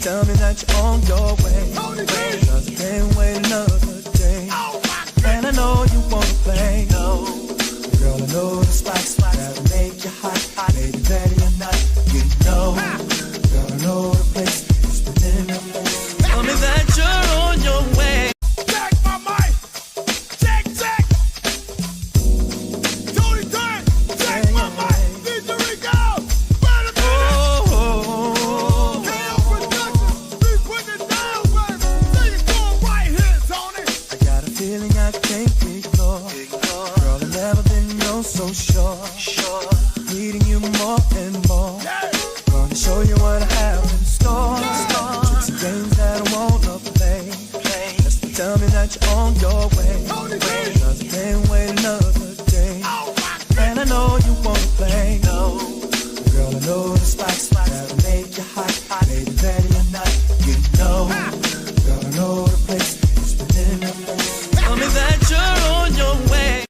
tell me that you're on your way. Cause I can't wait another day. And I know you wanna play. Girl, I know the spots that'll make you hot. Maybe ready or not, you know. Girl, I know the place it's within your face. Tell me that you're on your way. Check my mic. Check. Tony Turn. Check my mic. DJ Rico. Burn it. KO Productions. We putting it down, baby. Say it going right here, Tony. I got a feeling I can't ignore. Girl, I've never been so sure. Needing you more and more. Gonna show you what I have in store. Tricks and games that I wanna play. Just tell me that you're on your way. Cause I can't wait another day. And I know you wanna play. Girl, I know the spots that'll make you hot. Maybe ready or not, you know. Girl, I know the place it's within your face. Tell me that you're on your way.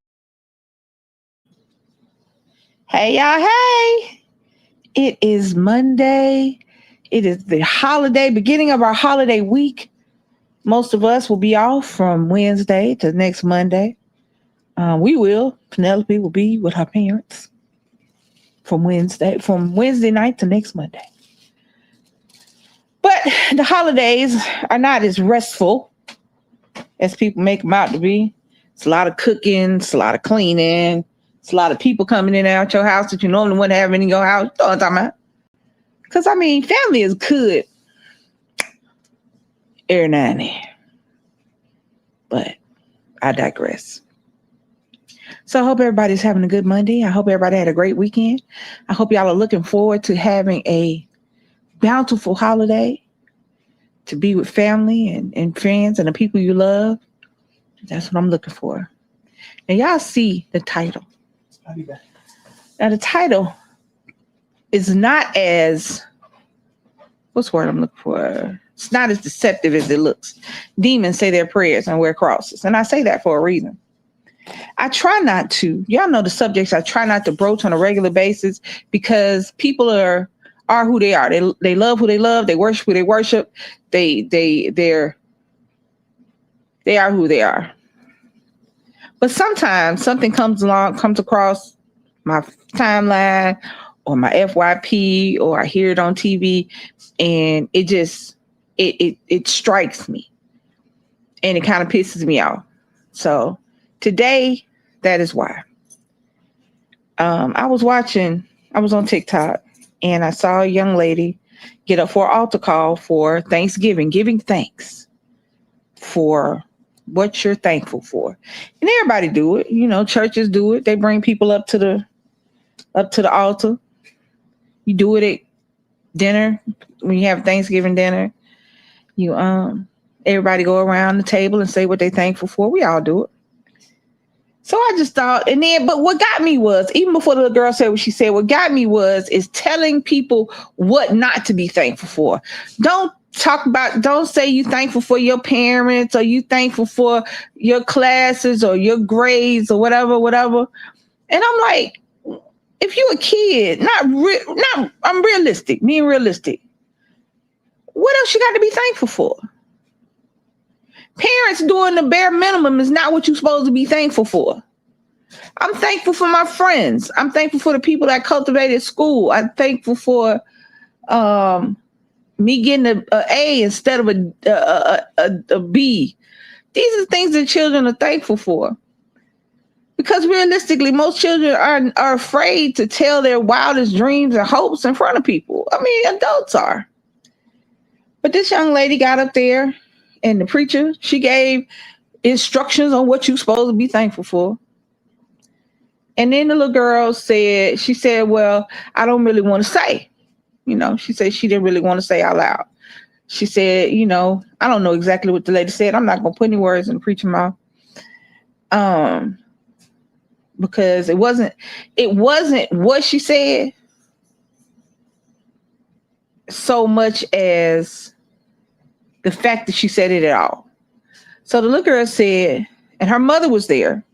Hey, y'all. Hey, it is Monday. It is the holiday, beginning of our holiday week. Most of us will be off from Wednesday to next Monday. Penelope will be with her parents from Wednesday night to next Monday. But the holidays are not as restful as people make them out to be. It's a lot of cooking, it's a lot of cleaning. It's a lot of people coming in and out your house that you normally wouldn't have in your house. You know what I'm talking about? Because, I mean, family is good every now and then. But I digress. So I hope everybody's having a good Monday. I hope everybody had a great weekend. I hope y'all are looking forward to having a bountiful holiday, to be with family and friends and the people you love. That's what I'm looking for. And y'all see the title. Now, the title is not as, what's the word I'm looking for? It's not as deceptive as it looks. Demons say their prayers and wear crosses. And I say that for a reason. I try not to. Y'all know the subjects I try not to broach on a regular basis because people are who they are. They love who they love. They worship who they worship. They are who they are. But sometimes something comes across my timeline or my FYP, or I hear it on TV, and it just, it strikes me and it kind of pisses me off. So today, that is why. I was on TikTok, and I saw a young lady get up for an altar call for Thanksgiving, giving thanks for what you're thankful for. And everybody do it. You know, churches do it. They bring people up to the altar. You do it at dinner when you have Thanksgiving dinner. You everybody go around the table and say what they're thankful for. We all do it. So I just thought, but what got me was, even before the little girl said what she said, what got me is telling people what not to be thankful for. Don't say you thankful for your parents, or you thankful for your classes or your grades or whatever. And I'm like, if you're a kid, I'm realistic, being realistic. What else you got to be thankful for? Parents doing the bare minimum is not what you're supposed to be thankful for. I'm thankful for my friends. I'm thankful for the people that cultivated school. I'm thankful for me getting an A instead of a B. These are things that children are thankful for. Because realistically, most children are afraid to tell their wildest dreams and hopes in front of people. I mean, adults are. But this young lady got up there, and the preacher, she gave instructions on what you're supposed to be thankful for. And then the little girl said, well, I don't really want to say. You know, she said she didn't really want to say out loud. She said, you know, I don't know exactly what the lady said. I'm not going to put any words in the preacher's mouth. Because it wasn't what she said so much as the fact that she said it at all. So the little girl said, and her mother was there,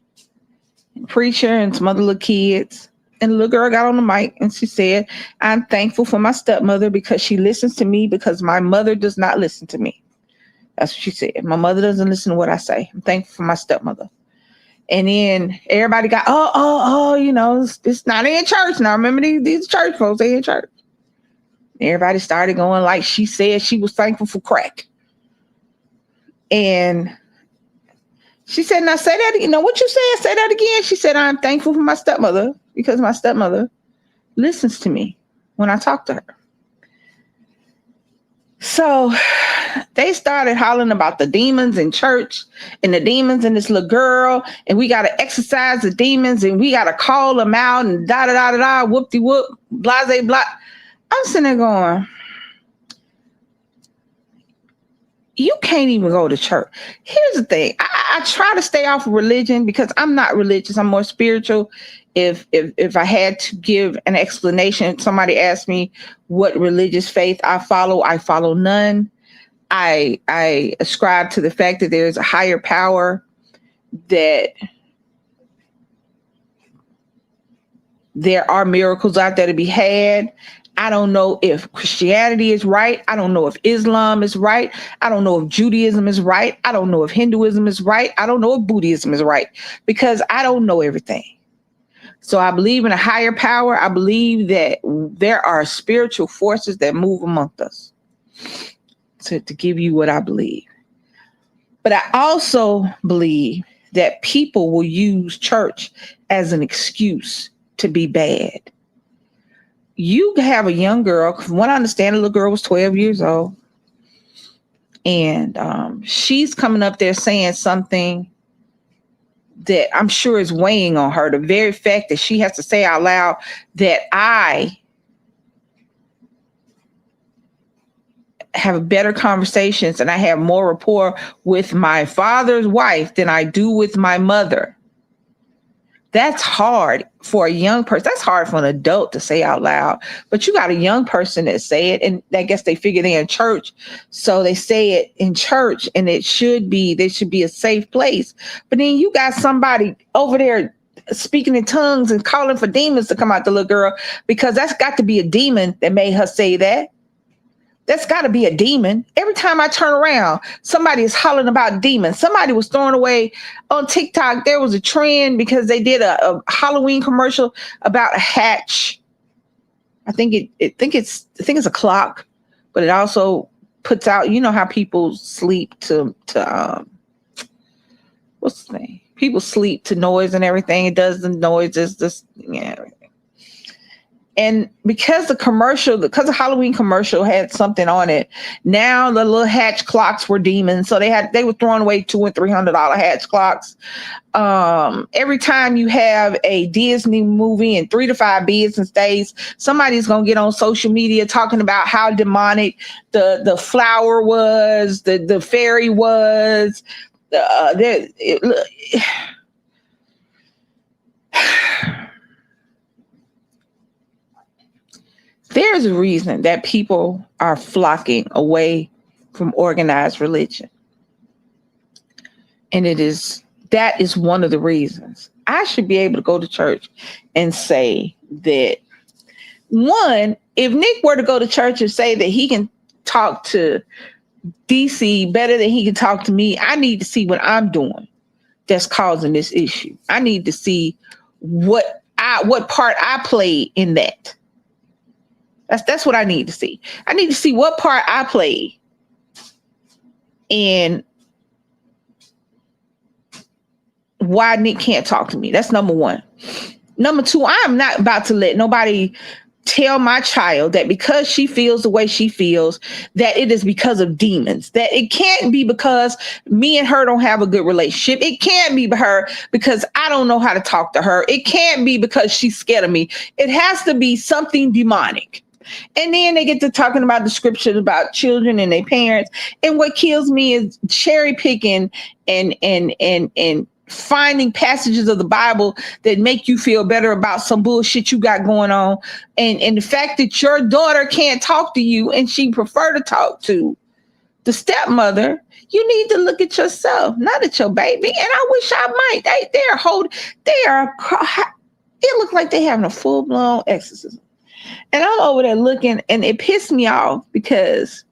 the preacher and some other little kids. And the little girl got on the mic and she said, I'm thankful for my stepmother because she listens to me because my mother does not listen to me. That's what she said. My mother doesn't listen to what I say. I'm thankful for my stepmother. And then everybody got, it's not in church. Now remember these church folks, they in church. Everybody started going like she said she was thankful for crack. And she said, now say that, what you said, say that again. She said, I'm thankful for my stepmother because my stepmother listens to me when I talk to her. So they started hollering about the demons in church and the demons in this little girl. And we got to exorcise the demons and we got to call them out and da-da-da-da-da, whoop-de-whoop, blase, blah. I'm sitting there going, you can't even go to church. Here's the thing. I try to stay off of religion because I'm not religious. I'm more spiritual. If I had to give an explanation, somebody asked me what religious faith I follow none. I ascribe to the fact that there's a higher power, that there are miracles out there to be had. I don't know if Christianity is right. I don't know if Islam is right. I don't know if Judaism is right. I don't know if Hinduism is right. I don't know if Buddhism is right because I don't know everything. So I believe in a higher power. I believe that there are spiritual forces that move amongst us, to give you what I believe. But I also believe that people will use church as an excuse to be bad. You have a young girl, from what I understand, the little girl was 12 years old. And she's coming up there saying something that I'm sure is weighing on her. The very fact that she has to say out loud that I have better conversations and I have more rapport with my father's wife than I do with my mother. That's hard for a young person. That's hard for an adult to say out loud. But you got a young person that say it, and I guess they figure they're in church, so they say it in church, and there should be a safe place. But then you got somebody over there speaking in tongues and calling for demons to come out the little girl, because that's got to be a demon that made her say that. That's got to be a demon. Every time I turn around, somebody is hollering about demons. Somebody was throwing away on TikTok. There was a trend because they did a Halloween commercial about a hatch. I think it's a clock, but it also puts out, you know how people sleep to what's the name? People sleep to noise and everything. It does the noises. And because the Halloween commercial had something on it, now the little hatch clocks were demons. So they were throwing away $200 and $300 hatch clocks. Every time you have a Disney movie in 3 to 5 business days, somebody's gonna get on social media talking about how demonic the flower was, the fairy was. There's a reason that people are flocking away from organized religion. And that is one of the reasons. I should be able to go to church and say that, one, if Nick were to go to church and say that he can talk to DC better than he can talk to me, I need to see what I'm doing that's causing this issue. I need to see what part I played in that. That's what I need to see. I need to see what part I played and why Nick can't talk to me. That's number one. Number two, I'm not about to let nobody tell my child that because she feels the way she feels, that it is because of demons. That it can't be because me and her don't have a good relationship. It can't be her because I don't know how to talk to her. It can't be because she's scared of me. It has to be something demonic. And then they get to talking about the scriptures about children and their parents. And what kills me is cherry picking and finding passages of the Bible that make you feel better about some bullshit you got going on. And the fact that your daughter can't talk to you and she prefer to talk to the stepmother, you need to look at yourself, not at your baby. And I wish I might. It looked like they having a full-blown exorcism. And I'm over there looking, and it pissed me off because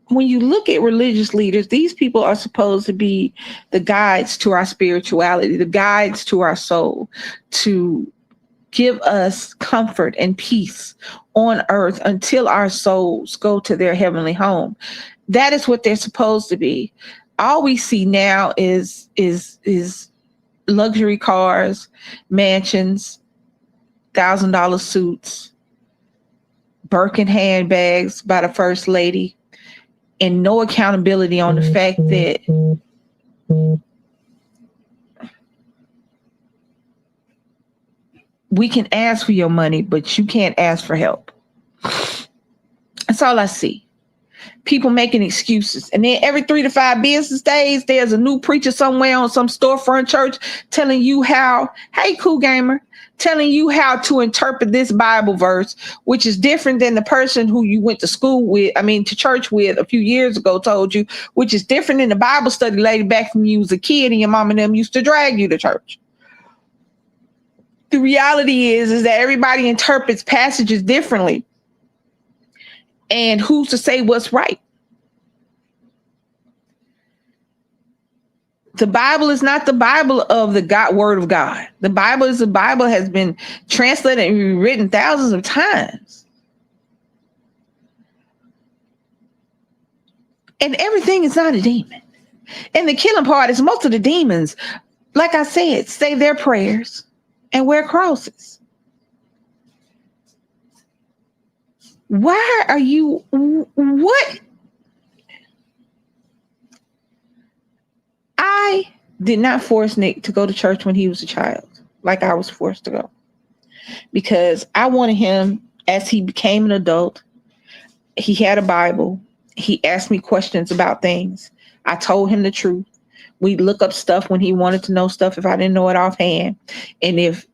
when you look at religious leaders, these people are supposed to be the guides to our spirituality, the guides to our soul, to give us comfort and peace on earth until our souls go to their heavenly home. That is what they're supposed to be. All we see now is luxury cars, mansions, $1,000 suits, Birkin handbags by the first lady, and no accountability on the fact that we can ask for your money, but you can't ask for help. That's all I see. People making excuses. And then every 3 to 5 business days, there's a new preacher somewhere on some storefront church telling you how, hey, cool gamer, telling you how to interpret this Bible verse, which is different than the person who you went to school with, to church with a few years ago told you, which is different than the Bible study lady back from you was a kid and your mom and them used to drag you to church. The reality is that everybody interprets passages differently. And who's to say what's right? The Bible is not the Bible of the Word of God. The Bible has been translated and rewritten thousands of times. And everything is not a demon. And the killing part is most of the demons, like I said, say their prayers and wear crosses. Why are you, what? I did not force Nick to go to church when he was a child, like I was forced to go, because I wanted him, as he became an adult, he had a Bible. He asked me questions about things. I told him the truth. We'd look up stuff when he wanted to know stuff if I didn't know it offhand. And if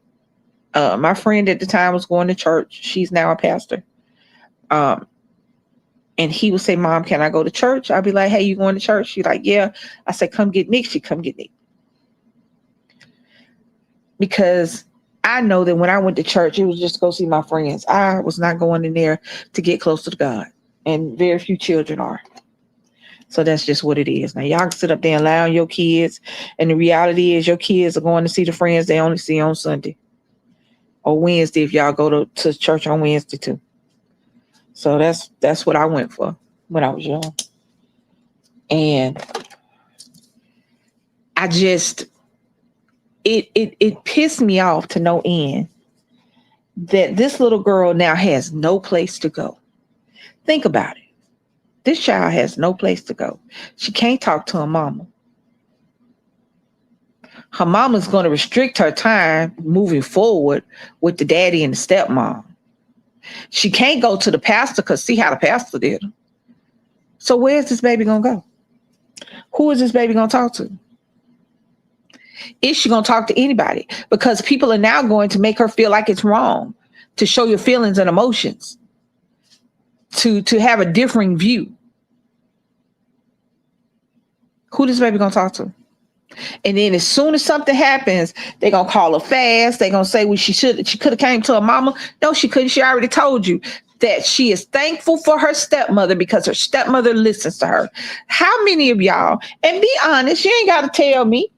my friend at the time was going to church, she's now a pastor. And he would say, Mom, can I go to church? I'd be like, hey, you going to church? She's like, yeah. I said, come get Nick. She'd come get Nick. Because I know that when I went to church, it was just to go see my friends. I was not going in there to get closer to God. And very few children are. So that's just what it is. Now, y'all can sit up there and lie on your kids. And the reality is your kids are going to see the friends they only see on Sunday or Wednesday if y'all go to church on Wednesday too. So that's what I went for when I was young. And I just, it pissed me off to no end that this little girl now has no place to go. Think about it. This child has no place to go. She can't talk to her mama. Her mama's going to restrict her time moving forward with the daddy and the stepmom. She can't go to the pastor because see how the pastor did her. So where's this baby going to go? Who is this baby going to talk to? Is she going to talk to anybody? Because people are now going to make her feel like it's wrong to show your feelings and emotions, to have a differing view. Who this baby going to talk to? And then as soon as something happens, they're going to call her fast. They're going to say, well, she could have came to her mama. No, she couldn't. She already told you that she is thankful for her stepmother because her stepmother listens to her. How many of y'all, and be honest, you ain't got to tell me,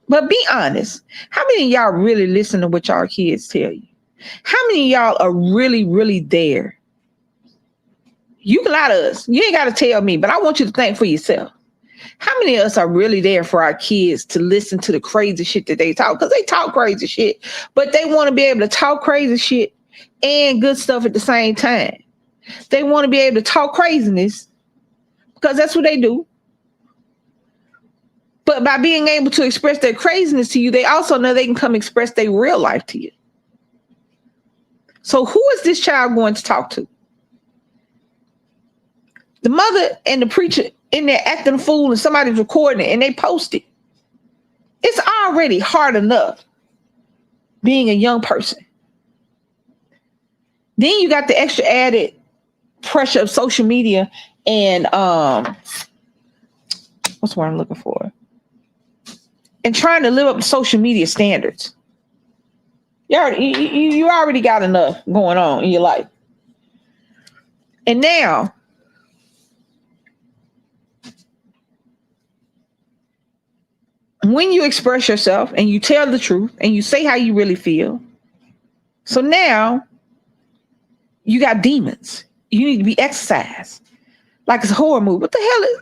but be honest. How many of y'all really listen to what y'all kids tell you? How many of y'all are really, really there? You can lie to us. You ain't got to tell me, but I want you to think for yourself. How many of us are really there for our kids to listen to the crazy shit that they talk? Because they talk crazy shit, but they want to be able to talk crazy shit and good stuff at the same time. They want to be able to talk craziness because that's what they do. But by being able to express their craziness to you, they also know they can come express their real life to you. So who is this child going to talk to? The mother and the preacher in there acting a fool and somebody's recording it and they post it. It's already hard enough being a young person. Then you got the extra added pressure of social media and what's what I'm looking for? and trying to live up to social media standards. You already got enough going on in your life. And now, when you express yourself and you tell the truth and you say how you really feel, so now you got demons. You need to be exercised like it's a horror movie. What the hell is?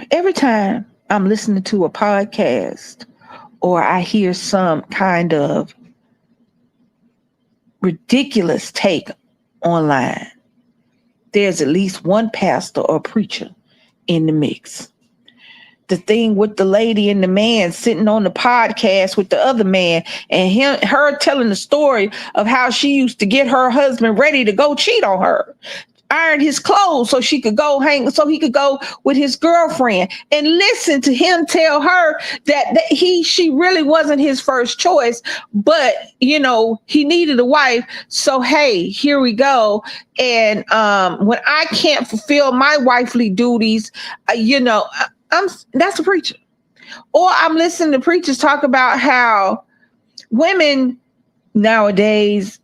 Every time I'm listening to a podcast or I hear some kind of ridiculous take online, there's at least one pastor or preacher in the mix. The thing with the lady and the man sitting on the podcast with the other man and her telling the story of how she used to get her husband ready to go cheat on her, iron his clothes so he could go with his girlfriend, and listen to him tell her that she really wasn't his first choice, but he needed a wife. So hey, here we go. And when I can't fulfill my wifely duties, that's a preacher. Or I'm listening to preachers talk about how women nowadays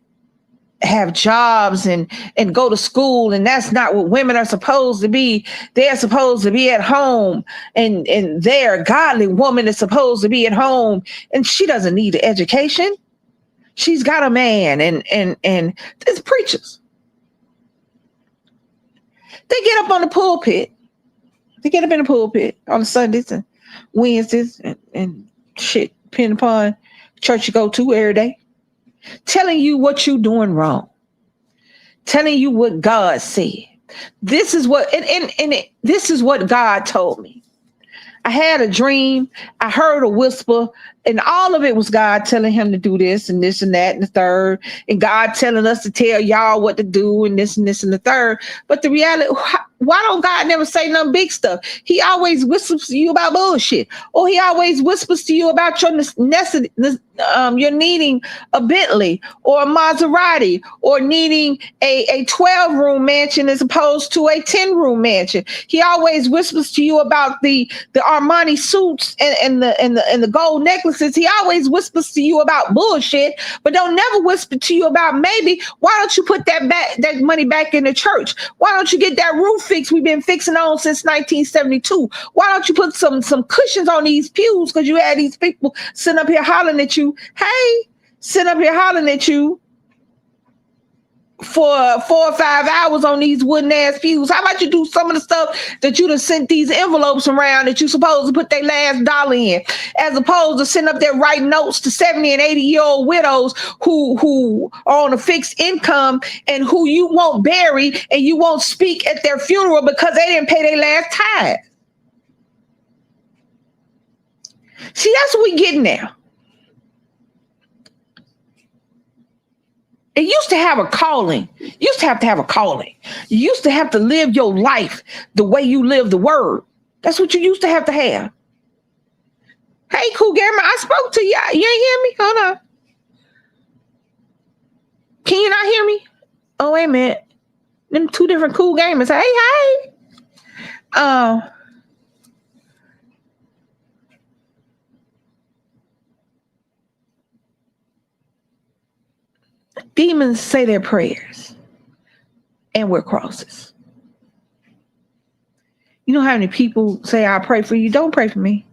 have jobs and go to school, and that's not what women are supposed to be. They're supposed to be at home, and their godly woman is supposed to be at home, and she doesn't need an education. She's got a man, and it's preachers. They get up on the pulpit. They get up in the pulpit on Sundays and Wednesdays and shit, depending upon church you go to every day, telling you what you're doing wrong, telling you what God said. This is what this is what God told me. I had a dream. I heard a whisper, and all of it was God telling him to do this and this and that and the third, and God telling us to tell y'all what to do and this and this and the third. But the reality, why don't God never say none big stuff? He always whispers to you about bullshit, or he always whispers to you about your you're needing a Bentley or a Maserati, or needing a 12-room mansion as opposed to a 10-room mansion. He always whispers to you about the Armani suits and the gold necklaces. He always whispers to you about bullshit, but don't never whisper to you about maybe why don't you put that money back in the church? Why don't you get that roof fixed? We've been fixing on since 1972. Why don't you put some cushions on these pews? Because you had these people sitting up here hollering at you. Hey, sitting up here hollering at you for 4 or 5 hours on these wooden ass pews. How about you do some of the stuff that you done sent these envelopes around that you supposed to put their last dollar in, as opposed to sitting up there writing notes to 70 and 80-year-old widows who are on a fixed income and who you won't bury and you won't speak at their funeral because they didn't pay their last tithe. See, that's what we getting now. It used to have a calling. You used to have a calling. You used to have to live your life the way you live the word. That's what you used to have. Hey, Cool Gamer, I spoke to you. You ain't hear me? Hold on. Can you not hear me? Oh, wait a minute. Them two different Cool Gamers. Hey. Demons say their prayers and wear crosses. You know how many people say, I'll pray for you? Don't pray for me.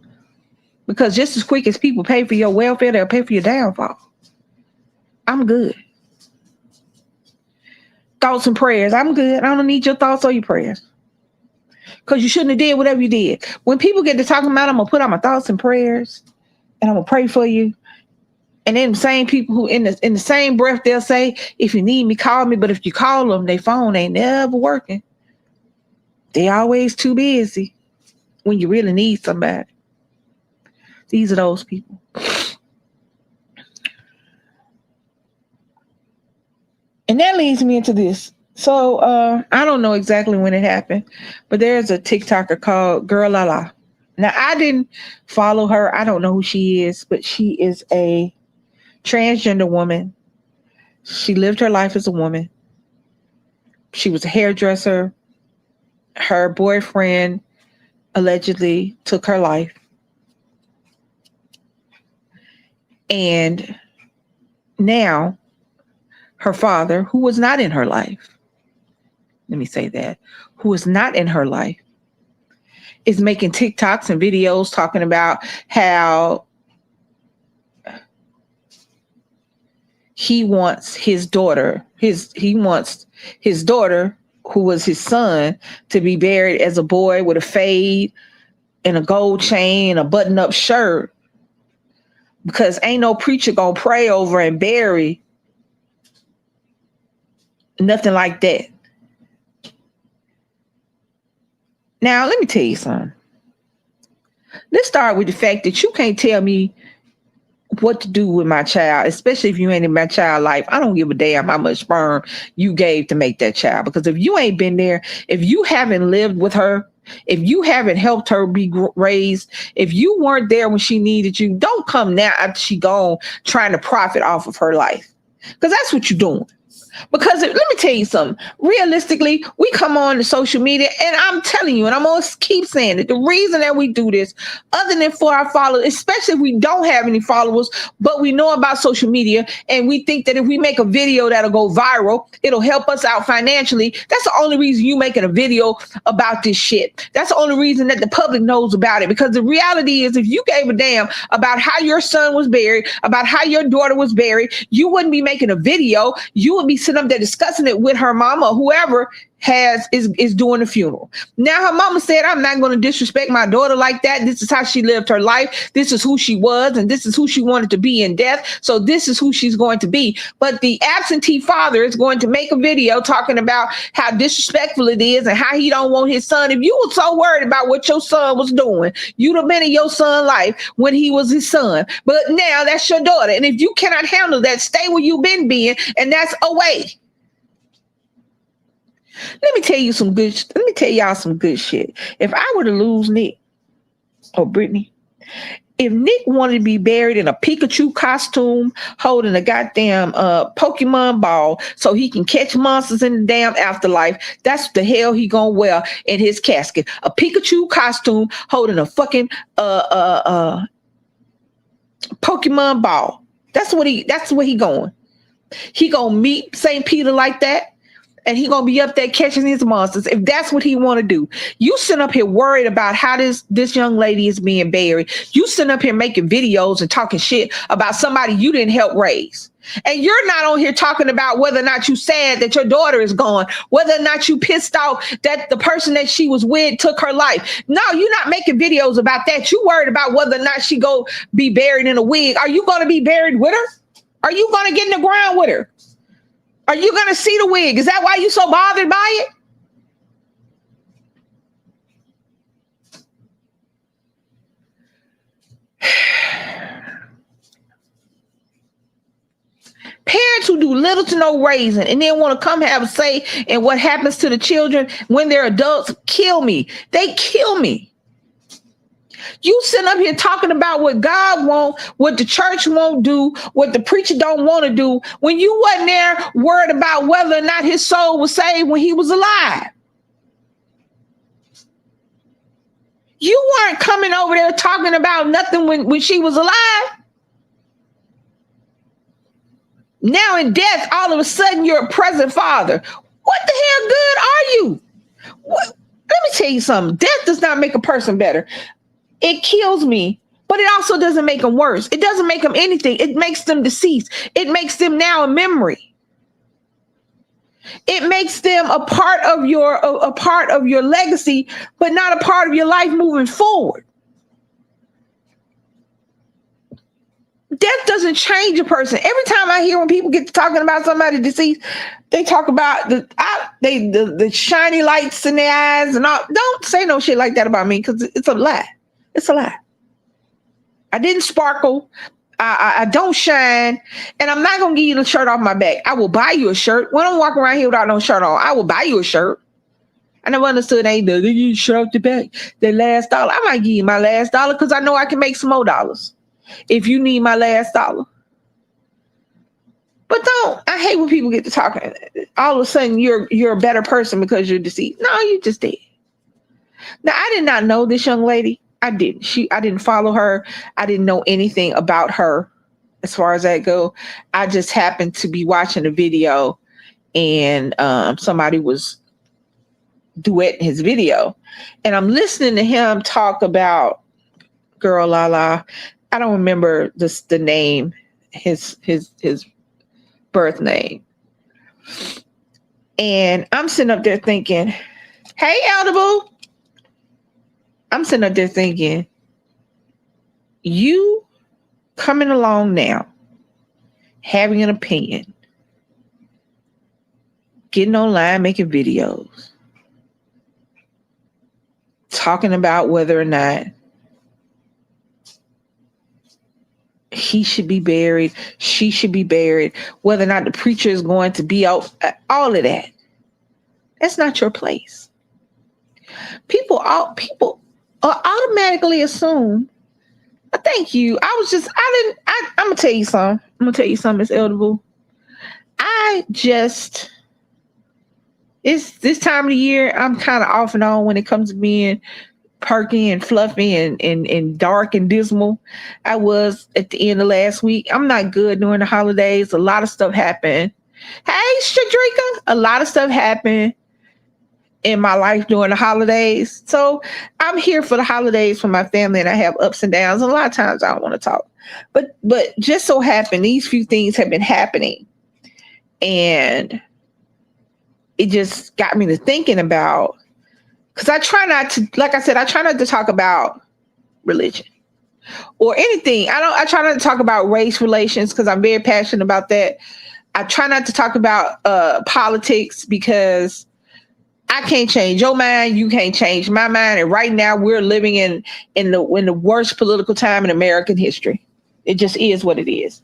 Because just as quick as people pay for your welfare, they'll pay for your downfall. I'm good. Thoughts and prayers. I'm good. I don't need your thoughts or your prayers. Because you shouldn't have did whatever you did. When people get to talking about, I'm going to put out my thoughts and prayers and I'm going to pray for you. And then the same people who in the same breath, they'll say, if you need me, call me. But if you call them, their phone ain't never working. They always too busy when you really need somebody. These are those people. And that leads me into this. So I don't know exactly when it happened, but there's a TikToker called Girl Lala. Now, I didn't follow her. I don't know who she is, but she is a transgender woman. She lived her life as a woman. She was a hairdresser. her boyfriend allegedly took her life. And now her father, who was not in her life, let me say that, who was not in her life, is making TikToks and videos talking about how he wants his daughter, who was his son, to be buried as a boy with a fade and a gold chain, a button-up shirt, because ain't no preacher gonna pray over and bury nothing like that. Now, let me tell you something. Let's start with the fact that you can't tell me what to do with my child, especially if you ain't in my child life. I don't give a damn how much sperm you gave to make that child, because if you ain't been there, if you haven't lived with her, if you haven't helped her be raised, if you weren't there when she needed you, don't come now after she gone trying to profit off of her life, because that's what you're doing. Because let me tell you something. Realistically, we come on to social media, and I'm telling you, and I'm going to keep saying it, the reason that we do this, other than for our followers, especially if we don't have any followers, but we know about social media, and we think that if we make a video that'll go viral, it'll help us out financially. That's the only reason you making a video about this shit. That's the only reason that the public knows about it. Because the reality is, if you gave a damn about how your son was buried, about how your daughter was buried, you wouldn't be making a video. You would be sitting up there discussing it with her mama, whoever is doing the funeral. Now her mama said, I'm not going to disrespect my daughter like that. This is how she lived her life. This is who she was, and this is who she wanted to be in death. So this is who she's going to be. But the absentee father is going to make a video talking about how disrespectful it is and how he don't want his son. If you were so worried about what your son was doing, you'd have been in your son's life when he was his son. But now that's your daughter. And if you cannot handle that, stay where you've been being, and that's away. Let me tell y'all some good shit. If I were to lose Nick or Brittany, if Nick wanted to be buried in a Pikachu costume, holding a goddamn Pokemon ball so he can catch monsters in the damn afterlife, that's the hell he gonna wear in his casket. A Pikachu costume holding a fucking Pokemon ball. That's where he going. He gonna meet St. Peter like that. And he gonna be up there catching these monsters. If that's what he want to do, you sit up here worried about how this young lady is being buried. You sit up here making videos and talking shit about somebody you didn't help raise. And you're not on here talking about whether or not you sad that your daughter is gone, whether or not you pissed off that the person that she was with took her life. No, you're not making videos about that. You worried about whether or not she go be buried in a wig. Are you going to be buried with her? Are you going to get in the ground with her? Are you going to see the wig? Is that why you're so bothered by it? Parents who do little to no raising and then want to come have a say in what happens to the children when they're adults kill me. They kill me. You sitting up here talking about what God won't, what the church won't do, what the preacher don't want to do, when you wasn't there worried about whether or not his soul was saved when he was alive. You weren't coming over there talking about nothing when she was alive. Now in death, all of a sudden you're a present father. What the hell good are you? Let me tell you something. Death does not make a person better. It kills me, but it also doesn't make them worse. It doesn't make them anything. It makes them deceased. It makes them now a memory. It makes them a part of your legacy, but not a part of your life moving forward. Death doesn't change a person. Every time I hear when people get to talking about somebody deceased, they talk about the shiny lights in their eyes and all. Don't say no shit like that about me, because it's a lie. It's a lie. I didn't sparkle. I don't shine. And I'm not going to give you the shirt off my back. I will buy you a shirt. When I'm walking around here without no shirt on, I will buy you a shirt. I never understood they give you shirt off the back. Their last dollar. I might give you my last dollar because I know I can make some more dollars if you need my last dollar. But I hate when people get to talking. All of a sudden you're a better person because you're deceased. No, you just dead. Now, I did not know this young lady. I didn't follow her. I didn't know anything about her as far as that go. I just happened to be watching a video and somebody was duetting his video. And I'm listening to him talk about girl Lala. I don't remember the name, his birth name. And I'm sitting up there thinking, hey, Elder I'm sitting up there thinking, you coming along now, having an opinion, getting online, making videos, talking about whether or not he should be buried, she should be buried, whether or not the preacher is going to be out, all of that. That's not your place. People automatically assume. Thank you. I'm gonna tell you something, Miss Elder. It's this time of the year, I'm kind of off and on when it comes to being perky and fluffy and dark and dismal. I was at the end of last week. I'm not good during the holidays. A lot of stuff happened. Hey, Shadrika, a lot of stuff happened in my life during the holidays. So I'm here for the holidays for my family, and I have ups and downs. And a lot of times I don't want to talk. But just so happened, these few things have been happening. And it just got me to thinking about, because I try not to, like I said, I try not to talk about religion or anything. I try not to talk about race relations because I'm very passionate about that. I try not to talk about politics because I can't change your mind. You can't change my mind. And right now we're living in the worst political time in American history. It just is what it is.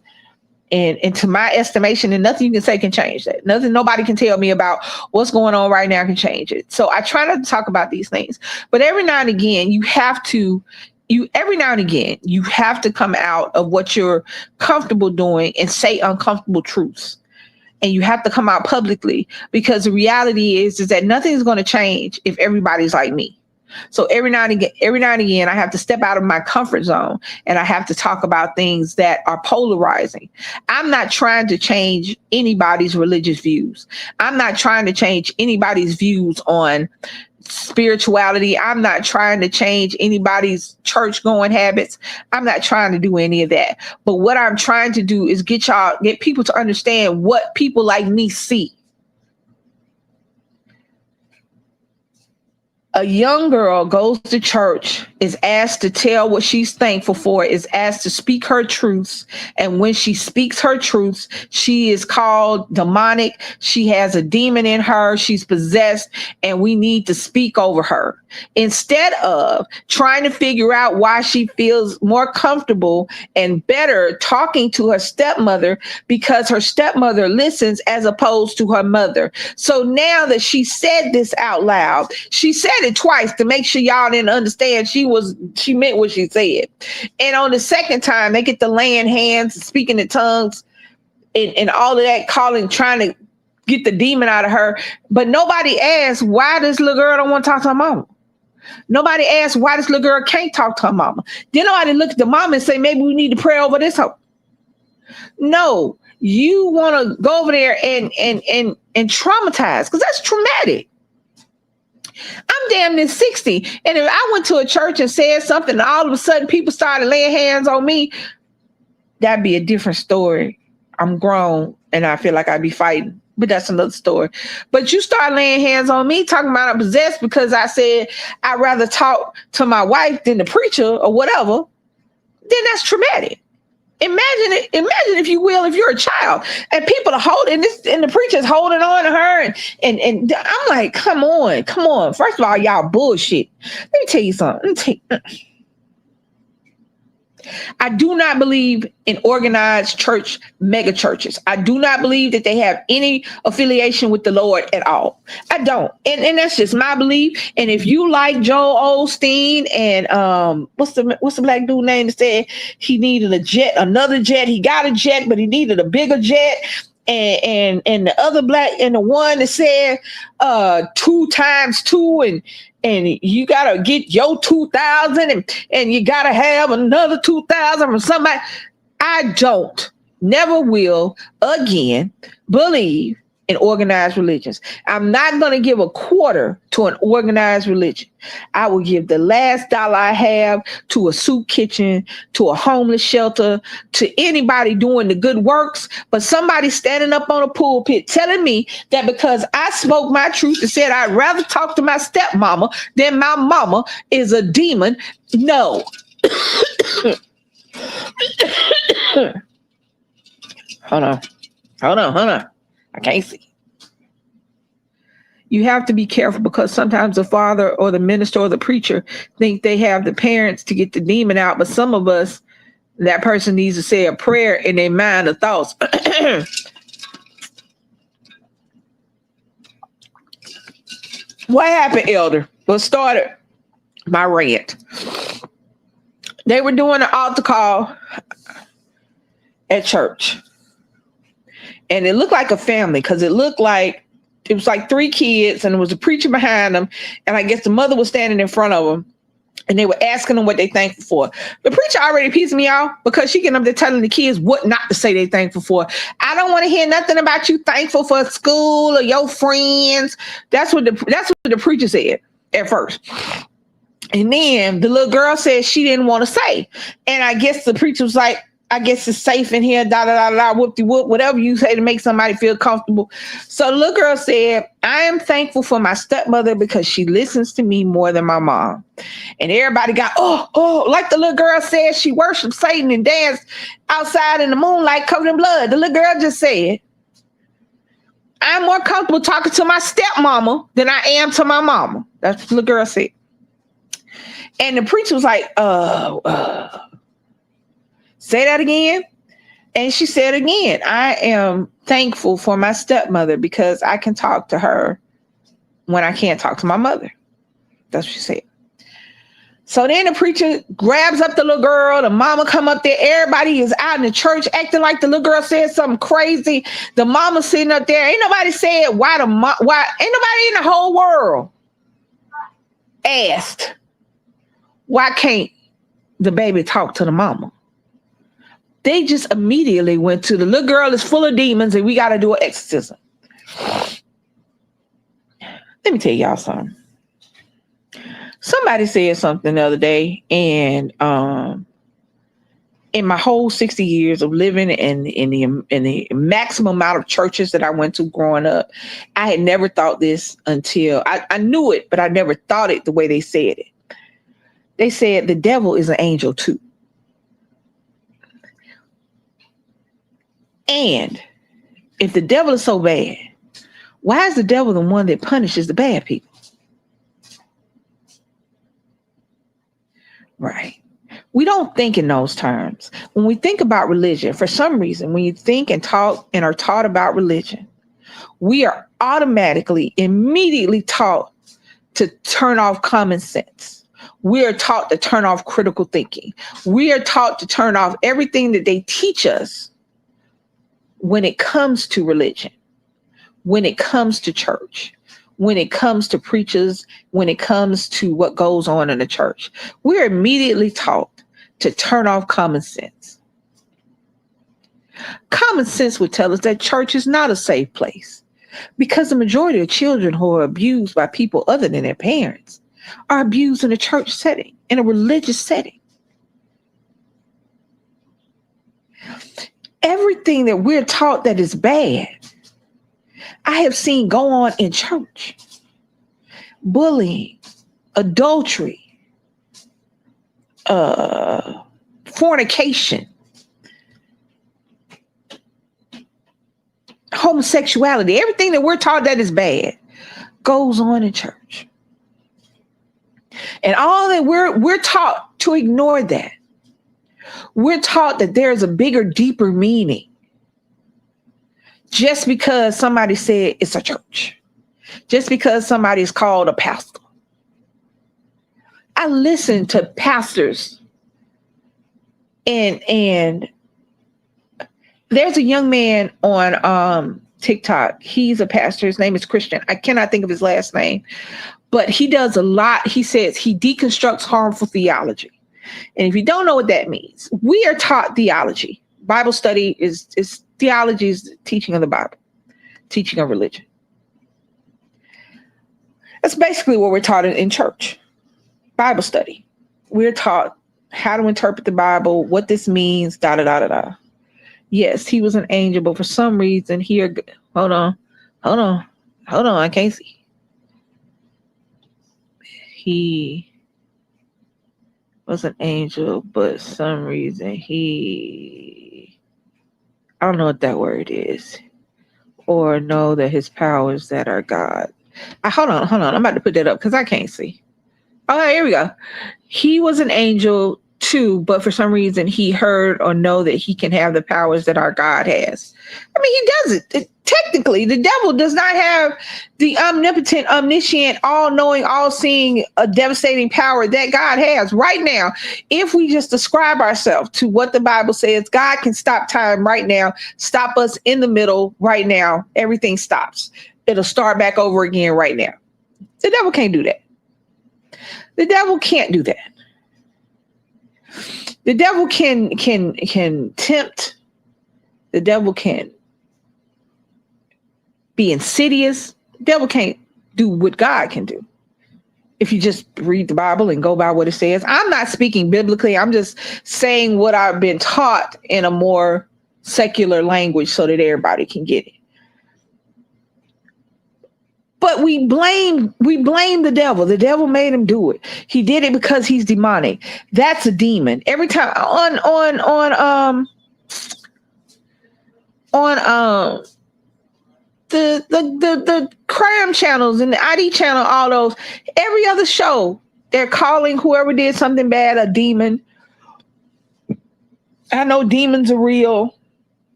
And to my estimation, and nothing you can say can change that. Nobody can tell me about what's going on right now can change it. So I try not to talk about these things. But every now and again, you have to come out of what you're comfortable doing and say uncomfortable truths. And you have to come out publicly, because the reality is that nothing is going to change if everybody's like me. So every now and again, I have to step out of my comfort zone and I have to talk about things that are polarizing. I'm not trying to change anybody's religious views. I'm not trying to change anybody's views on spirituality. I'm not trying to change anybody's church going habits. I'm not trying to do any of that. But what I'm trying to do is get people to understand what people like me see. A young girl goes to church, is asked to tell what she's thankful for, is asked to speak her truths. And when she speaks her truths, she is called demonic. She has a demon in her. She's possessed, and we need to speak over her. Instead of trying to figure out why she feels more comfortable and better talking to her stepmother, because her stepmother listens as opposed to her mother. So now that she said this out loud, she said it twice to make sure y'all didn't understand she meant what she said. And on the second time, they get to laying hands, speaking in tongues, and all of that, trying to get the demon out of her. But nobody asked why this little girl don't want to talk to her mama. Nobody asked why this little girl can't talk to her mama. Then nobody look at the mama and say, maybe we need to pray over this hoe. No, you want to go over there and traumatize, because that's traumatic. I'm damn near 60. And if I went to a church and said something and all of a sudden people started laying hands on me, that'd be a different story. I'm grown and I feel like I'd be fighting, but that's another story. But you start laying hands on me talking about I'm possessed because I said I'd rather talk to my wife than the preacher or whatever, then that's traumatic. Imagine if you will, if you're a child and people are holding this and the preacher's holding on to her and I'm like, come on. First of all, y'all bullshit. Let me tell you something. I do not believe in organized church mega churches. I do not believe that they have any affiliation with the Lord at all. I don't. And that's just my belief. And if you like Joel Osteen and what's the black dude name that said he needed another jet. He got a jet, but he needed a bigger jet. and the other black and the one that said 2 times 2 and you gotta get your 2,000 and you gotta have another 2,000 from somebody. I don't, never will again believe in organized religions. I'm not going to give a quarter to an organized religion. I will give the last dollar I have to a soup kitchen, to a homeless shelter, to anybody doing the good works. But somebody standing up on a pulpit telling me that because I spoke my truth and said I'd rather talk to my stepmama than my mama is a demon. No. Hold on. I can't see. You have to be careful because sometimes the father or the minister or the preacher think they have the parents to get the demon out. But some of us, that person needs to say a prayer in their mind of thoughts. What happened, elder? What started my rant? They were doing an altar call at church. And it looked like a family because it was like 3 kids and there was a preacher behind them. And I guess the mother was standing in front of them and they were asking them what they thankful for. The preacher already pissed me off because she getting up there telling the kids what not to say they thankful for. I don't want to hear nothing about you thankful for school or your friends. That's what the preacher said at first. And then the little girl said she didn't want to say. And I guess the preacher was like, I guess it's safe in here, whoop-de-whoop, whatever you say to make somebody feel comfortable. So the little girl said, I am thankful for my stepmother because she listens to me more than my mom. And everybody got, like the little girl said, she worshiped Satan and danced outside in the moonlight covered in blood. The little girl just said, I'm more comfortable talking to my stepmama than I am to my mama. That's what the little girl said. And the preacher was like, say that again. And she said again, I am thankful for my stepmother because I can talk to her when I can't talk to my mother. That's what she said. So then the preacher grabs up the little girl, the mama come up there. Everybody is out in the church acting like the little girl said something crazy. The mama sitting up there. Ain't nobody said why ain't nobody in the whole world asked, why can't the baby talk to the mama? They just immediately went to the little girl is full of demons and we got to do an exorcism. Let me tell y'all something. Somebody said something the other day, and in my whole 60 years of living in the maximum amount of churches that I went to growing up, I had never thought this until I knew it, but I never thought it the way they said it. They said the devil is an angel too. And if the devil is so bad, why is the devil the one that punishes the bad people? Right. We don't think in those terms. When we think about religion, for some reason, when you think and talk and are taught about religion, we are automatically, immediately taught to turn off common sense. We are taught to turn off critical thinking. We are taught to turn off everything that they teach us when it comes to religion, when it comes to church, when it comes to preachers, when it comes to what goes on in the church. We're immediately taught to turn off common sense. Common sense would tell us that church is not a safe place because the majority of children who are abused by people other than their parents are abused in a church setting, in a religious setting. Everything that we're taught that is bad, I have seen go on in church. Bullying, adultery, fornication, homosexuality, everything that we're taught that is bad goes on in church. And all that we're taught to ignore that. We're taught that there's a bigger, deeper meaning just because somebody said it's a church, just because somebody is called a pastor. I listen to pastors and There's a young man on TikTok. He's a pastor. His name is Christian. I cannot think of his last name, but he does a lot. He says he deconstructs harmful theology. And if you don't know what that means, we are taught theology. Bible study is theology is teaching of the Bible, teaching of religion. That's basically what we're taught in church. Bible study. We're taught how to interpret the Bible, what this means, da da da da da. Yes, he was an angel, but for some reason here, hold on, I can't see. He was an angel, but some reason I don't know what that word is, or know that his powers that are God. Hold on. I'm about to put that up because I can't see. Oh, here we go. He was an angel too, but for some reason he heard or know that he can have the powers that our God has. I mean, he doesn't. Technically, the devil does not have the omnipotent, omniscient, all-knowing, all-seeing, devastating power that God has right now. If we just describe ourselves to what the Bible says, God can stop time right now, stop us in the middle right now. Everything stops. It'll start back over again right now. The devil can't do that. The devil can't do that. The devil can tempt. The devil can be insidious. The devil can't do what God can do. If you just read the Bible and go by what it says. I'm not speaking biblically. I'm just saying what I've been taught in a more secular language so that everybody can get it. But we blame the devil. The devil made him do it. He did it because he's demonic. That's a demon. Every time on the crime channels and the ID channel, all those, every other show, they're calling whoever did something bad a demon. I know demons are real.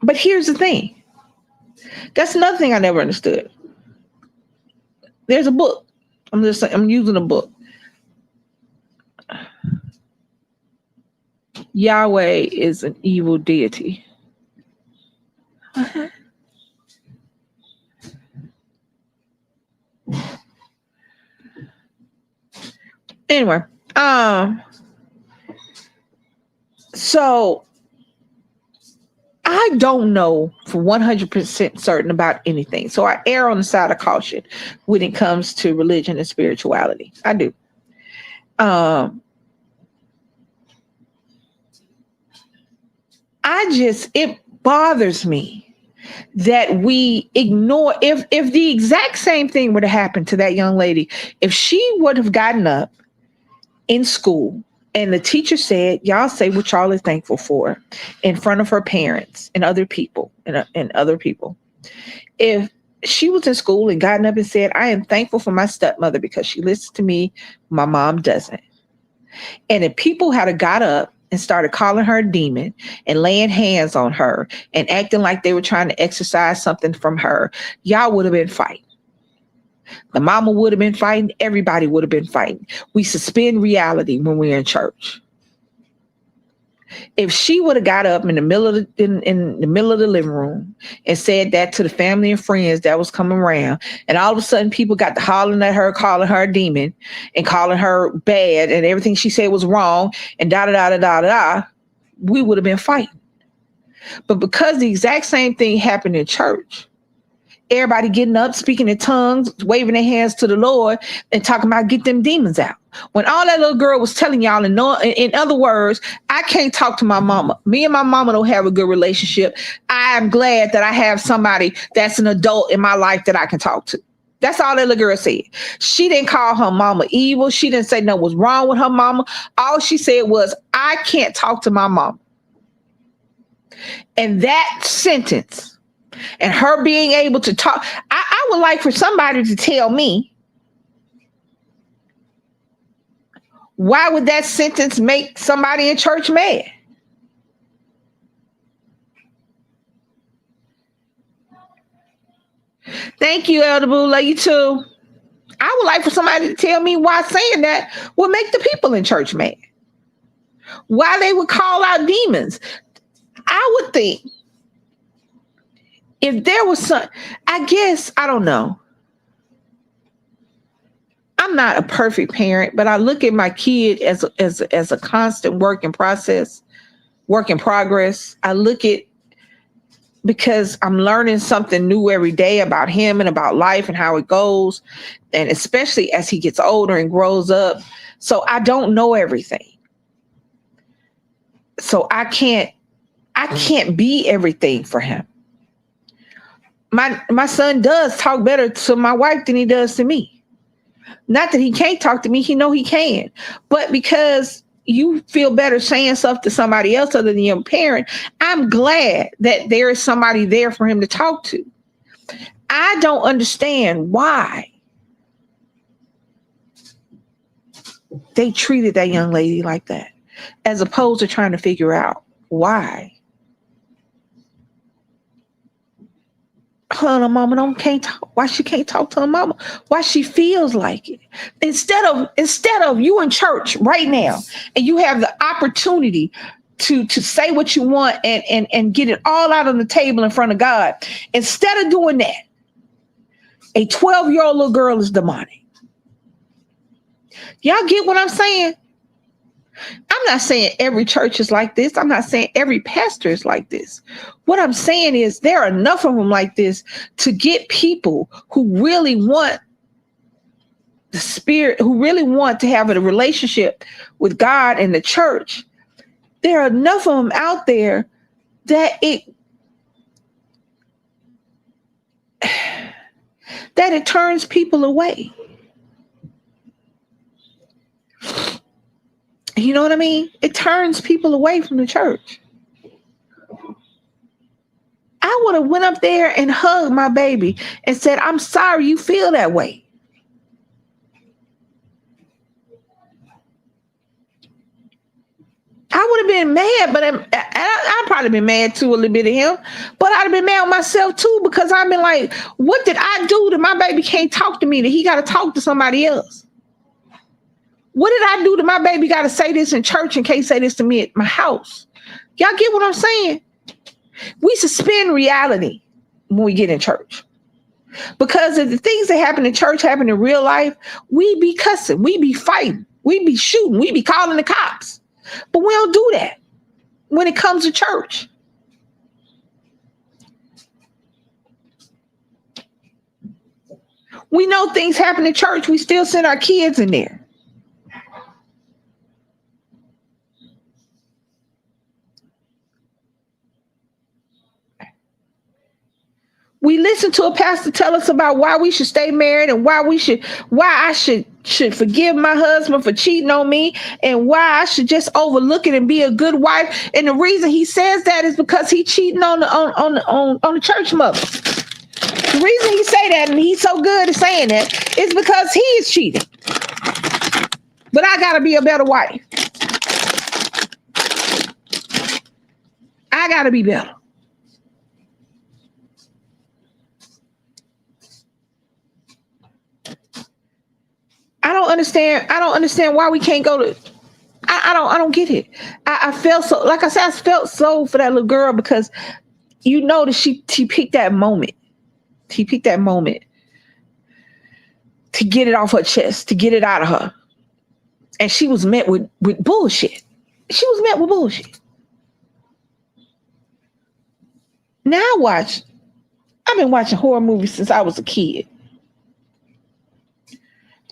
But here's the thing. That's another thing I never understood. There's a book. I'm using a book. Yahweh is an evil deity. Anyway, so I don't know for 100% certain about anything. So I err on the side of caution when it comes to religion and spirituality. I do. It bothers me that we ignore, if the exact same thing would have happened to that young lady, if she would have gotten up in school and the teacher said, y'all say what y'all are thankful for in front of her parents and other people and other people. If she was in school and gotten up and said, I am thankful for my stepmother because she listens to me, my mom doesn't. And if people had got up and started calling her a demon and laying hands on her and acting like they were trying to exercise something from her, y'all would have been fighting. The mama would have been fighting. Everybody would have been fighting. We suspend reality when we're in church. If she would have got up in the middle of the living room and said that to the family and friends that was coming around, and all of a sudden people got to hollering at her, calling her a demon and calling her bad, and everything she said was wrong, and da da da da da da, we would have been fighting. But because the exact same thing happened in church, everybody getting up, speaking in tongues, waving their hands to the Lord and talking about get them demons out. When all that little girl was telling y'all, in other words, I can't talk to my mama. Me and my mama don't have a good relationship. I am glad that I have somebody that's an adult in my life that I can talk to. That's all that little girl said. She didn't call her mama evil. She didn't say no was wrong with her mama. All she said was, I can't talk to my mama. And that sentence and her being able to talk, I would like for somebody to tell me, why would that sentence make somebody in church mad? Thank you, Elder Boo. Love you too. I would like for somebody to tell me why saying that would make the people in church mad. Why they would call out demons. think if there was some, I guess, I don't know. I'm not a perfect parent, but I look at my kid as a constant work in progress. I look at, because I'm learning something new every day about him and about life and how it goes, and especially as he gets older and grows up. So I don't know everything. So I can't be everything for him. My son does talk better to my wife than he does to me. Not that he can't talk to me, he can. But because you feel better saying stuff to somebody else other than your parent, I'm glad that there is somebody there for him to talk to. I don't understand why they treated that young lady like that, as opposed to trying to figure out why. Her and her mama can't talk. Why she can't talk to her mama? Why she feels like it? Instead of you in church right now, and you have the opportunity to say what you want and get it all out on the table in front of God. Instead of doing that, a 12-year-old little girl is demonic. Y'all get what I'm saying? I'm not saying every church is like this. I'm not saying every pastor is like this. What I'm saying is there are enough of them like this to get people who really want the Spirit, who really want to have a relationship with God and the church. There are enough of them out there that it turns people away. You know what I mean? It turns people away from the church. I would have went up there and hugged my baby and said, I'm sorry you feel that way. I would have been mad, but I'd probably been mad too, a little bit of him. But I'd have been mad with myself too, because I've been like, what did I do that my baby can't talk to me, that he got to talk to somebody else? What did I do that my baby got to say this in church and can't say this to me at my house? Y'all get what I'm saying? We suspend reality when we get in church. Because if the things that happen in church happen in real life, we be cussing, we be fighting, we be shooting, we be calling the cops. But we don't do that when it comes to church. We know things happen in church, we still send our kids in there. We listen to a pastor tell us about why we should stay married and why I should forgive my husband for cheating on me and why I should just overlook it and be a good wife. And the reason he says that is because he cheating on the church mother. The reason he say that, and he's so good at saying that, is because he is cheating. But I gotta be a better wife. I gotta be better. I don't understand why we can't go to. I don't get it. I felt so, like I said, I felt so for that little girl, because you know that she picked that moment. She picked that moment to get it off her chest, to get it out of her. And she was met with bullshit. She was met with bullshit. Now I've been watching horror movies since I was a kid.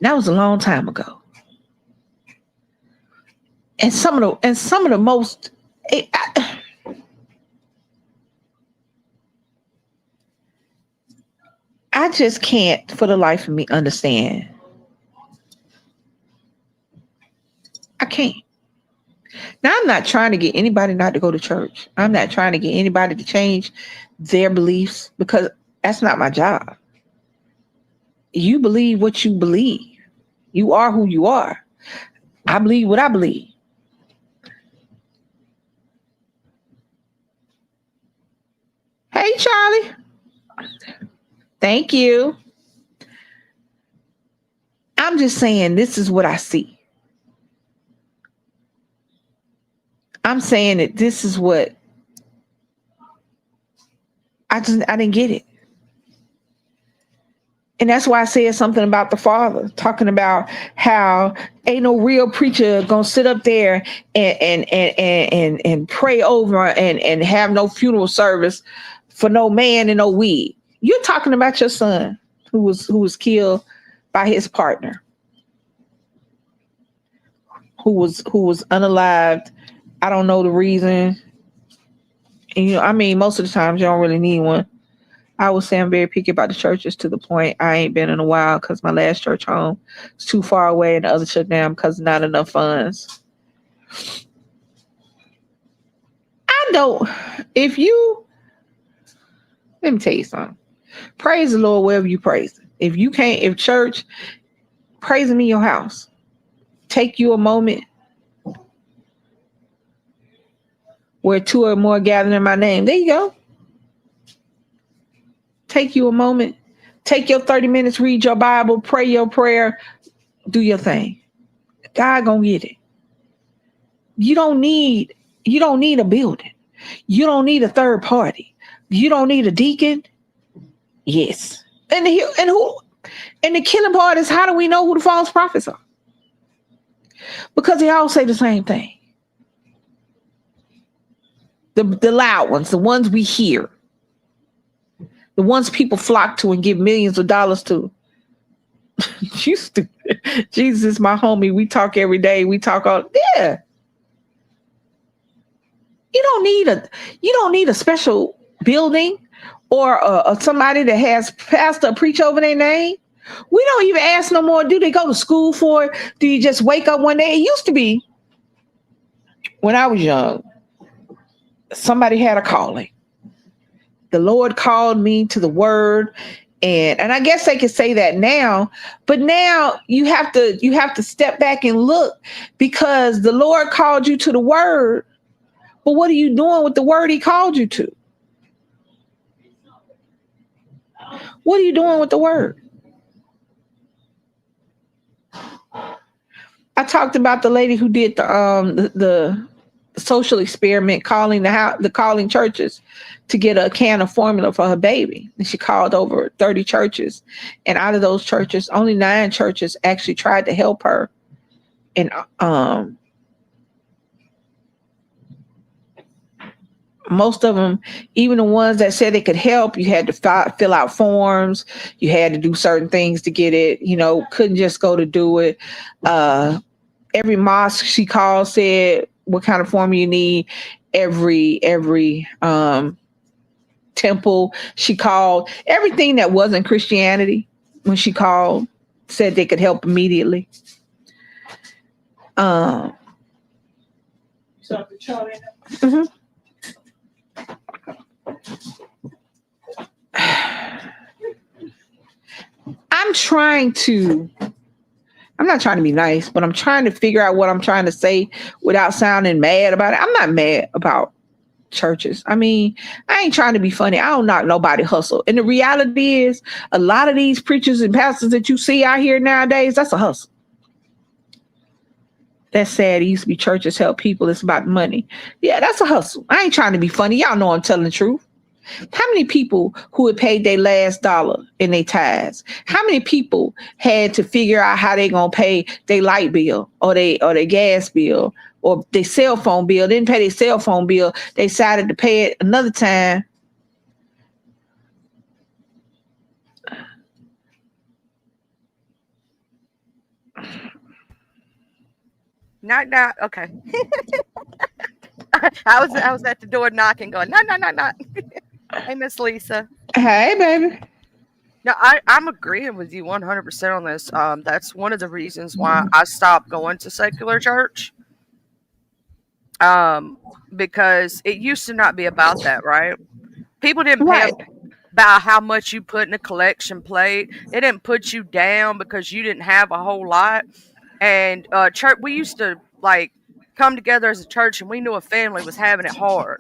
That was a long time ago. And some of the most, I just can't for the life of me understand. I can't. Now, I'm not trying to get anybody not to go to church. I'm not trying to get anybody to change their beliefs, because that's not my job. You believe what you believe. You are who you are. I believe what I believe. Hey, Charlie. Thank you. I'm just saying, this is what I see. I'm saying that this is what I didn't get it. And that's why I said something about the father, talking about how ain't no real preacher gonna sit up there and pray over and have no funeral service for no man and no weed. You're talking about your son who was killed by his partner, who was unalived. I don't know the reason. And I mean, most of the times you don't really need one. I would say I'm very picky about the churches to the point I ain't been in a while because my last church home is too far away and the other shut down because not enough funds. I don't. Let me tell you something. Praise the Lord wherever you praise Him. If church, praise Him in your house. Take you a moment where two or more gathered in my name. There you go. Take you a moment. Take your 30 minutes, read your Bible, pray your prayer, do your thing. God gonna get it. You don't need a building. You don't need a third party. You don't need a deacon. Yes. And the killing part is, how do we know who the false prophets are? Because they all say the same thing. The loud ones, the ones we hear. The ones people flock to and give millions of dollars to. You stupid. Jesus is my homie. We talk every day. We talk all. Yeah. You don't need a special building or somebody that has pastor preach over their name. We don't even ask no more. Do they go to school for it? Do you just wake up one day? It used to be when I was young. Somebody had a calling. The Lord called me to the word, and I guess they could say that now, but now you have to step back and look, because the Lord called you to the word, but what are you doing with the word He called you to? What are you doing with the word? I talked about the lady who did the social experiment, calling calling churches to get a can of formula for her baby. And she called over 30 churches. And out of those churches, only 9 churches actually tried to help her. And most of them, even the ones that said they could help, you had to fill out forms. You had to do certain things to get it, couldn't just go to do it. Every mosque she called said what kind of form you need. Every temple she called, everything that wasn't Christianity, when she called, said they could help immediately. Mm-hmm. I'm not trying to be nice, but I'm trying to figure out what I'm trying to say without sounding mad about it. I'm not mad about churches. I mean, I ain't trying to be funny. I don't knock nobody hustle. And the reality is, a lot of these preachers and pastors that you see out here nowadays, that's a hustle. That's sad. It used to be churches help people. It's about money. Yeah, that's a hustle. I ain't trying to be funny. Y'all know I'm telling the truth. How many people who had paid their last dollar in their tithes? How many people had to figure out how they gonna pay their light bill or their gas bill or their cell phone bill? Didn't pay their cell phone bill. They decided to pay it another time. Knock. Okay. I was at the door knocking, going, knock. Hey, Miss Lisa. Hey, baby. No, I'm agreeing with you 100% on this. That's one of the reasons why I stopped going to secular church. Because it used to not be about that, right? People didn't pay about how much you put in a collection plate. It didn't put you down because you didn't have a whole lot. And church, we used to come together as a church, and we knew a family was having it hard.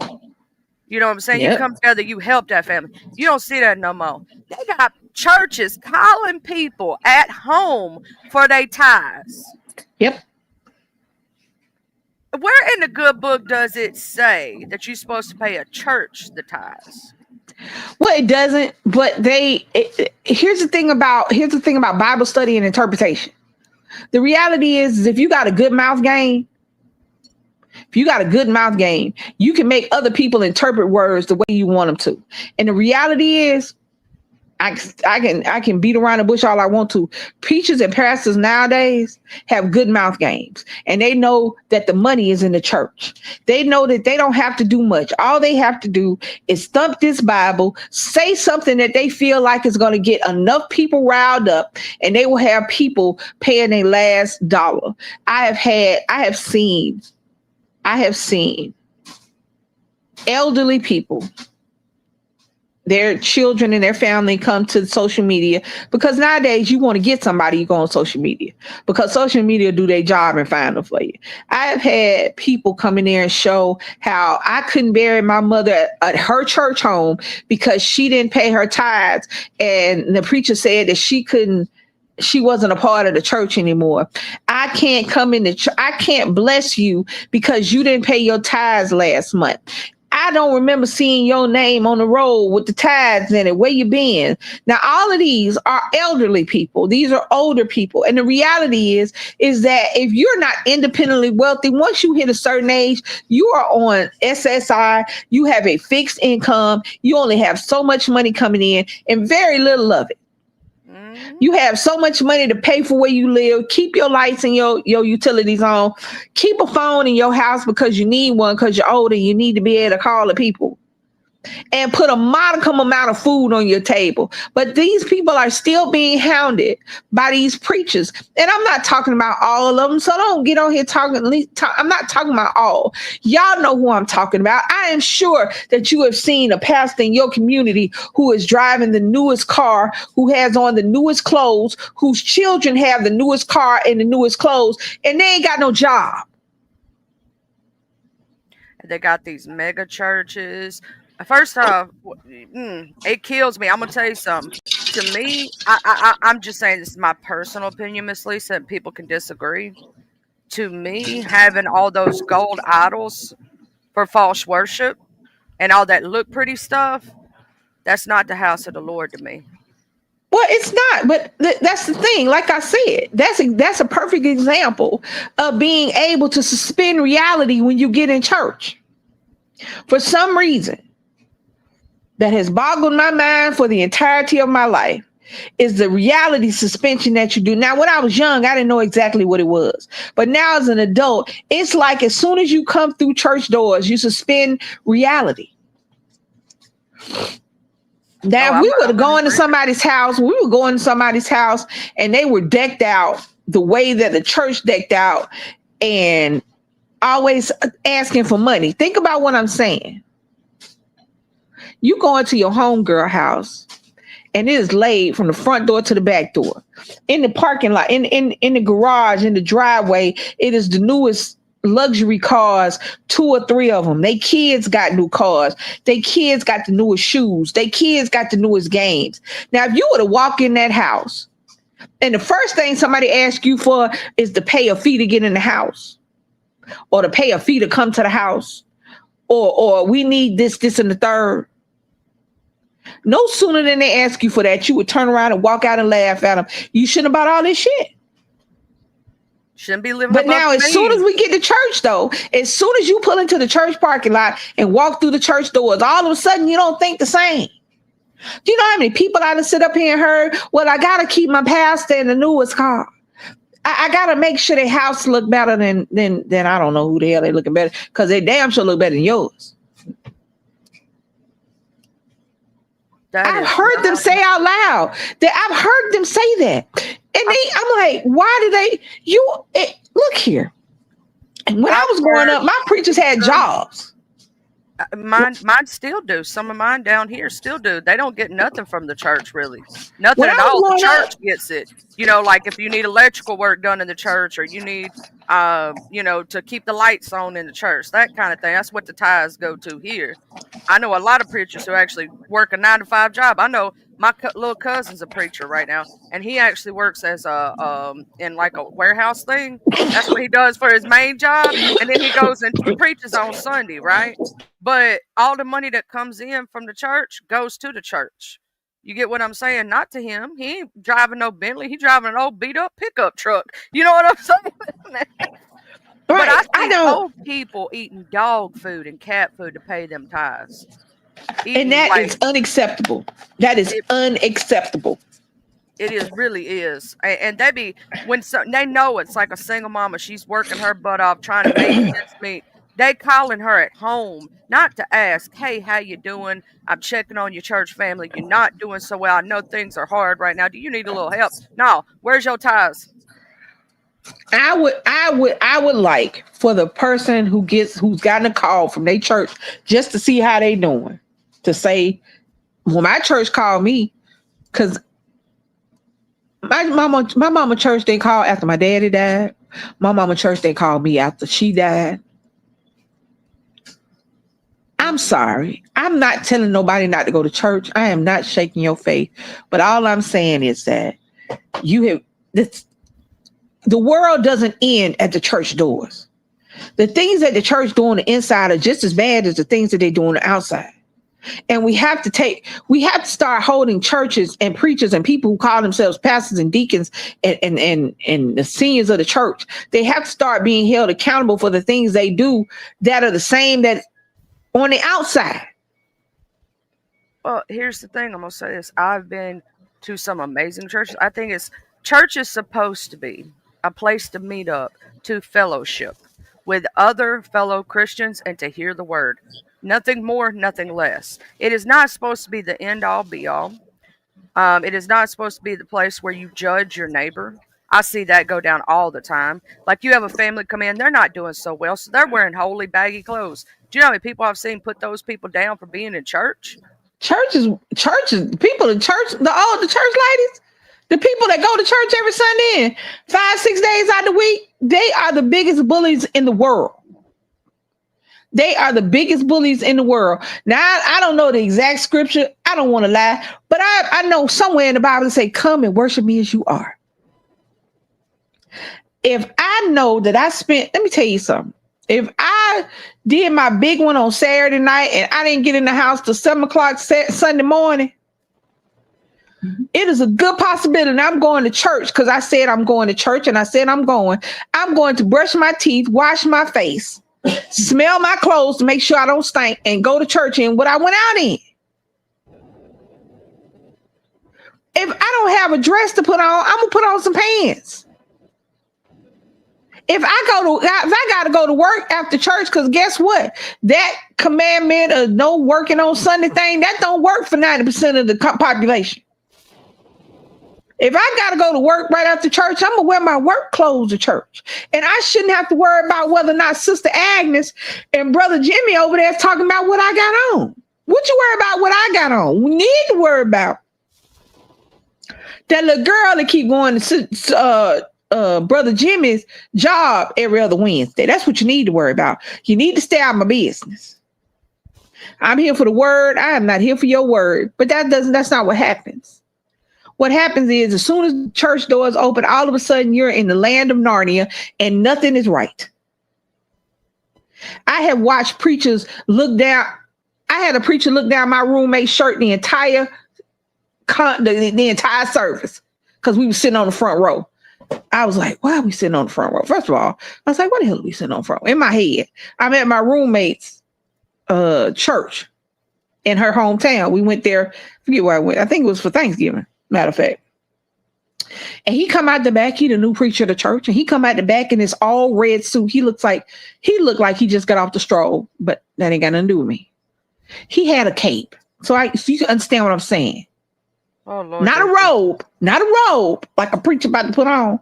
You know what I'm saying? Yep. You come together, you help that family. You don't see that no more. They got churches calling people at home for their tithes. Yep. Where in the good book does it say that you're supposed to pay a church the tithes? Well, it doesn't, but here's the thing about Bible study and interpretation. The reality is if you got a good mouth game, you can make other people interpret words the way you want them to. And the reality is, I can beat around the bush all I want to. Preachers and pastors nowadays have good mouth games, and they know that the money is in the church. They know that they don't have to do much. All they have to do is thump this Bible, say something that they feel like is going to get enough people riled up, and they will have people paying their last dollar. I have seen elderly people, their children and their family come to social media, because nowadays you want to get somebody, you go on social media, because social media do their job and find them for you. I have had people come in there and show how I couldn't bury my mother at her church home because she didn't pay her tithes, and the preacher said that she wasn't a part of the church anymore. I can't come in I can't bless you because you didn't pay your tithes last month. I don't remember seeing your name on the road with the tithes in it. Where you been? Now, all of these are elderly people. These are older people. And the reality is that if you're not independently wealthy, once you hit a certain age, you are on SSI. You have a fixed income. You only have so much money coming in and very little of it. You have so much money to pay for where you live. Keep your lights and your utilities on. Keep a phone in your house because you need one, because you're older. You need to be able to call the people. And put a modicum amount of food on your table. But these people are still being hounded by these preachers. And I'm not talking about all of them, so don't get on here talking. I'm not talking about all. Y'all know who I'm talking about. I am sure that you have seen a pastor in your community who is driving the newest car, who has on the newest clothes, whose children have the newest car and the newest clothes, and they ain't got no job. They got these mega churches. First off, it kills me. I'm gonna tell you something. To me, I'm just saying, this is my personal opinion, Miss Lisa, and people can disagree. To me, having all those gold idols for false worship and all that look pretty stuff, that's not the house of the Lord to me. Well, it's not, but that's the thing. Like I said, that's a perfect example of being able to suspend reality when you get in church. For some reason, that has boggled my mind for the entirety of my life is the reality suspension that you do. Now, when I was young, I didn't know exactly what it was. But now as an adult, it's like as soon as you come through church doors, you suspend reality. Now, if we were to go into somebody's house, and they were decked out the way that the church decked out and always asking for money. Think about what I'm saying. You go into your homegirl house and it is laid from the front door to the back door. In the parking lot, in the garage, in the driveway, it is the newest luxury cars, 2 or 3 of them. They kids got new cars. They kids got the newest shoes. They kids got the newest games. Now, if you were to walk in that house and the first thing somebody asks you for is to pay a fee to get in the house, or to pay a fee to come to the house, or we need this, and the third. No sooner than they ask you for that, you would turn around and walk out and laugh at them. You shouldn't have bought all this shit. Shouldn't be living. But now, as soon as we get to church, though, as soon as you pull into the church parking lot and walk through the church doors, all of a sudden you don't think the same. Do you know how many people I done sit up here and heard? Well, I gotta keep my pastor in the newest car. I gotta make sure their house look better than I don't know who the hell they looking better, because they damn sure look better than yours. I've heard them say out loud that I've heard them say that. And I'm like, why do they, look here. And when I was growing up, my preachers had jobs. Mine still do. Some of mine down here still do. They don't get nothing from the church, really. Nothing at all. The church gets it. You know, like if you need electrical work done in the church, or you need to keep the lights on in the church, that kind of thing. That's what the tithes go to here. I know a lot of preachers who actually work a 9-to-5 job. I know my little cousin's a preacher right now, and he actually works as in like a warehouse thing. That's what he does for his main job, and then he goes and preaches on Sunday, right? But all the money that comes in from the church goes to the church. You get what I'm saying? Not to him. He ain't driving no Bentley. He driving an old beat up pickup truck. You know what I'm saying? But I see old people eating dog food and cat food to pay them tithes. And that is unacceptable. That is unacceptable. It really is. And they be they know it's like a single mama. She's working her butt off trying to make ends meet. They calling her at home, not to ask, hey, how you doing? I'm checking on your church family. You're not doing so well. I know things are hard right now. Do you need a little help? No. Where's your tithes? I would like for the person who's gotten a call from their church just to see how they doing, to say, well, my church called me, because my mama church, they called after my daddy died. My mama church, they called me after she died. I'm sorry. I'm not telling nobody not to go to church. I am not shaking your faith. But all I'm saying is that the world doesn't end at the church doors. The things that the church do on the inside are just as bad as the things that they do on the outside. And we have to start holding churches and preachers and people who call themselves pastors and deacons and the seniors of the church. They have to start being held accountable for the things they do that are the same that on the outside. Well, here's the thing. I'm going to say this. I've been to some amazing churches. I think church is supposed to be a place to meet up, to fellowship with other fellow Christians and to hear the word. Nothing more, nothing less. It is not supposed to be the end all be all. It is not supposed to be the place where you judge your neighbor. I see that go down all the time. Like, you have a family come in, they're not doing so well, so they're wearing holy baggy clothes. Do you know how many people I've seen put those people down for being in church? Churches, people in church, the church ladies, the people that go to church every Sunday and 5-6 days out of the week, they are the biggest bullies in the world. They are the biggest bullies in the world. Now, I don't know the exact scripture. I don't want to lie, but I know somewhere in the Bible it say, come and worship me as you are. If I know that let me tell you something. If I did my big one on Saturday night and I didn't get in the house till 7:00 Sunday morning, it is a good possibility that I'm going to church, because I said I'm going to church, and I said I'm going to brush my teeth, wash my face, smell my clothes to make sure I don't stink, and go to church in what I went out in. If I don't have a dress to put on, I'm going to put on some pants. If I got to go to work after church, because guess what? That commandment of no working on Sunday thing, that don't work for 90% of the population. If I got to go to work right after church, I'm going to wear my work clothes to church. And I shouldn't have to worry about whether or not Sister Agnes and Brother Jimmy over there is talking about what I got on. What you worry about what I got on? We need to worry about that little girl that keep going to Brother Jimmy's job every other Wednesday. That's what you need to worry about. You need to stay out of my business. I'm here for the word. I am not here for your word. But that's not what happens. What happens is, as soon as church doors open, all of a sudden you're in the land of Narnia and nothing is right. I have watched preachers look down. I had a preacher look down my roommate's shirt the entire service, because we were sitting on the front row. I was like, why are we sitting on the front row? First of all, I was like, what the hell are we sitting on the front row? In my head, I'm at my roommate's church in her hometown. We went there. I forget where I went. I think it was for Thanksgiving, matter of fact. And he come out the back. He the new preacher of the church. And he come out the back in this all red suit. He looked like he just got off the stroll, but that ain't got nothing to do with me. He had a cape. So you can understand what I'm saying. Oh, Lord, not a robe like a preacher about to put on,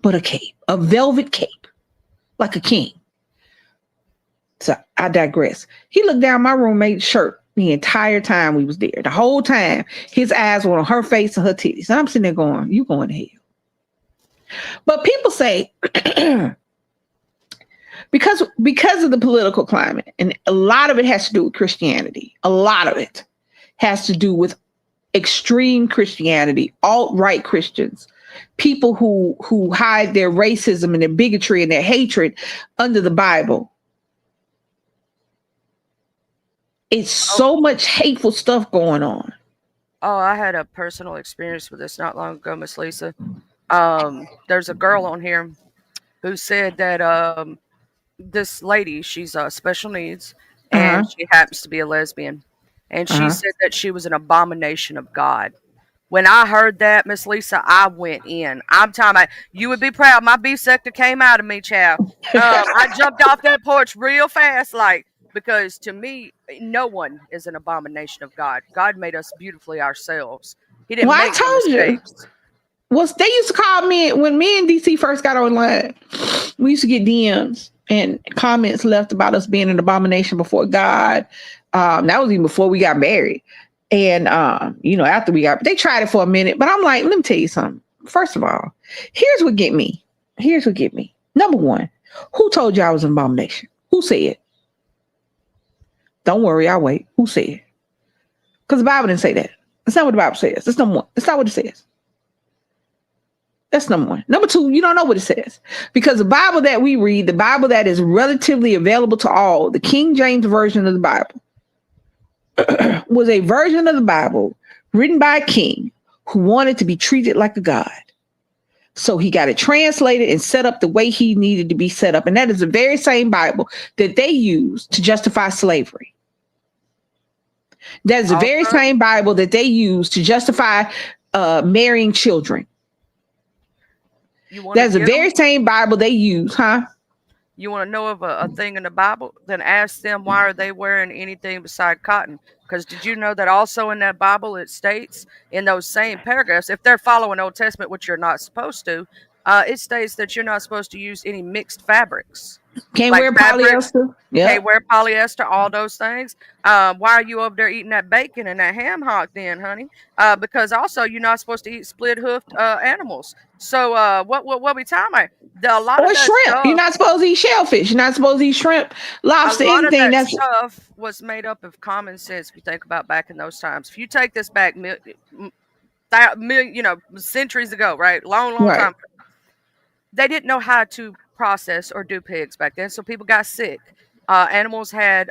but a cape, a velvet cape, like a king. So I digress. He looked down my roommate's shirt the entire time we was there. The whole time, his eyes were on her face and her titties. And I'm sitting there going, you going to hell. But people say, because of the political climate, and a lot of it has to do with Christianity. A lot of it has to do with extreme Christianity, alt-right Christians, people who hide their racism and their bigotry and their hatred under the Bible. It's so much hateful stuff going on. Oh, I had a personal experience with this not long ago, Miss Lisa. There's a girl on here who said that this lady, she's special needs, and she happens to be a lesbian, and she said that she was an abomination of God. When I heard that, Miss Lisa, I went in. I'm talking about, you would be proud. My B sector came out of me, child. I jumped off that porch real fast, like, because to me, no one is an abomination of God. God made us beautifully ourselves. He didn't make mistakes. Well, they used to call me, when me and DC first got online, we used to get DMs and comments left about us being an abomination before God. That was even before we got married. And, after they tried it for a minute, but I'm like, let me tell you something. First of all, here's what get me. Number one, who told you I was an abomination? Who said? Don't worry, I'll wait. Who said? Because the Bible didn't say that. That's not what the Bible says. That's number one. That's not what it says. That's number one. Number two, you don't know what it says. Because the Bible that we read, the Bible that is relatively available to all, the King James Version of the Bible, was a version of the Bible written by a king who wanted to be treated like a god. So he got it translated and set up the way he needed to be set up. And that is the very same Bible that they used to justify slavery. That is the very same Bible that they used to justify marrying children. That's the very same Bible they use, huh? You want to know of a thing in the Bible? Then ask them, why are they wearing anything beside cotton? Because did you know that also in that Bible it states in those same paragraphs, if they're following Old Testament, which you're not supposed to, it states that you're not supposed to use any mixed fabrics. Can't wear polyester. Can't wear polyester, all those things. Why are you over there eating that bacon and that ham hock then, honey? Because also you're not supposed to eat split-hoofed animals. So what we talking about? A lot of shrimp. Stuff, you're not supposed to eat shellfish. You're not supposed to eat shrimp, lobster, anything. Of that stuff was made up of common sense. If you think about back in those times, if you take this back, centuries ago, right, long time, they didn't know how to process or do pigs back then, so people got sick. Animals had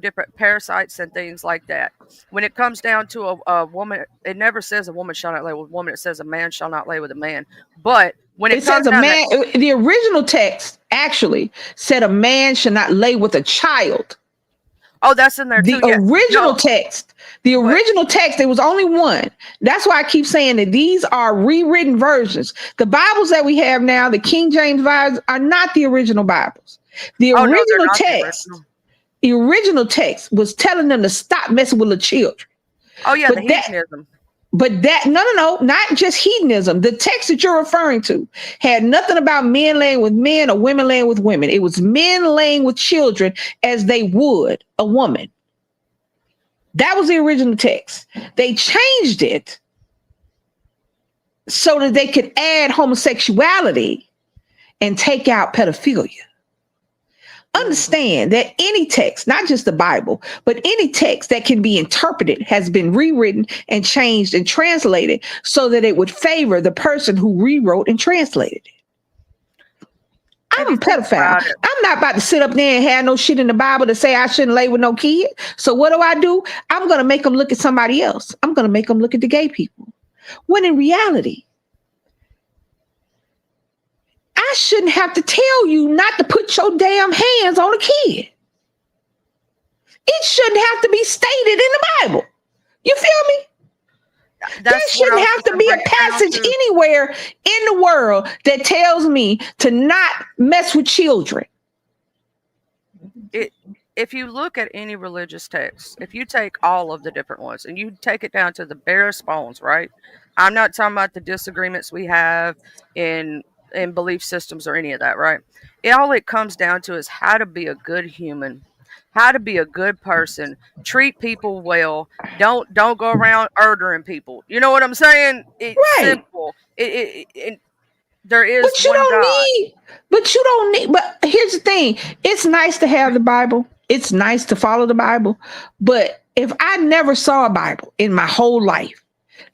different parasites and things like that. When it comes down to a woman, it never says a woman shall not lay with a woman. It says a man shall not lay with a man. But when it comes says a man, the original text actually said a man should not lay with a child. Oh, that's in there too. The original text. The original text, there was only one. That's why I keep saying that these are rewritten versions. The Bibles that we have now, the King James Bibles, are not the original Bibles. The original text was telling them to stop messing with the children. Oh yeah, the hedonism. But that, no, not just hedonism. The text that you're referring to had nothing about men laying with men or women laying with women. It was men laying with children as they would a woman. That was the original text. They changed it so that they could add homosexuality and take out pedophilia. Understand that any text, not just the Bible, but any text that can be interpreted has been rewritten and changed and translated so that it would favor the person who rewrote and translated it. I'm a pedophile. I'm not about to sit up there and have no shit in the Bible to say I shouldn't lay with no kid. So what do? I'm going to make them look at somebody else. I'm going to make them look at the gay people. When in reality, I shouldn't have to tell you not to put your damn hands on a kid. It shouldn't have to be stated in the Bible. You feel me? There shouldn't have to be a passage anywhere in the world that tells me to not mess with children. If you look at any religious text, if you take all of the different ones and you take it down to the barest bones, right? I'm not talking about the disagreements we have in belief systems or any of that, right? All it comes down to is how to be a good human, how to be a good person, treat people well, don't go around murdering people. You know what I'm saying? It's simple. There is But you one don't God. need, but you don't need, but here's the thing. It's nice to have the Bible. It's nice to follow the Bible. But if I never saw a Bible in my whole life,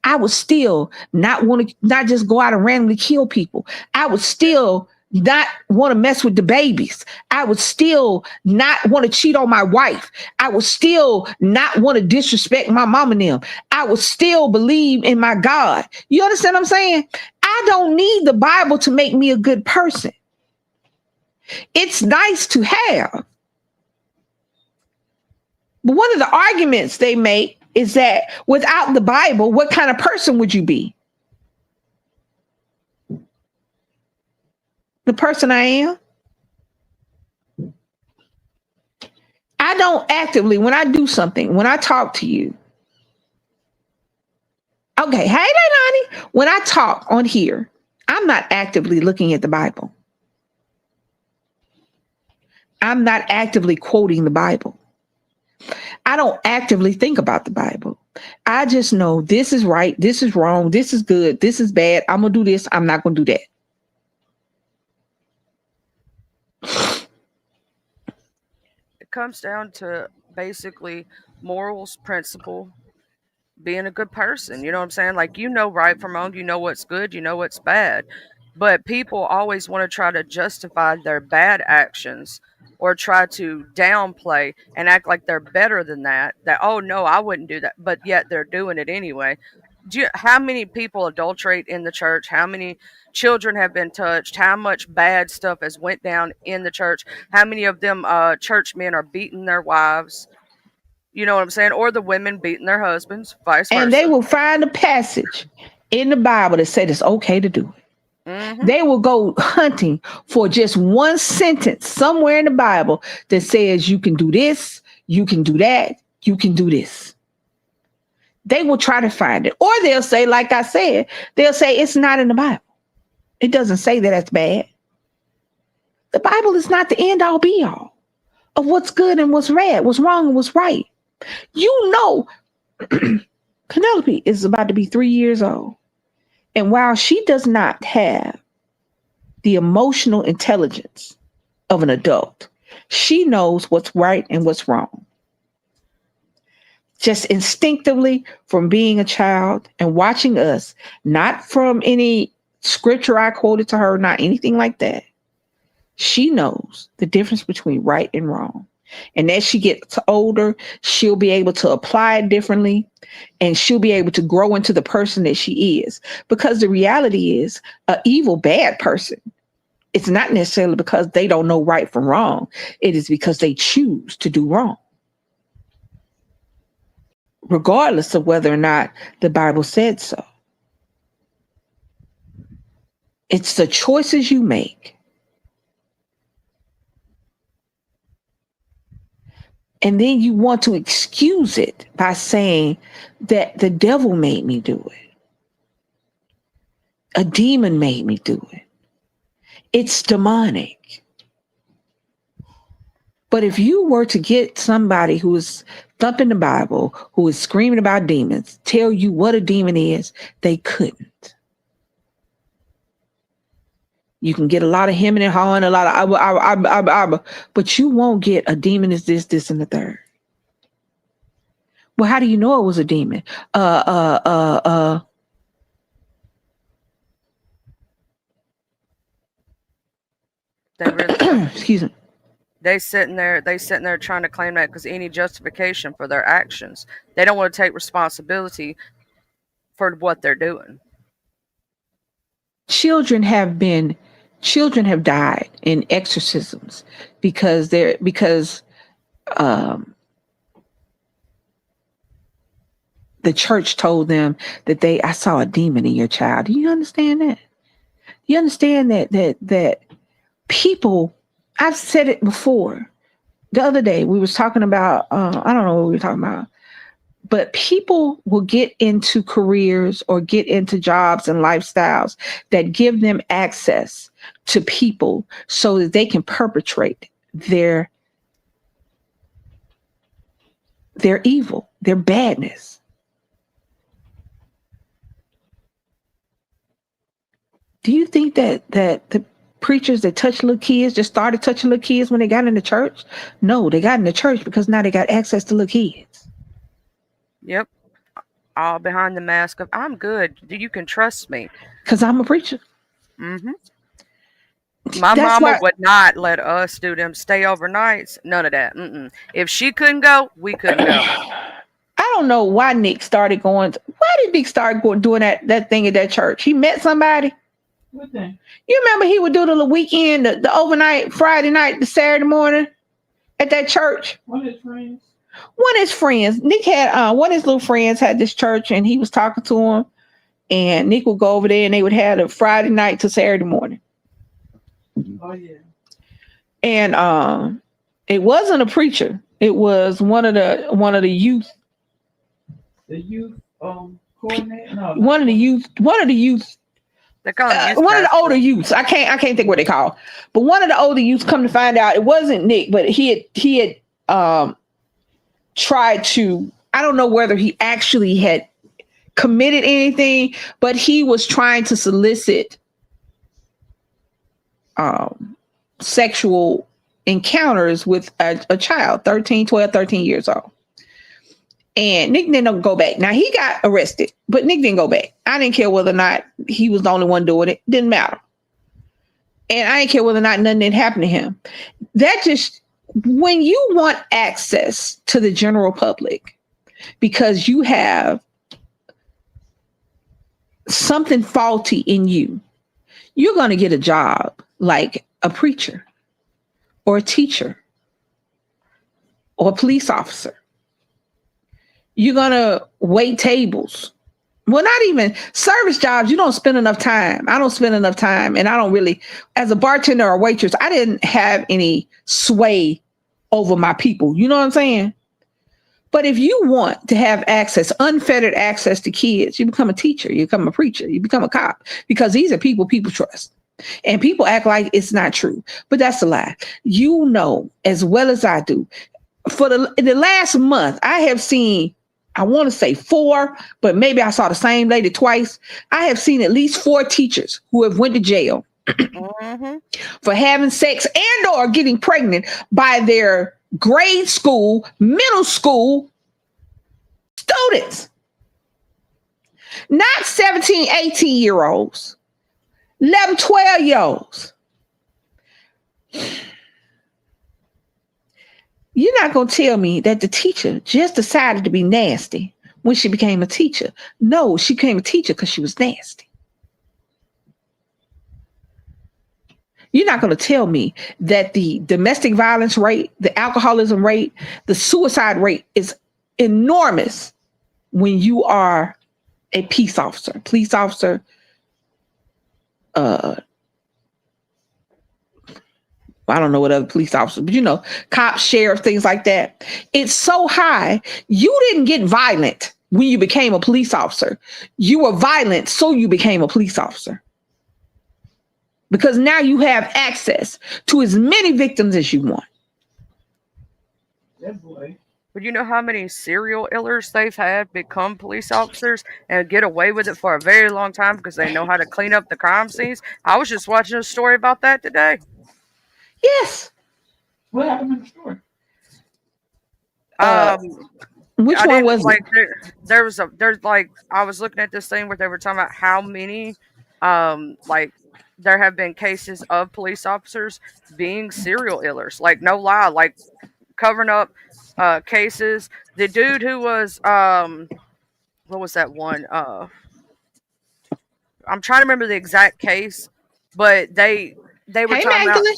I would still not want to not just go out and randomly kill people. I would still not want to mess with the babies. I would still not want to cheat on my wife. I would still not want to disrespect my mom and them. I would still believe in my God. You understand what I'm saying? I don't need the Bible to make me a good person. It's nice to have. But one of the arguments they make is that without the Bible, what kind of person would you be? The person I am? I don't actively, when I do something, when I talk to you, okay, hey, honey, when I talk on here, I'm not actively looking at the Bible. I'm not actively quoting the Bible. I don't actively think about the Bible. I just know this is right, this is wrong, this is good, this is bad. I'm going to do this, I'm not going to do that. It comes down to basically morals, principle, being a good person. You know what I'm saying? Like, you know right from wrong, you know what's good, you know what's bad. But people always want to try to justify their bad actions or try to downplay and act like they're better than that. That, oh no, I wouldn't do that. But yet they're doing it anyway. How many people adulterate in the church? How many children have been touched? How much bad stuff has went down in the church? How many of them church men are beating their wives? You know what I'm saying? Or the women beating their husbands, vice And they versa. will find a passage in the Bible that said it's okay to do it. Mm-hmm. They will go hunting for just one sentence somewhere in the Bible that says you can do this, you can do that, you can do this. They will try to find it. Or they'll say, like I said, they'll say it's not in the Bible. It doesn't say that that's bad. The Bible is not the end all be all of what's good and what's bad, what's wrong and what's right. You know, Penelope is about to be 3 years old. And while she does not have the emotional intelligence of an adult, she knows what's right and what's wrong. Just instinctively from being a child and watching us, not from any scripture I quoted to her, not anything like that. She knows the difference between right and wrong. And as she gets older, she'll be able to apply it differently and she'll be able to grow into the person that she is. Because the reality is, an evil, bad person, it's not necessarily because they don't know right from wrong. It is because they choose to do wrong, regardless of whether or not the Bible said so. It's the choices you make. And then you want to excuse it by saying that the devil made me do it. A demon made me do it. It's demonic. But if you were to get somebody who is thumping the Bible, who is screaming about demons, tell you what a demon is, they couldn't. You can get a lot of hemming and hawing, a lot of but you won't get a demon is this, this, and the third. Well, how do you know it was a demon? They really Excuse me. they sitting there trying to claim that because any justification for their actions. They don't want to take responsibility for what they're doing. Children have died in exorcisms because the church told them that I saw a demon in your child. Do you understand that? You understand that people, I've said it before. The other day we was talking about, I don't know what we were talking about, but people will get into careers or get into jobs and lifestyles that give them access to people so that they can perpetrate their evil, their badness. Do you think that the preachers that touch little kids just started touching little kids when they got in the church? No, they got in the church because now they got access to little kids. Yep. All behind the mask of I'm good. You can trust me. Because I'm a preacher. Hmm. My That's mama why would not let us do them stay overnights. None of that. Mm-mm. If she couldn't go, we couldn't go. I don't know why Nick started going. Why did Nick start doing that thing at that church? He met somebody. What thing? You remember he would do the weekend, the overnight, Friday night, the Saturday morning at that church. One of his friends. One of his friends, Nick had one of his little friends had this church, and he was talking to him. And Nick would go over there, and they would have a Friday night to Saturday morning. Oh yeah. And it wasn't a preacher. It was one of the youth. The youth coordinator. No, One of the youth. They call him youth One of the pastor. older youths. I can't think what they call. But one of the older youths, come to find out, it wasn't Nick, but he had tried to. I don't know whether he actually had committed anything, but he was trying to solicit sexual encounters with a child, 13 years old. And Nick didn't go back. Now, he got arrested, but Nick didn't go back. I didn't care whether or not he was the only one doing it. Didn't matter. And I didn't care whether or not nothing didn't happen to him. That just, when you want access to the general public because you have something faulty in you, you're going to get a job like a preacher or a teacher or a police officer. You're going to wait tables. Well, not even service jobs. You don't spend enough time. I don't spend enough time. And I don't really, as a bartender or waitress, I didn't have any sway over my people. You know what I'm saying? But if you want to have access, unfettered access to kids, you become a teacher, you become a preacher, you become a cop, because these are people trust. And people act like it's not true. But that's a lie. You know as well as I do. In the last month, I have seen, I want to say 4, but maybe I saw the same lady twice. I have seen at least 4 teachers who have went to jail for having sex and or getting pregnant by their grade school, middle school students. Not 17, 18-year-olds, 11, 12-year-olds. You're not going to tell me that the teacher just decided to be nasty when she became a teacher. No, she became a teacher because she was nasty. You're not going to tell me that the domestic violence rate, the alcoholism rate, the suicide rate is enormous when you are a police officer, I don't know what other police officers, but cops, sheriff, things like that. It's so high. You didn't get violent when you became a police officer. You were violent, so you became a police officer. Because now you have access to as many victims as you want. Yeah, boy. But you know how many serial killers they've had become police officers and get away with it for a very long time because they know how to clean up the crime scenes? I was just watching a story about that today. Yes. What happened in the story? Which I one didn't was it? like. There's like I was looking at this thing where they were talking about how many, like there have been cases of police officers being serial killers. Like no lie, like covering up cases. The dude who was what was that one? I'm trying to remember the exact case, but they were Hey, talking about Magdalene.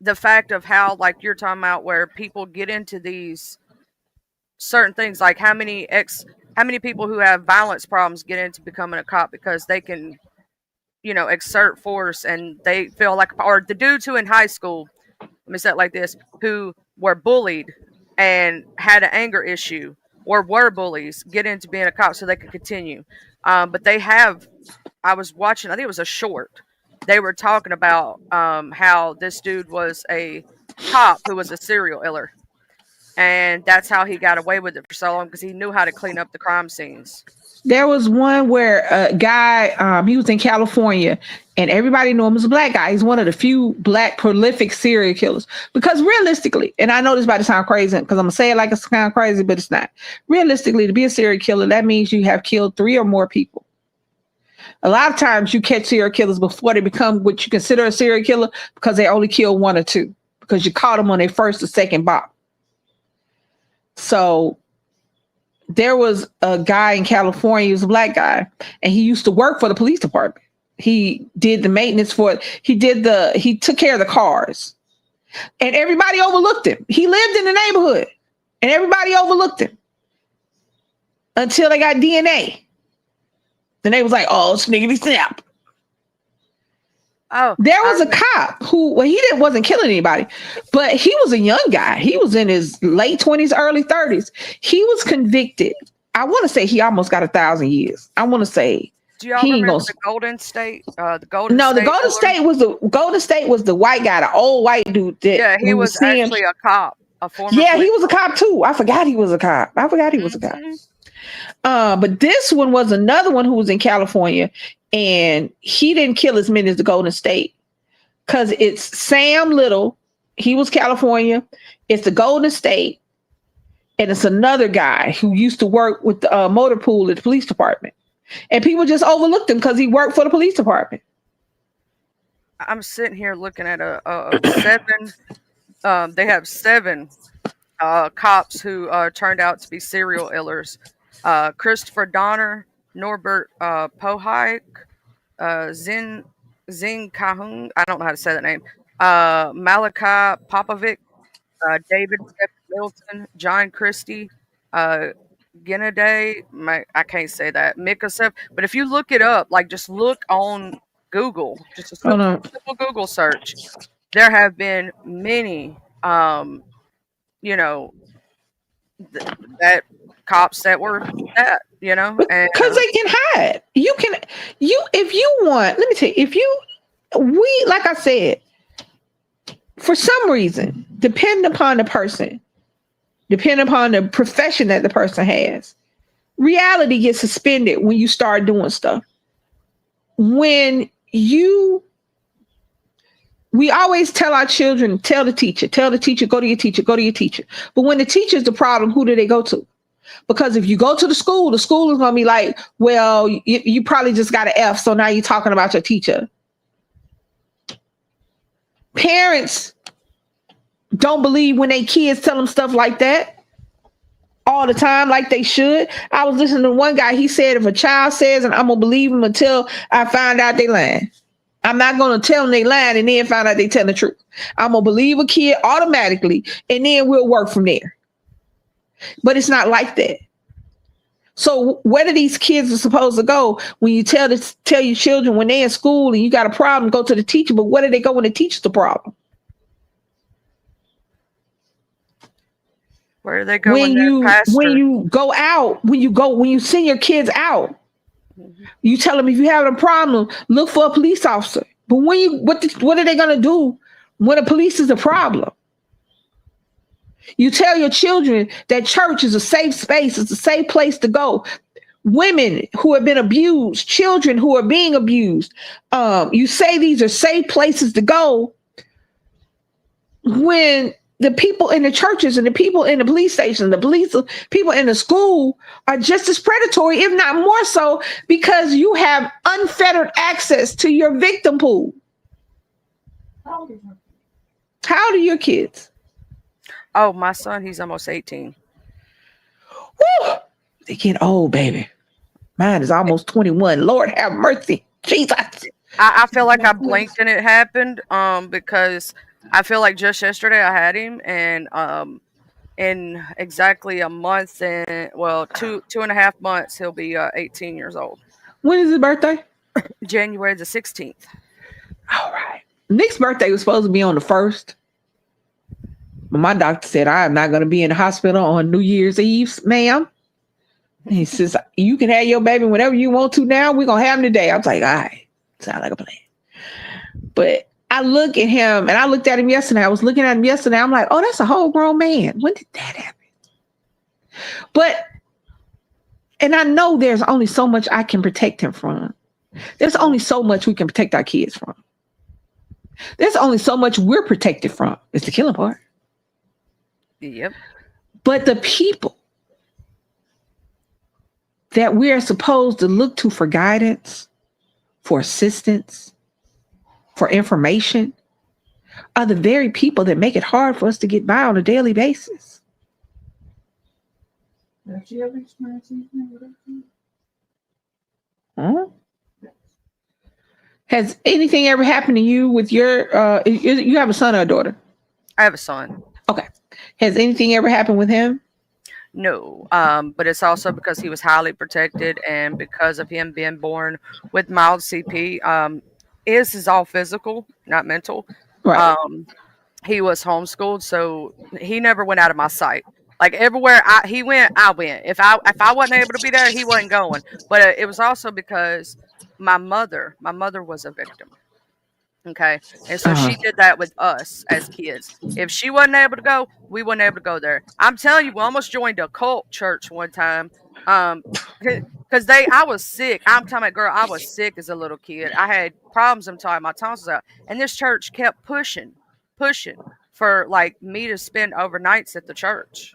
the fact of how, like you're talking about, where people get into these certain things, like how many people who have violence problems get into becoming a cop because they can, exert force and they feel like, or the dudes who in high school, let me say it like this, who were bullied and had an anger issue or were bullies, get into being a cop so they could continue. But I was watching, I think it was a short. They were talking about how this dude was a cop who was a serial killer. and that's how he got away with it for so long because he knew how to clean up the crime scenes. There was one where a guy, he was in California, and everybody knew him as a black guy. He's one of the few black prolific serial killers. Because realistically, and I know this about to sound crazy, because I'm gonna say it like it's kind of crazy, but it's not. Realistically, to be a serial killer, that means you have killed 3 or more people. A lot of times you catch serial killers before they become what you consider a serial killer because they only kill 1 or 2, because you caught them on their first or second bop. So there was a guy in California, he was a black guy, and he used to work for the police department. He did the maintenance for it. He took care of the cars, and everybody overlooked him. He lived in the neighborhood and everybody overlooked him until they got DNA. Then they was like, oh, sniggity snap. Oh, there was a cop who, well, wasn't killing anybody, but he was a young guy. He was in his late 20s, early 30s. He was convicted. I want to say he almost got 1,000 years. I want to say. Do y'all remember the Golden State? The Golden State was the white guy, the old white dude. Yeah, he was actually a cop, a former. Yeah, he was a cop too. I forgot he was a cop. But this one was another one who was in California, and he didn't kill as many as the Golden State, because it's Sam Little. He was California. It's the Golden State, and it's another guy who used to work with the motor pool at the police department, and people just overlooked him because he worked for the police department. I'm sitting here looking at a 7. They have 7 cops who turned out to be serial killers. Christopher Donner, Norbert Pohike, Zin Kahung, I don't know how to say that name, Malachi Popovic, David Milton, John Christie, Gennady, I can't say that, Mikasev. But if you look it up, like just look on Google, just a simple Google search, there have been many, that cops that were that, because they can hide. If you want, let me tell you, like I said, for some reason, depending upon the person, depending upon the profession that the person has, reality gets suspended when you start doing stuff. We always tell our children, tell the teacher, go to your teacher. But when the teacher's the problem, who do they go to? Because if you go to the school is going to be like, well, you probably just got an F, so now you're talking about your teacher. Parents don't believe when their kids tell them stuff like that all the time, like they should. I was listening to one guy, he said, if a child says, and I'm going to believe them until I find out they lying. I'm not going to tell them they lying and then find out they tell the truth. I'm going to believe a kid automatically, and then we'll work from there. But it's not like that. So where do these kids are supposed to go when you tell your children when they're in school and you got a problem, go to the teacher, but where do they go when the teacher's the problem? Where do they go when you go out, when you send your kids out, you tell them if you have a problem, look for a police officer. But what are they going to do when the police is a problem? You tell your children that church is a safe space. It's a safe place to go. Women who have been abused, children who are being abused. You say these are safe places to go when the people in the churches and the people in the police station, people in the school are just as predatory, if not more so, because you have unfettered access to your victim pool. How old are your kids? Oh, my son, he's almost 18. Woo! They get old, baby. Mine is almost 21. Lord have mercy. Jesus. I feel like I blinked and it happened because I feel like just yesterday I had him, and in exactly a month and, well, two and a half months, he'll be 18 years old. When is his birthday? January the 16th. All right. Nick's birthday was supposed to be on the 1st. But my doctor said, I am not going to be in the hospital on New Year's Eve, ma'am. And he says, you can have your baby whenever you want to now. We're going to have him today. I was like, all right. Sound like a plan. But I look at him, and I looked at him yesterday. I was looking at him yesterday. I'm like, oh, that's a whole grown man. When did that happen? But, and I know there's only so much I can protect him from. There's only so much we can protect our kids from. There's only so much we're protected from. It's the killing part. Yep. But the people that we are supposed to look to for guidance, for assistance, for information, are the very people that make it hard for us to get by on a daily basis. Have you ever experienced anything with that? Huh? Has anything ever happened to you with your, you have a son or a daughter? I have a son. Okay. Has anything ever happened with him? No, but it's also because he was highly protected, and because of him being born with mild CP. His is all physical, not mental. Right. He was homeschooled, so he never went out of my sight. Like everywhere he went, I went. If I wasn't able to be there, he wasn't going. But it was also because my mother was a victim. Okay, and so she did that with us as kids. If she wasn't able to go, we wasn't able to go there. I'm telling you, we almost joined a cult church one time. Because I was sick. I'm talking about, girl, I was sick as a little kid. I had problems. I'm talking my tonsils out, and this church kept pushing for like me to spend overnights at the church.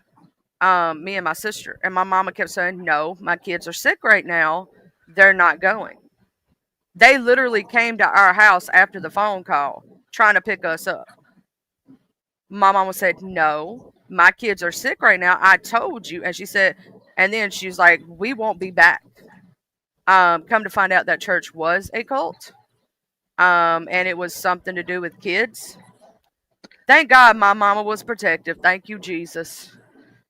Me and my sister, and my mama kept saying, "No, my kids are sick right now. They're not going." They literally came to our house after the phone call trying to pick us up. My mama said, "No, my kids are sick right now. I told you." And she said, and then she's like, "We won't be back." Come to find out that church was a cult. And it was something to do with kids. Thank God my mama was protective. Thank you, Jesus.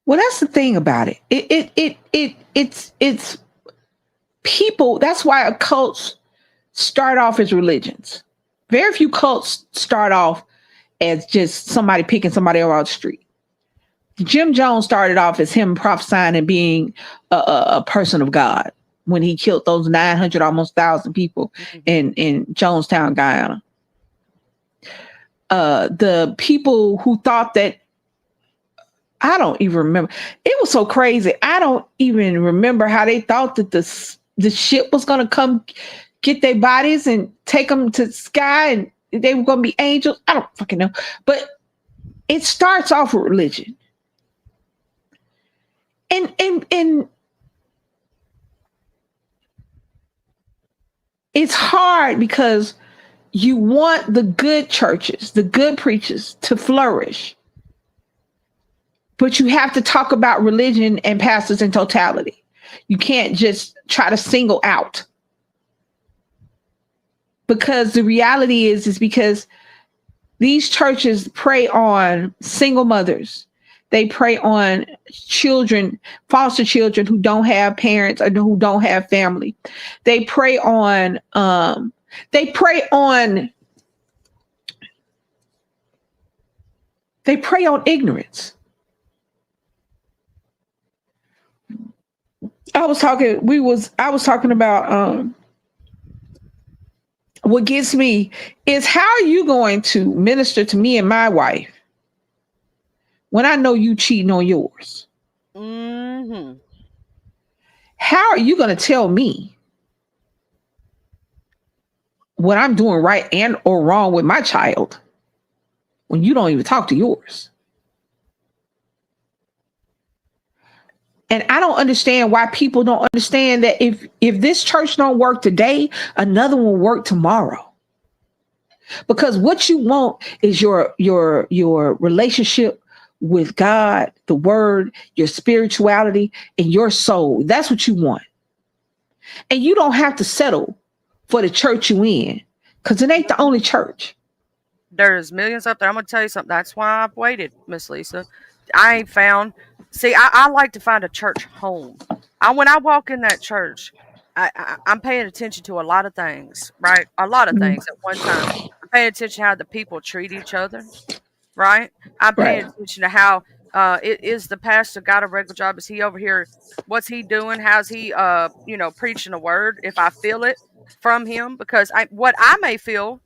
Well, that's the thing about it. It's people. That's why cults start off as religions. Very few cults start off as just somebody picking somebody over the street. Jim Jones started off as him prophesying and being a person of God when he killed those 900, almost 1,000 people in Jonestown, Guyana. The people who thought that, I don't even remember. It was so crazy. I don't even remember how they thought that the ship was going to come get their bodies and take them to the sky and they were going to be angels. I don't fucking know. But it starts off with religion. And it's hard because you want the good churches, the good preachers to flourish. But you have to talk about religion and pastors in totality. You can't just try to single out. Because the reality is because these churches prey on single mothers. They prey on children, foster children who don't have parents or who don't have family. They prey on ignorance. I was talking about what gets me is, how are you going to minister to me and my wife when I know you cheating on yours? Mm-hmm. How are you going to tell me what I'm doing right and or wrong with my child when you don't even talk to yours? And I don't understand why people don't understand that if this church don't work today, another one will work tomorrow. Because what you want is your relationship with God, the word, your spirituality, and your soul. That's what you want. And you don't have to settle for the church you in, because it ain't the only church. There's millions up there. I'm going to tell you something. That's why I've waited, Miss Lisa. I ain't found... See, I like to find a church home. When I walk in that church, I'm paying attention to a lot of things, right? A lot of things at one time. I'm paying attention to how the people treat each other, right? I'm paying attention to how is the pastor got a regular job? Is he over here? What's he doing? How's he, preaching a word? If I feel it from him, because what I may feel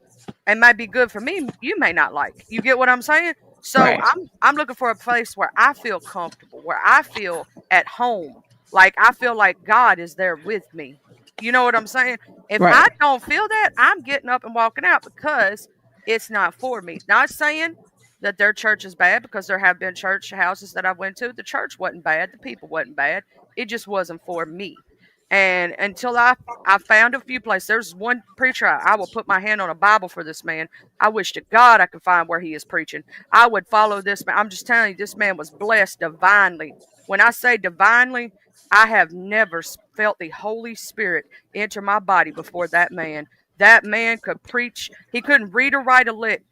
and might be good for me, you may not like. You get what I'm saying? So Right. I'm looking for a place where I feel comfortable, where I feel at home. Like I feel like God is there with me. You know what I'm saying? If I Right. don't feel that, I'm getting up and walking out because it's not for me. Not saying that their church is bad, because there have been church houses that I went to. The church wasn't bad, the people wasn't bad. It just wasn't for me. And until I found a few places. There's one preacher, I will put my hand on a Bible for this man. I wish to God I could find where he is preaching. I would follow this man. I'm just telling you, this man was blessed divinely. When I say divinely, I have never felt the Holy Spirit enter my body before that man. That man could preach. He couldn't read or write a lick.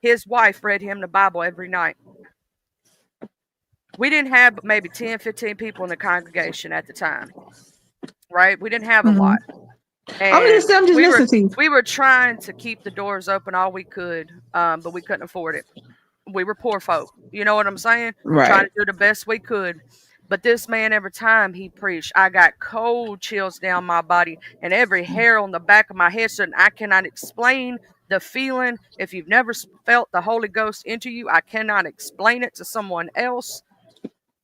His wife read him the Bible every night. We didn't have maybe 10, 15 people in the congregation at the time. Right? We didn't have a lot. And I'm just listening to you. we were trying to keep the doors open all we could, but we couldn't afford it. We were poor folk. You know what I'm saying? Right. Trying to do the best we could. But this man, every time he preached, I got cold chills down my body and every hair on the back of my head. So I cannot explain the feeling. If you've never felt the Holy Ghost enter you, I cannot explain it to someone else.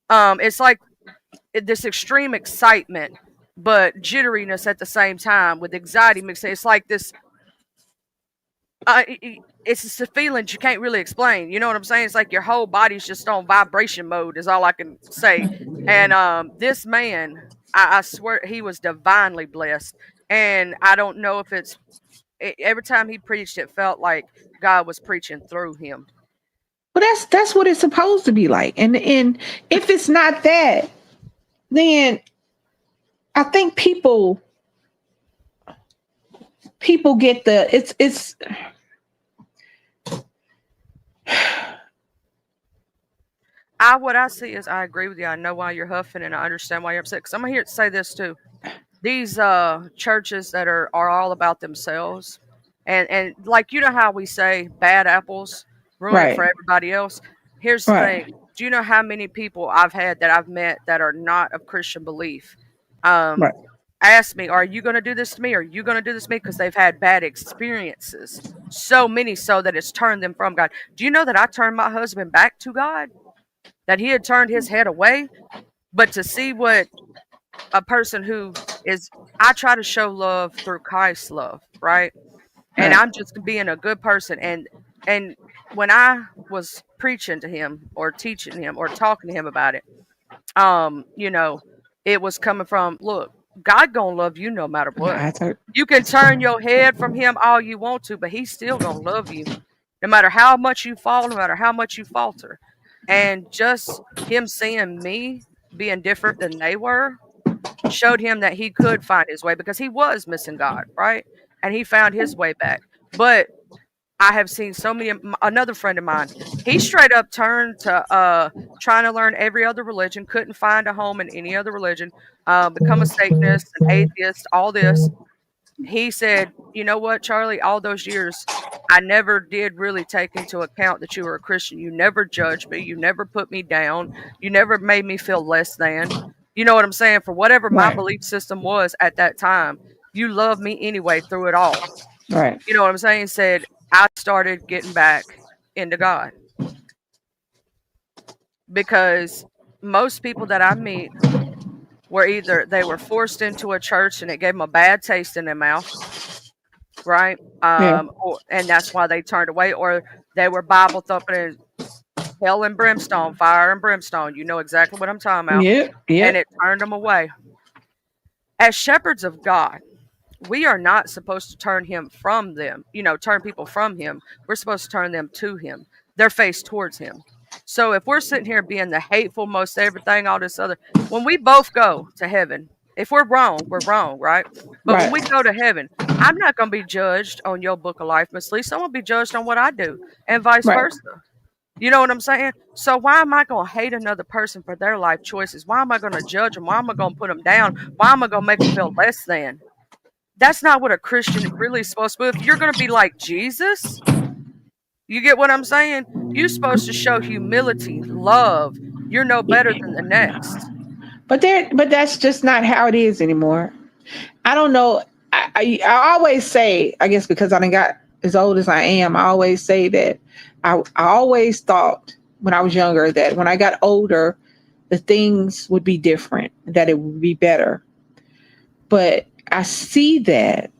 It's like this extreme excitement, but jitteriness at the same time with anxiety mixed in. It's like this. It's just a feeling you can't really explain. You know what I'm saying? It's like your whole body's just on vibration mode is all I can say. And this man, I swear he was divinely blessed. And I don't know if every time he preached, it felt like God was preaching through him. Well, that's what it's supposed to be like. And if it's not that, then I think people get it's what I see is, I agree with you. I know why you're huffing and I understand why you're upset. Because I'm here to say this too. These churches that are all about themselves, and like, you know how we say bad apples ruin it for everybody else. Here's the thing. Do you know how many people I've met that are not of Christian belief? Ask me, are you going to do this to me? Are you going to do this to me? Because they've had bad experiences. So many so that it's turned them from God. Do you know that I turned my husband back to God? That he had turned his head away? But to see what a person who is, I try to show love through Christ's love, right? And I'm just being a good person. And when I was preaching to him or teaching him or talking to him about it, you know, it was coming from, look, God gonna love you no matter what. You can turn your head from him all you want to, but he's still gonna love you no matter how much you fall, no matter how much you falter. And just him seeing me being different than they were showed him that he could find his way, because he was missing God, right? And he found his way back. But I have seen so many. Another friend of mine, he straight up turned to trying to learn every other religion, couldn't find a home in any other religion, become a Satanist, an atheist, all this. He said, you know what, Charlie, all those years, I never did really take into account that you were a Christian. You never judged me. You never put me down. You never made me feel less than. You know what I'm saying? For whatever my belief system was at that time, you loved me anyway through it all. Right. You know what I'm saying? Said, I started getting back into God. Because most people that I meet were either they were forced into a church and it gave them a bad taste in their mouth, right? And that's why they turned away, or they were Bible thumping and hell and brimstone, fire and brimstone. You know exactly what I'm talking about. And it turned them away. As shepherds of God, we are not supposed to turn him from them, turn people from him. We're supposed to turn them to him, their face towards him. So if we're sitting here being the hateful, most everything, all this other, when we both go to heaven, if we're wrong, right? But when we go to heaven, I'm not going to be judged on your book of life, Miss Lisa. I'm going to be judged on what I do, and vice versa. You know what I'm saying? So why am I going to hate another person for their life choices? Why am I going to judge them? Why am I going to put them down? Why am I going to make them feel less than? That's not what a Christian really is supposed to be. If you're going to be like Jesus, you get what I'm saying? You're supposed to show humility, love. You're no better than the next. But that's just not how it is anymore. I don't know. I always say, I guess because I done got as old as I am, I always say that I always thought when I was younger that when I got older, the things would be different, that it would be better. But I see that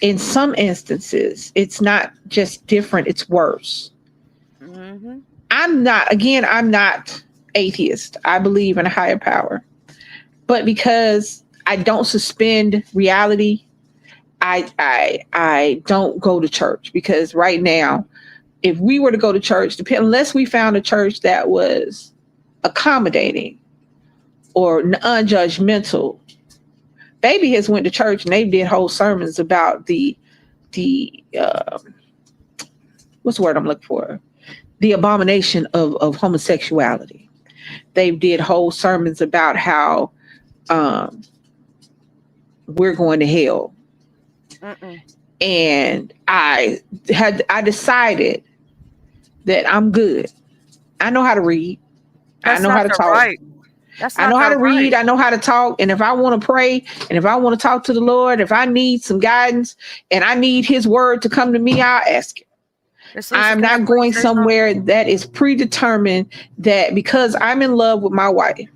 in some instances, it's not just different, it's worse. Mm-hmm. I'm not atheist. I believe in a higher power. But because I don't suspend reality, I don't go to church, because right now, if we were to go to church, unless we found a church that was accommodating or unjudgmental, baby has went to church and they did whole sermons about the what's the word I'm looking for? The abomination of homosexuality. They did whole sermons about how we're going to hell. Mm-mm. And I decided that I'm good. I know how to read. That's I know not how to the talk. right. That's I not know how the to read. right. I know how to talk. And if I want to pray, and if I want to talk to the Lord, if I need some guidance and I need his word to come to me, I'll ask him. Miss Lisa, I'm can I not please going say something? somewhere that is predetermined, that because I'm in love with my wife,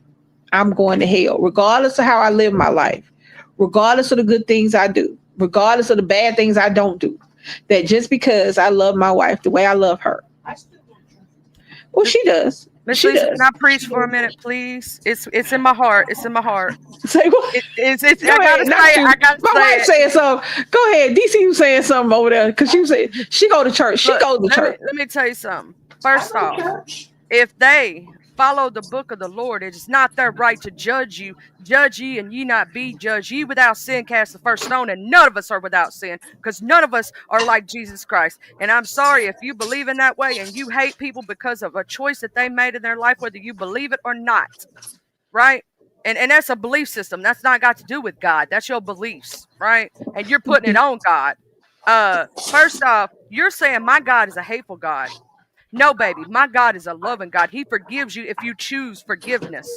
I'm going to hell, regardless of how I live my life, regardless of the good things I do, regardless of the bad things I don't do. That just because I love my wife the way I love her. Well, she does. Miss She Lisa, does. can I preach for a minute, please? It's in my heart. It's in my heart. Say what? It's Go I gotta ahead, not say it. you. I gotta My say wife it. saying something. Go ahead. DC, you saying something over there, because she said she go to church. She Look, goes to church. let me tell you something. I First go to off, church. if they follow the book of the Lord, it is not their right to judge you. Judge ye and ye not be judged. Ye without sin cast the first stone, and none of us are without sin, because none of us are like Jesus Christ. And I'm sorry if you believe in that way and you hate people because of a choice that they made in their life, whether you believe it or not, right? And that's a belief system. That's not got to do with God. That's your beliefs, right? And you're putting it on God. First off, you're saying my God is a hateful God. No, baby, my God is a loving God. He forgives you if you choose forgiveness.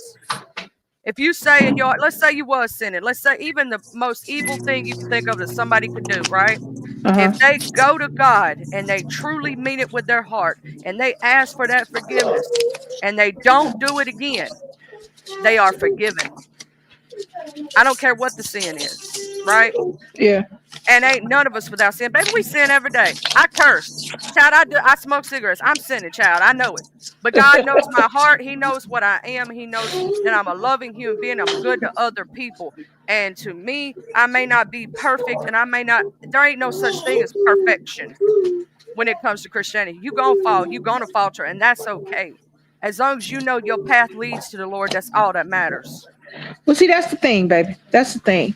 If you say in your, let's say you was sinning, let's say even the most evil thing you can think of that somebody could do, right? Uh-huh. If they go to God and they truly mean it with their heart and they ask for that forgiveness and they don't do it again, they are forgiven. I don't care what the sin is, right? Yeah. And ain't none of us without sin. Baby, we sin every day. I curse. Child, I smoke cigarettes. I'm sinning, child. I know it. But God knows my heart. He knows what I am. He knows that I'm a loving human being. I'm good to other people. And to me, I may not be perfect and I may not, there ain't no such thing as perfection when it comes to Christianity. You gonna fall, you gonna falter, and that's okay. As long as you know your path leads to the Lord, that's all that matters. Well, see, that's the thing, baby. That's the thing.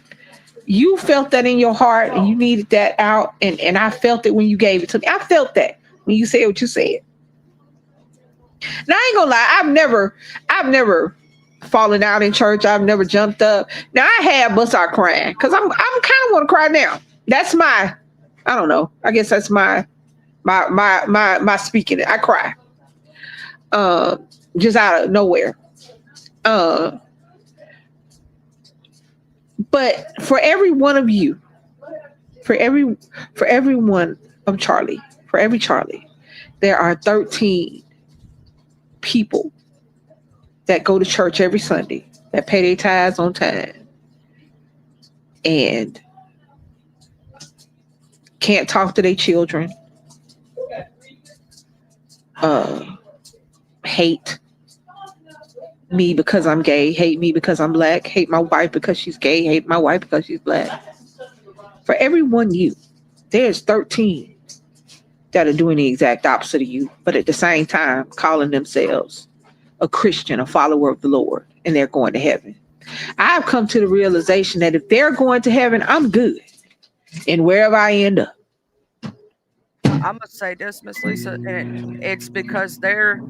You felt that in your heart and you needed that out. And I felt it when you gave it to me. I felt that when you said what you said. Now, I ain't gonna lie, I've never fallen out in church. I've never jumped up. Now I have bust out crying, because I'm kind of want to cry now. That's my, I don't know. I guess that's my speaking. I cry. Just out of nowhere. But for every one of you, for every one of Charlie, for every Charlie, there are 13 people that go to church every Sunday, that pay their tithes on time, and can't talk to their children, hate me because I'm gay, hate me because I'm black, hate my wife because she's gay, hate my wife because she's black. For every one you, there's 13 that are doing the exact opposite of you, but at the same time calling themselves a Christian, a follower of the Lord, and they're going to heaven. I've come to the realization that if they're going to heaven, I'm good. And wherever I end up. I'm gonna say this, Miss Lisa, and it's because their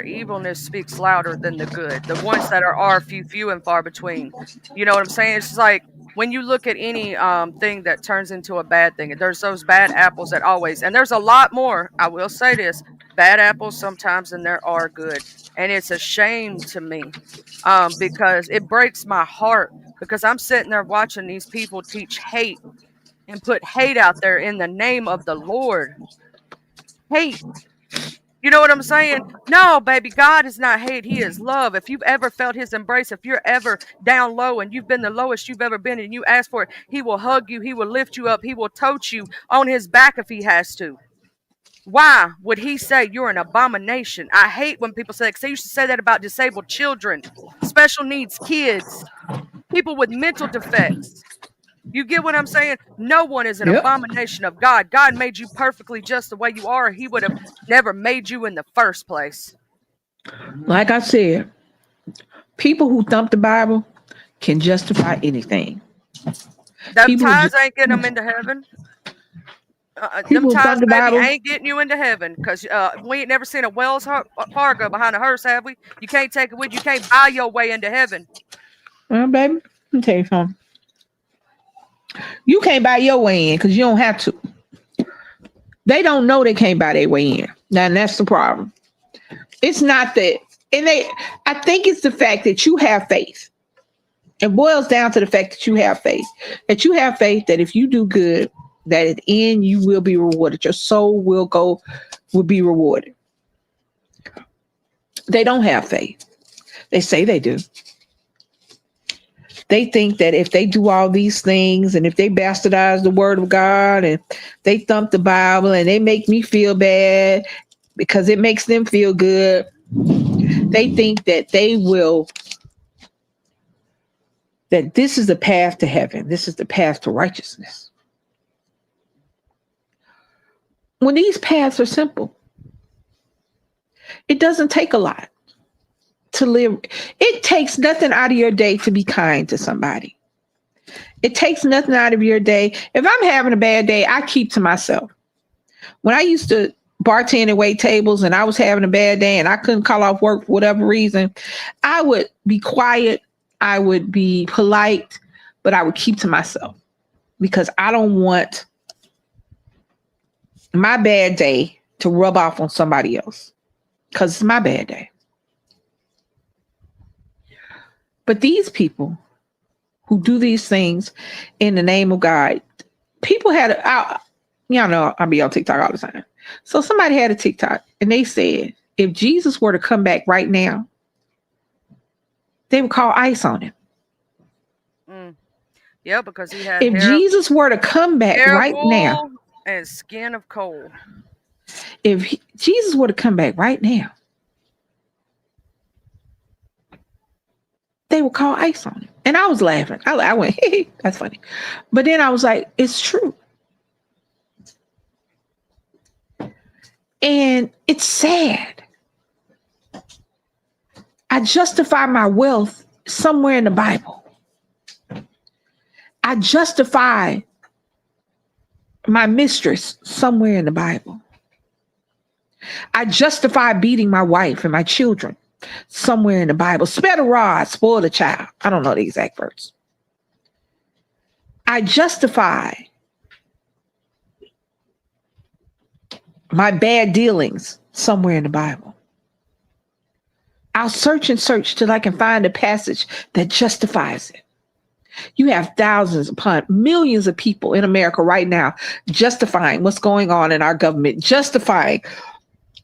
evilness speaks louder than the good. The ones that are few and far between. You know what I'm saying? It's just like when you look at any thing that turns into a bad thing, there's those bad apples that always, and there's a lot more. I will say this: bad apples sometimes, and there are good, and it's a shame to me because it breaks my heart because I'm sitting there watching these people teach hate and put hate out there in the name of the Lord. Hate. You know what I'm saying? No, baby, God is not hate. He is love. If you've ever felt his embrace, if you're ever down low and you've been the lowest you've ever been and you ask for it, he will hug you. He will lift you up. He will tote you on his back if he has to. Why would he say you're an abomination? I hate when people say that, 'cause they used to say that about disabled children, special needs kids, people with mental defects. You get what I'm saying? No one is an Yep. abomination of God. God made you perfectly just the way you are. He would have never made you in the first place. Like I said, people who thump the Bible can justify anything. Them People ties ju- ain't getting them into heaven. Them People who ties, thump the baby, Bible. ain't getting you into heaven. Because we ain't never seen a Wells Fargo behind a hearse, have we? You can't take it with you. You can't buy your way into heaven. Well, baby, let me tell you something. You can't buy your way in because you don't have to. They don't know they can't buy their way in. Now, and that's the problem. It's not that, I think it's the fact that you have faith. It boils down to the fact that you have faith. That you have faith that if you do good, that at the end you will be rewarded. Your soul will be rewarded. They don't have faith. They say they do. They think that if they do all these things and if they bastardize the word of God and they thump the Bible and they make me feel bad because it makes them feel good, they think that that this is the path to heaven. This is the path to righteousness. When these paths are simple, it doesn't take a lot to live. It takes nothing out of your day to be kind to somebody. It takes nothing out of your day. If I'm having a bad day, I keep to myself. When I used to bartend and wait tables and I was having a bad day and I couldn't call off work for whatever reason, I would be quiet. I would be polite, but I would keep to myself because I don't want my bad day to rub off on somebody else because it's my bad day. But these people who do these things in the name of God, people had, y'all know I be on TikTok all the time. So somebody had a TikTok and they said, if Jesus were to come back right now, they would call ICE on him. Yeah, because he had If Jesus were to come back right now and skin of coal. If Jesus were to come back right now, they would call ICE on him. And I was laughing. I went, hey, that's funny. But then I was like, it's true. And it's sad. I justify my wealth somewhere in the Bible. I justify my mistress somewhere in the Bible. I justify beating my wife and my children somewhere in the Bible. Spare the rod, spoil the child. I don't know the exact verse. I justify my bad dealings somewhere in the Bible. I'll search and search till I can find a passage that justifies it. You have thousands upon millions of people in America right now justifying what's going on in our government, justifying,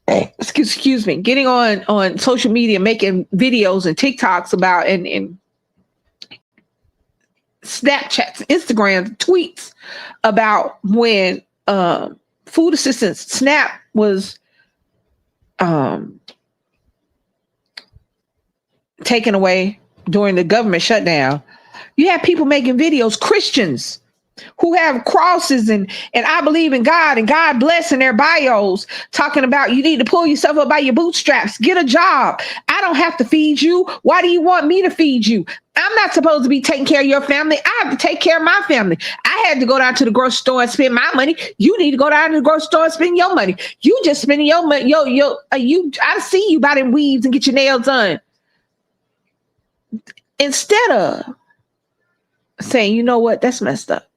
excuse me, getting on social media, making videos and TikToks about and Snapchats, Instagram, tweets about when food assistance SNAP was taken away during the government shutdown. You have people making videos, Christians who have crosses and I believe in God and God bless in their bios, talking about you need to pull yourself up by your bootstraps, get a job. I don't have to feed you. Why do you want me to feed you? I'm not supposed to be taking care of your family. I have to take care of my family. I had to go down to the grocery store and spend my money. You need to go down to the grocery store and spend your money. You just spending your money. I see you buy them weaves and get your nails done. Instead of saying, you know what, that's messed up.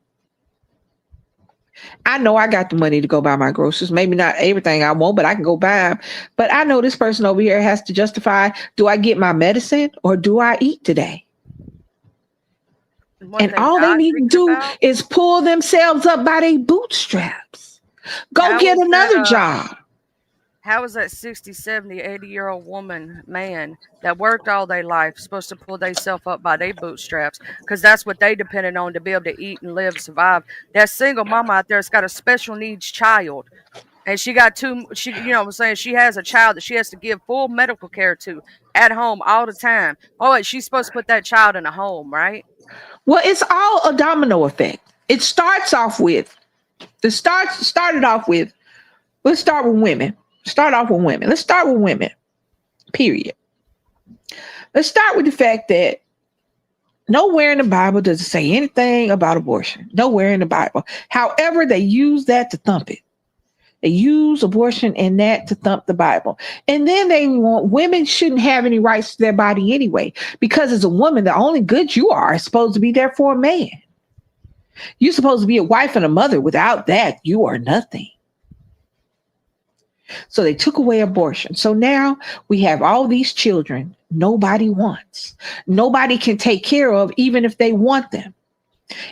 I know I got the money to go buy my groceries. Maybe not everything I want, but I can go buy them. But I know this person over here has to justify, do I get my medicine or do I eat today? What And they all they not need to thinking do about? is pull themselves up by their bootstraps. Go How get is that another job. how is that 60, 70, 80-year-old woman, man that worked all their life supposed to pull themselves up by their bootstraps? Because that's what they depended on to be able to eat and live, survive. That single mama out there has got a special needs child. And she got she, you know what I'm saying? She has a child that she has to give full medical care to at home all the time. Oh, wait, she's supposed to put that child in a home, right? Well, it's all a domino effect. It starts off with started off with, let's start with women. Start off with women. Let's start with women. Period. Let's start with the fact that nowhere in the Bible does it say anything about abortion. Nowhere in the Bible. However, they use that to thump it. They use abortion and that to thump the Bible. And then they want women shouldn't have any rights to their body anyway, because as a woman, the only good you are is supposed to be there for a man. You're supposed to be a wife and a mother. Without that, you are nothing. So they took away abortion. So now we have all these children nobody wants. Nobody can take care of, even if they want them.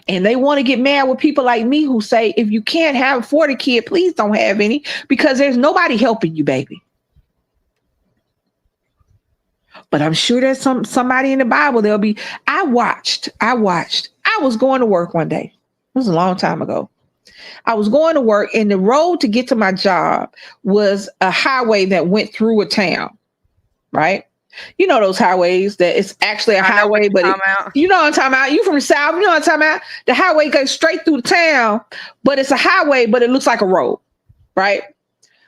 And they want to get mad with people like me who say, if you can't afford a kid, please don't have any, because there's nobody helping you, baby. But I'm sure there's somebody in the Bible. I was going to work one day. It was a long time ago. I was going to work, and the road to get to my job was a highway that went through a town, right? You know those highways that it's actually a highway, but you know what I'm talking about. You from the South, you know what I'm talking about. The highway goes straight through the town, but it's a highway, but it looks like a road, right?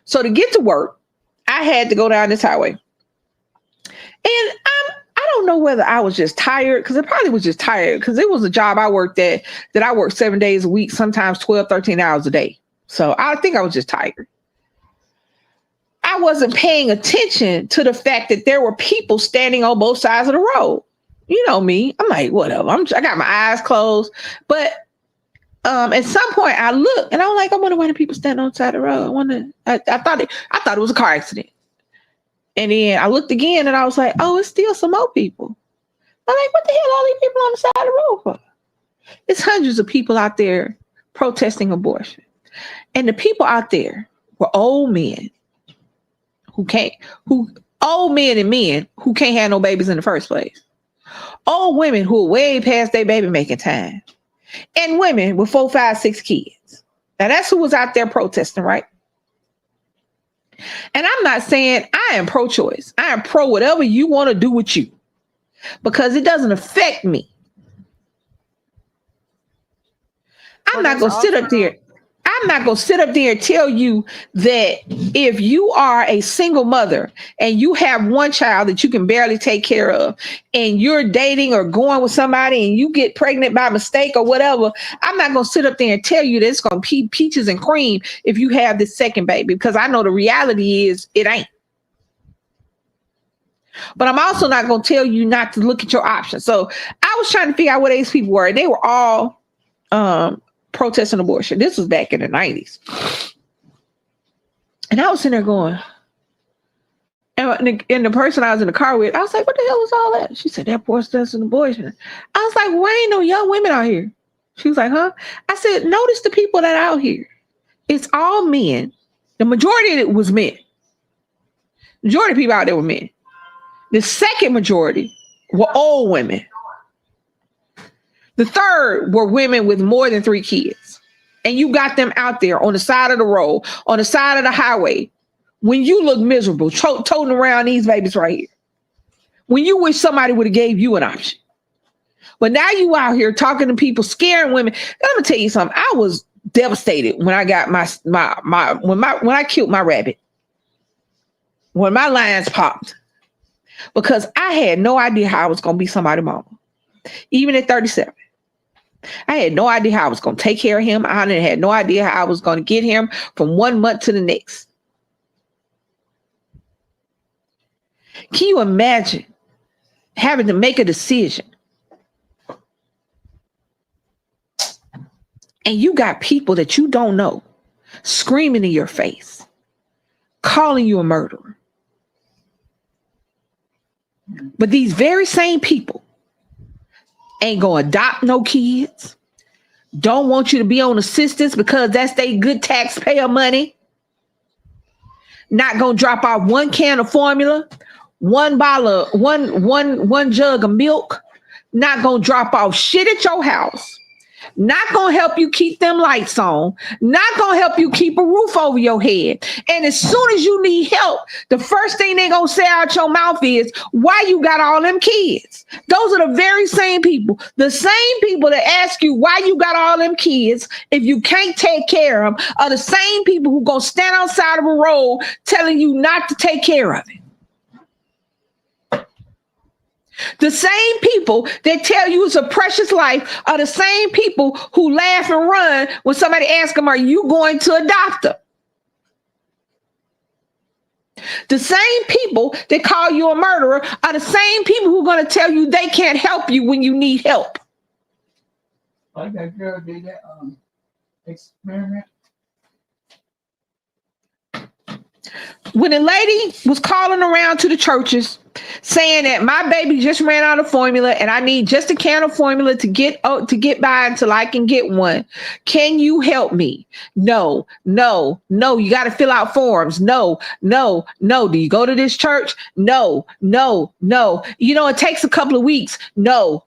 So to get to work, I had to go down this highway. And I don't know whether I was just tired, because I probably was just tired, because it was a job I worked at that I worked 7 days a week, sometimes 12, 13 hours a day. So I think I was just tired. I wasn't paying attention to the fact that there were people standing on both sides of the road. You know me. I'm like, whatever. I got my eyes closed. But at some point I looked and I'm like, I wonder why the people standing on the side of the road. I thought it was a car accident. And then I looked again and I was like, oh, it's still some more people. I'm like, what the hell are all these people on the side of the road for? It's hundreds of people out there protesting abortion. And the people out there were old men old men and men who can't have no babies in the first place. Old women who are way past their baby making time. And women with 4, 5, 6 kids. Now that's who was out there protesting, right? And I'm not saying I am pro-choice. I am pro whatever you want to do with you, because it doesn't affect me. I'm not going to sit up there. I'm not going to sit up there and tell you that if you are a single mother and you have one child that you can barely take care of, and you're dating or going with somebody and you get pregnant by mistake or whatever, I'm not going to sit up there and tell you that it's going to be peaches and cream if you have this second baby, because I know the reality is it ain't. But I'm also not going to tell you not to look at your options. So I was trying to figure out what these people were. They were all protesting abortion. This was back in the 90s. And I was sitting there going, and the person I was in the car with, I was like, what the hell is all that? She said, that protesting abortion. I was like, why ain't no young women out here? She was like, huh? I said, notice the people that are out here. It's all men. The majority of it was men. The majority of people out there were men. The second majority were old women. The third were women with more than 3 kids. And you got them out there on the side of the road, on the side of the highway, when you look miserable, toting around these babies right here. When you wish somebody would have gave you an option. But now you out here talking to people, scaring women. Let me tell you something. I was devastated when I got when I killed my rabbit. When my lions popped. Because I had no idea how I was going to be somebody's mama. Even at 37. I had no idea how I was going to take care of him. I had no idea how I was going to get him from 1 month to the next. Can you imagine having to make a decision? And you got people that you don't know screaming in your face, calling you a murderer. But these very same people ain't gonna adopt no kids, don't want you to be on assistance because that's their good taxpayer money, not gonna drop off one can of formula, one bottle, one jug of milk, not gonna drop off shit at your house, not gonna help you keep them lights on, not gonna help you keep a roof over your head. And as soon as you need help, the first thing they gonna say out your mouth is, why you got all them kids? Those are the very same people, that ask you why you got all them kids if you can't take care of them, are the same people who gonna stand outside of a road telling you not to take care of it. The same people that tell you it's a precious life are the same people who laugh and run when somebody asks them, are you going to adopt them? The same people that call you a murderer are the same people who are going to tell you they can't help you when you need help. Like that girl did that experiment. When a lady was calling around to the churches saying that my baby just ran out of formula and I need just a can of formula to get by until I can get one. Can you help me? No. You got to fill out forms. No. Do you go to this church? No. You know, it takes a couple of weeks. No.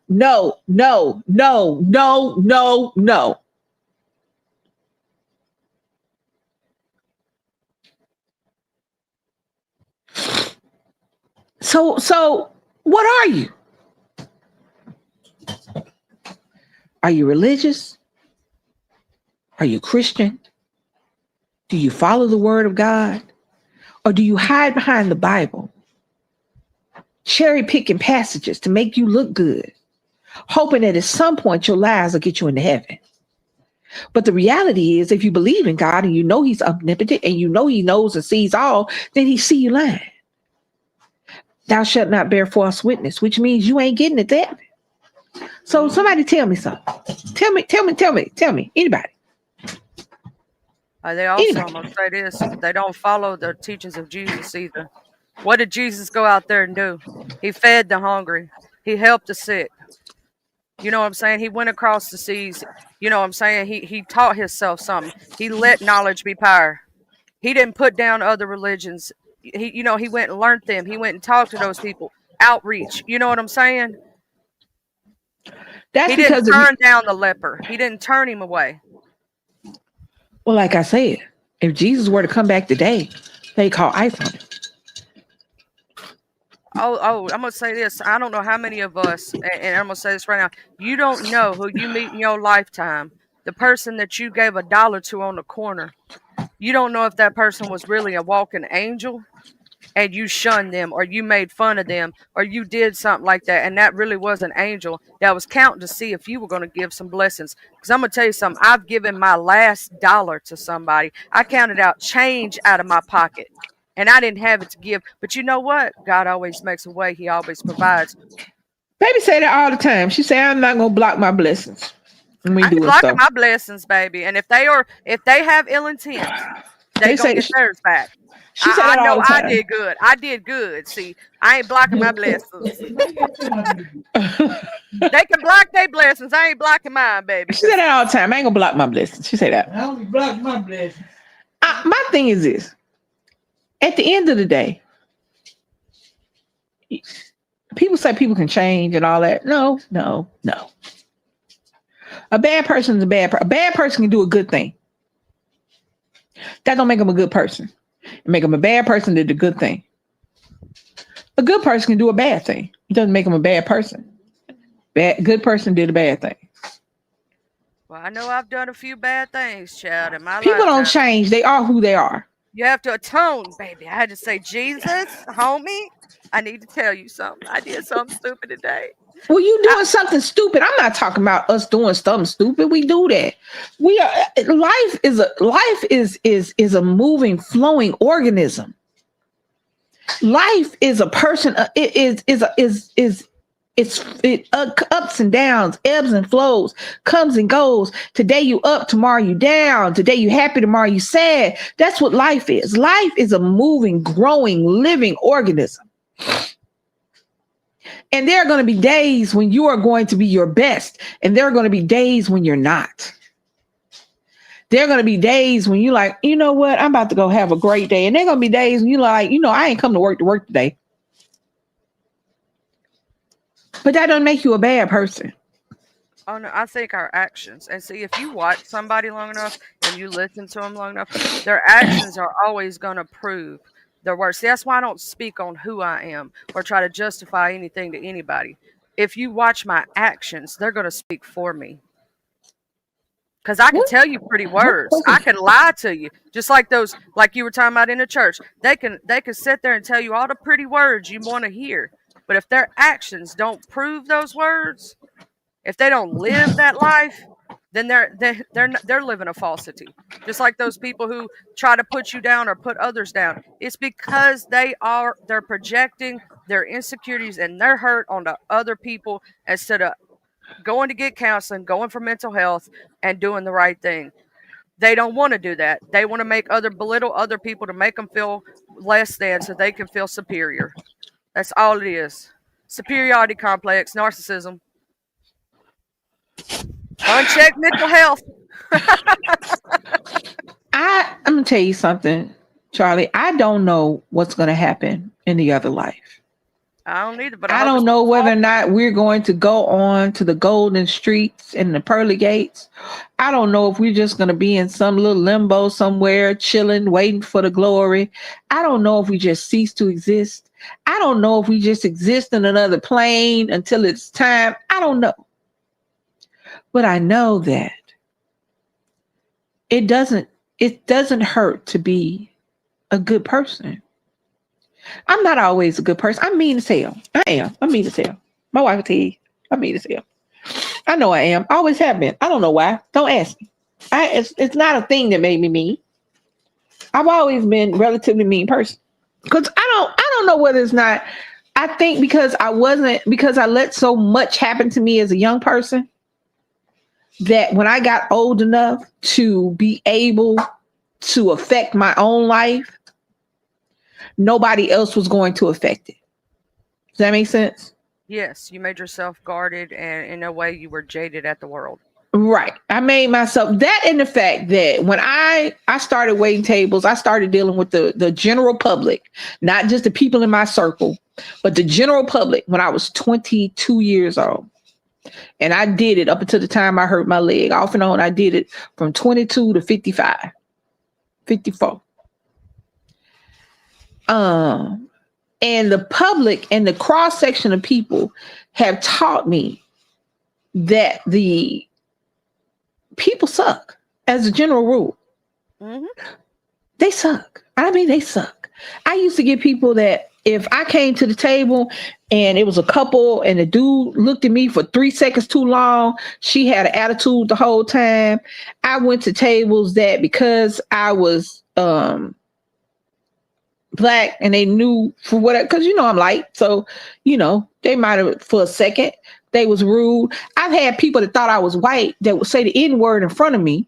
So what are you? Are you religious? Are you Christian? Do you follow the word of God? Or do you hide behind the Bible, cherry picking passages to make you look good, hoping that at some point your lies will get you into heaven? But the reality is, if you believe in God and you know he's omnipotent and you know he knows and sees all, then he see you lying. Thou shalt not bear false witness, which means you ain't getting it there. So somebody tell me something. Tell me. Anybody. They also, I'm going to say this, they don't follow the teachings of Jesus either. What did Jesus go out there and do? He fed the hungry. He helped the sick. You know what I'm saying? He went across the seas. You know what I'm saying? He taught himself something. He let knowledge be power. He didn't put down other religions. He went and learned them. He went and talked to those people. Outreach. You know what I'm saying? That's he because didn't turn down the leper. He didn't turn him away. Well, like I said, if Jesus were to come back today, they call ice on him. Oh, I'm going to say this. I don't know how many of us, and I'm going to say this right now, you don't know who you meet in your lifetime. The person that you gave $1 to on the corner, you don't know if that person was really a walking angel and you shunned them or you made fun of them or you did something like that. And that really was an angel that was counting to see if you were going to give some blessings. Because I'm going to tell you something. I've given my last dollar to somebody. I counted out change out of my pocket and I didn't have it to give. But you know what? God always makes a way. He always provides. Baby say that all the time. She say, I'm not going to block my blessings. I ain't blocking my blessings, baby. And if they have ill intent, they gonna get theirs back. I know I did good. I did good. See, I ain't blocking my blessings. They can block their blessings. I ain't blocking mine, baby. She said that all the time. I ain't gonna block my blessings. She say that. I only block my blessings. My thing is this. At the end of the day, people say people can change and all that. No. A bad person is a bad person. A bad person can do a good thing. That don't make them a good person. It make them a bad person that did a good thing. A good person can do a bad thing. It doesn't make them a bad person. Good person did a bad thing. Well, I know I've done a few bad things, child, in my life. People don't change. They are who they are. You have to atone, baby. I had to say, Jesus, homie, I need to tell you something. I did something stupid today. Well, you doing something stupid. I'm not talking about us doing something stupid. We do that. Life is a moving, flowing organism. Life is a person. It ups and downs, ebbs and flows, comes and goes. Today you up, tomorrow you down. Today you happy, tomorrow you sad. That's what life is. Life is a moving, growing, living organism. And there are going to be days when you are going to be your best, and there are going to be days when you're not. There are going to be days when you're like, you know what, I'm about to go have a great day. And there are going to be days when you're like, I ain't come to work today. But that doesn't make you a bad person. Oh no, I think our actions. And see, if you watch somebody long enough and you listen to them long enough, their actions are always going to prove their words. See, that's why I don't speak on who I am or try to justify anything to anybody. If you watch my actions, they're going to speak for me. Because I can tell you pretty words. I can lie to you. Just like those, like you were talking about in the church. They can sit there and tell you all the pretty words you want to hear. But if their actions don't prove those words, if they don't live that life, then they're living a falsity. Just like those people who try to put you down or put others down. It's because they're projecting their insecurities and their hurt onto other people instead of going to get counseling, going for mental health, and doing the right thing. They don't want to do that. They want to belittle other people to make them feel less than so they can feel superior. That's all it is. Superiority complex, narcissism. Unchecked mental health. I'm going to tell you something, Charlie. I don't know what's going to happen in the other life. I don't either, but I don't know whether or not we're going to go on to the golden streets and the pearly gates. I don't know if we're just going to be in some little limbo somewhere, chilling, waiting for the glory. I don't know if we just cease to exist. I don't know if we just exist in another plane until it's time. I don't know. But I know that it doesn't hurt to be a good person. I'm not always a good person. I'm mean as hell. I am. I'm mean as hell. My wife will tell you, I'm mean as hell. I know I am. I always have been. I don't know why. Don't ask me. It's not a thing that made me mean. I've always been a relatively mean person. Because I don't know whether it's not. I think because I let so much happen to me as a young person that when I got old enough to be able to affect my own life, nobody else was going to affect it. Does that make sense? Yes, you made yourself guarded, and in a way you were jaded at the world. Right. I made myself that, and the fact that when I started waiting tables, I started dealing with the general public, not just the people in my circle, but the general public when I was 22 years old. And I did it up until the time I hurt my leg. Off and on, I did it from 22 to 55, 54. And the public and the cross section of people have taught me that the people suck as a general rule. Mm-hmm. They suck. I mean, they suck. I used to get people that if I came to the table and it was a couple and the dude looked at me for 3 seconds too long, she had an attitude the whole time. I went to tables that because I was black and they knew for whatever, because I'm light, so they might have for a second they was rude. I've had people that thought I was white that would say the N-word in front of me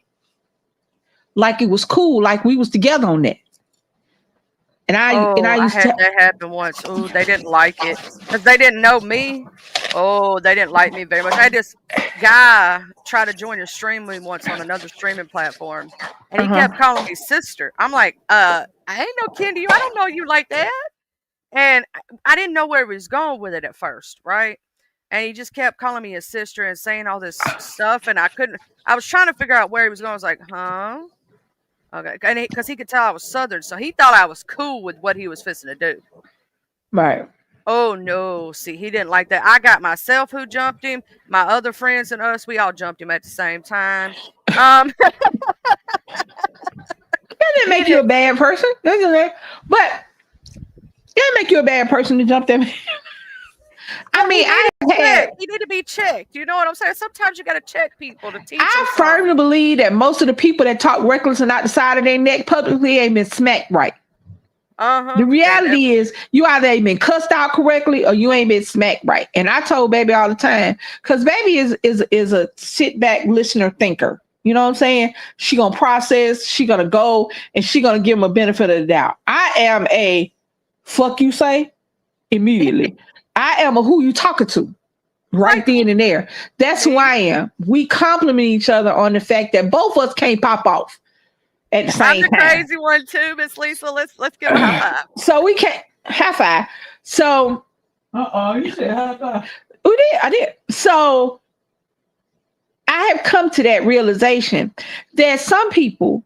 like it was cool, like we was together on that. And I had that happen once. Oh, they didn't like it because they didn't know me. Oh, they didn't like me very much. I had this guy try to join a stream with me once on another streaming platform, and he kept calling me sister. I'm like, I ain't no kin to you. I don't know you like that. And I didn't know where he was going with it at first, right? And he just kept calling me his sister and saying all this stuff, and I was trying to figure out where he was going. I was like, huh? Okay, and because he could tell I was Southern, so he thought I was cool with what he was fixing to do. Right. Oh, no. See, he didn't like that. I got myself who jumped him. My other friends and us, we all jumped him at the same time. That didn't make you a bad person. But it didn't make you a bad person to jump them. I mean, you need to be checked. You know what I'm saying? Sometimes you got to check people to teach them. I firmly believe that most of the people that talk reckless and out the side of their neck publicly ain't been smacked right. The reality is you either ain't been cussed out correctly or you ain't been smacked right. And I told baby all the time, because baby is a sit back listener thinker. You know what I'm saying? She gonna process, she gonna go, and she gonna give him a benefit of the doubt. I am a fuck you say immediately. I am a who you talking to right then and there. That's who I am. We compliment each other on the fact that both of us can't pop off at the I'm same the time. crazy one too, Miss Lisa. Let's give a high five. So we can't high five. So You said high five. we did. I did. So I have come to that realization that some people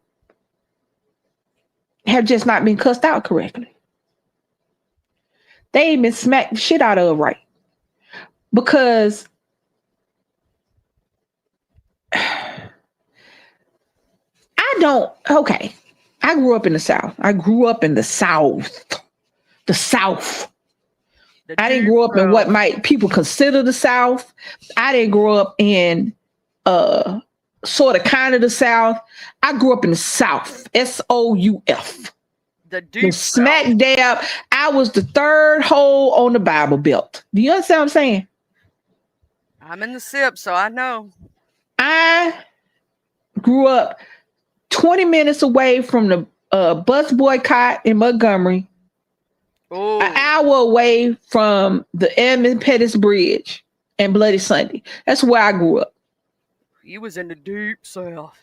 have just not been cussed out correctly. They ain't been smacked the shit out of right. Because I grew up in the South. I didn't grow up in what people consider the South. I didn't grow up in sort of kind of the South. I grew up in the South. SOUF. The smack dab. I was the third hole on the Bible Belt. Do you understand what I'm saying? I'm in the SIP, so I know. I grew up 20 minutes away from the bus boycott in Montgomery. Ooh. An hour away from the Edmund Pettus Bridge and Bloody Sunday. That's where I grew up. You was in the deep South.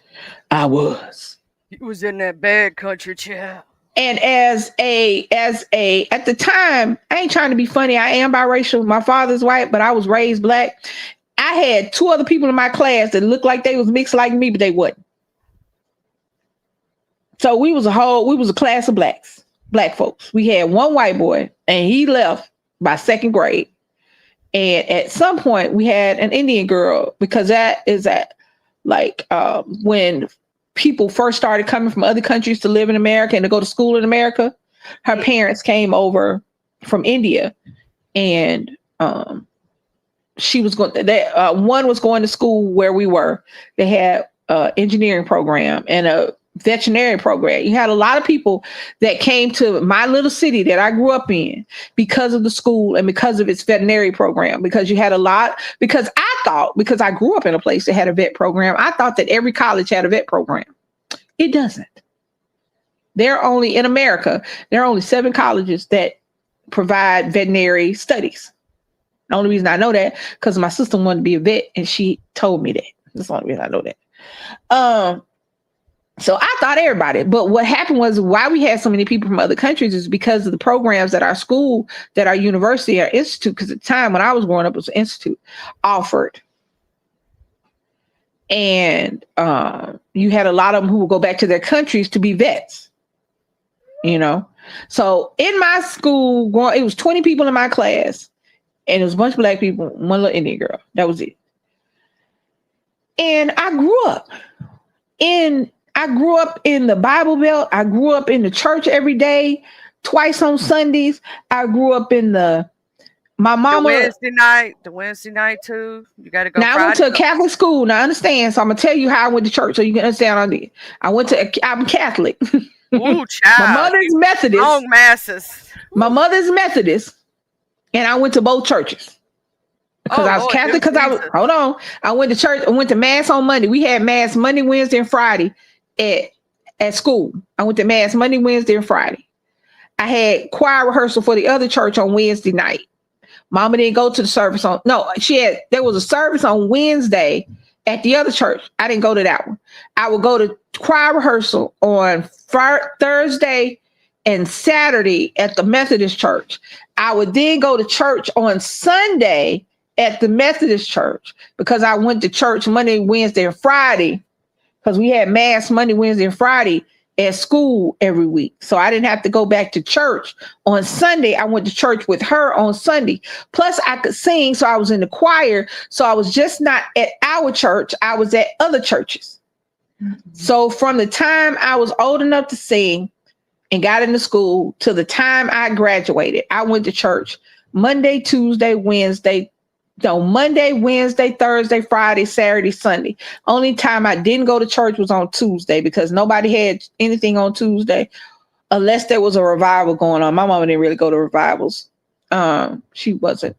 I was. You was in that bad country, child. And as a at the time, I ain't trying to be funny. I am biracial. My father's white, but I was raised black. I had two other people in my class that looked like they was mixed like me, but they wasn't. So we was a class of black folks. We had one white boy, and he left by second grade. And at some point, we had an Indian girl, because that is when people first started coming from other countries to live in America and to go to school in America. Her parents came over from India, and she was going. One was going to school where we were. They had an engineering program and a veterinary program. You had a lot of people that came to my little city that I grew up in because of the school and because of its veterinary program. Because you had a lot. Because I grew up in a place that had a vet program. I thought that every college had a vet program. It doesn't. In America, there are only 7 colleges that provide veterinary studies. The only reason I know that because my sister wanted to be a vet and she told me that. That's the only reason I know that. So I thought everybody, but what happened was why we had so many people from other countries is because of the programs that our school, that our university, our institute, because at the time when I was growing up, it was an institute, offered. And you had a lot of them who would go back to their countries to be vets, So in my school, it was 20 people in my class, and it was a bunch of black people, one little Indian girl. That was it. And I grew up in the Bible Belt. I grew up in the church every day, twice on Sundays. I grew up in my mama. The Wednesday night too. You got to go. Now I went to a Catholic school. Now understand. So I'm gonna tell you how I went to church so you can understand what I did. I'm Catholic. Ooh, child. My mother's Methodist. Long masses. My mother's Methodist, and I went to both churches. Because I was Catholic. I went to church. I went to mass on Monday. We had mass Monday, Wednesday, and Friday at school. I went to mass Monday, Wednesday, and Friday. I had choir rehearsal for the other church on Wednesday night. Mama didn't go to the service there was a service on Wednesday at the other church. I didn't go to that one. I would go to choir rehearsal on Thursday and Saturday at the Methodist church. I would then go to church on Sunday at the Methodist church because I went to church Monday, Wednesday, and Friday because we had mass Monday, Wednesday, and Friday at school every week. So I didn't have to go back to church on Sunday. I went to church with her on Sunday. Plus I could sing. So I was in the choir. So I was just not at our church. I was at other churches. Mm-hmm. So from the time I was old enough to sing and got into school to the time I graduated, I went to church Monday, Tuesday, Wednesday, Thursday, Friday, Saturday, Sunday. Only time I didn't go to church was on Tuesday because nobody had anything on Tuesday unless there was a revival going on. My mama didn't really go to revivals. She was a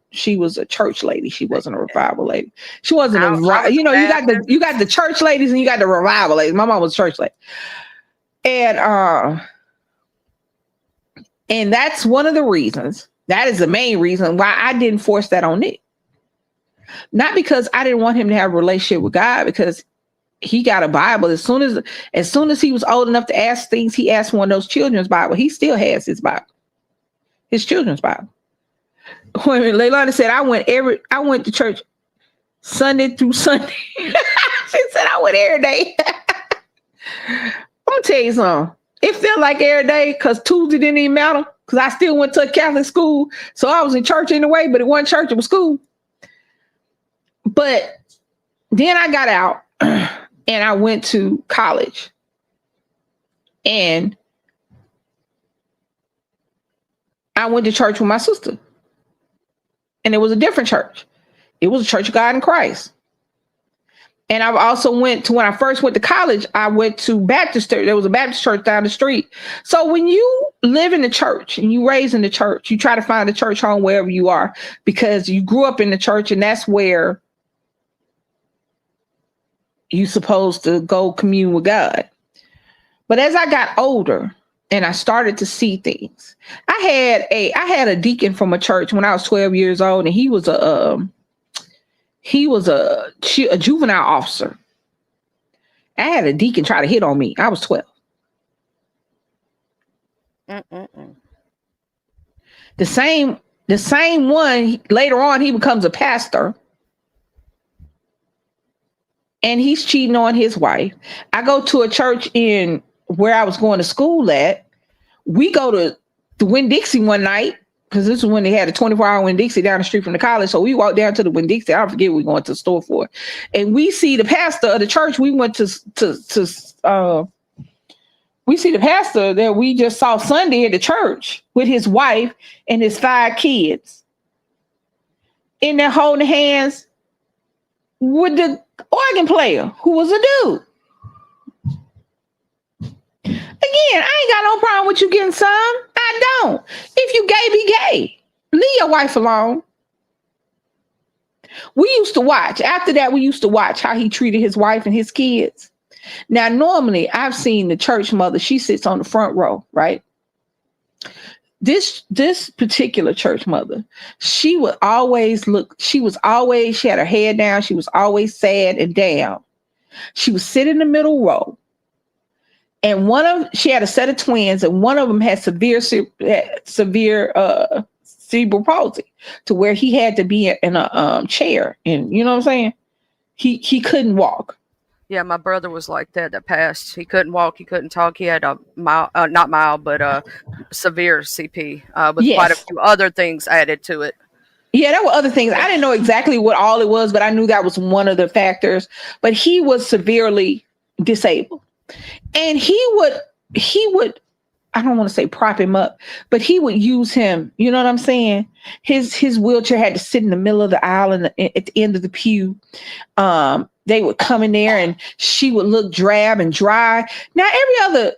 church lady. She wasn't a revival lady. She wasn't you got the church ladies and you got the revival ladies. My mom was a church lady. And that's one of the reasons That is the main reason why I didn't force that on Nick. Not because I didn't want him to have a relationship with God, because he got a Bible. As soon as he was old enough to ask things, he asked one of those children's Bible. He still has his Bible, his children's Bible. When Leilani said, I went to church Sunday through Sunday. She said I went every day. I'm gonna tell you something. It felt like every day because Tuesday didn't even matter, because I still went to a Catholic school. So I was in church anyway, but it wasn't church, it was school. But then I got out and I went to college. And I went to church with my sister. And it was a different church. It was a Church of God in Christ. And I also went to, when I first went to college, I went to Baptist church. There was a Baptist church down the street. So when you live in the church and you raise in the church, you try to find a church home wherever you are, because you grew up in the church and that's where you're supposed to go commune with God. But as I got older and I started to see things, I had a deacon from a church when I was 12 years old, and he was a juvenile officer. I had a deacon try to hit on me. I was 12. The same one, later on, he becomes a pastor. And he's cheating on his wife. I go to a church in where I was going to school at. We go to the Winn-Dixie one night, because this is when they had a 24-hour Winn-Dixie down the street from the college. So we walked down to the Winn-Dixie. I don't forget what we going to the store for. And we see the pastor of the church. We went we see the pastor that we just saw Sunday at the church with his wife and his 5 kids. In there holding hands with the organ player who was a dude. Again, I ain't got no problem with you getting some. I don't. If you gay, be gay. Leave your wife alone. We used to watch. After that, we used to watch how he treated his wife and his kids. Now, normally, I've seen the church mother. She sits on the front row, right? This particular church mother, she had her head down. She was always sad and down. She would sit in the middle row. And she had a set of twins, and one of them had severe cerebral palsy, to where he had to be in a chair. And you know what I'm saying? He couldn't walk. Yeah, my brother was like that passed. He couldn't walk, he couldn't talk. He had a not mild, but severe CP with quite a few other things added to it. Yeah, there were other things. I didn't know exactly what all it was, but I knew that was one of the factors. But he was severely disabled. And he would, I don't want to say prop him up, but he would use him. You know what I'm saying? His wheelchair had to sit in the middle of the aisle and at the end of the pew. They would come in there and she would look drab and dry. Now,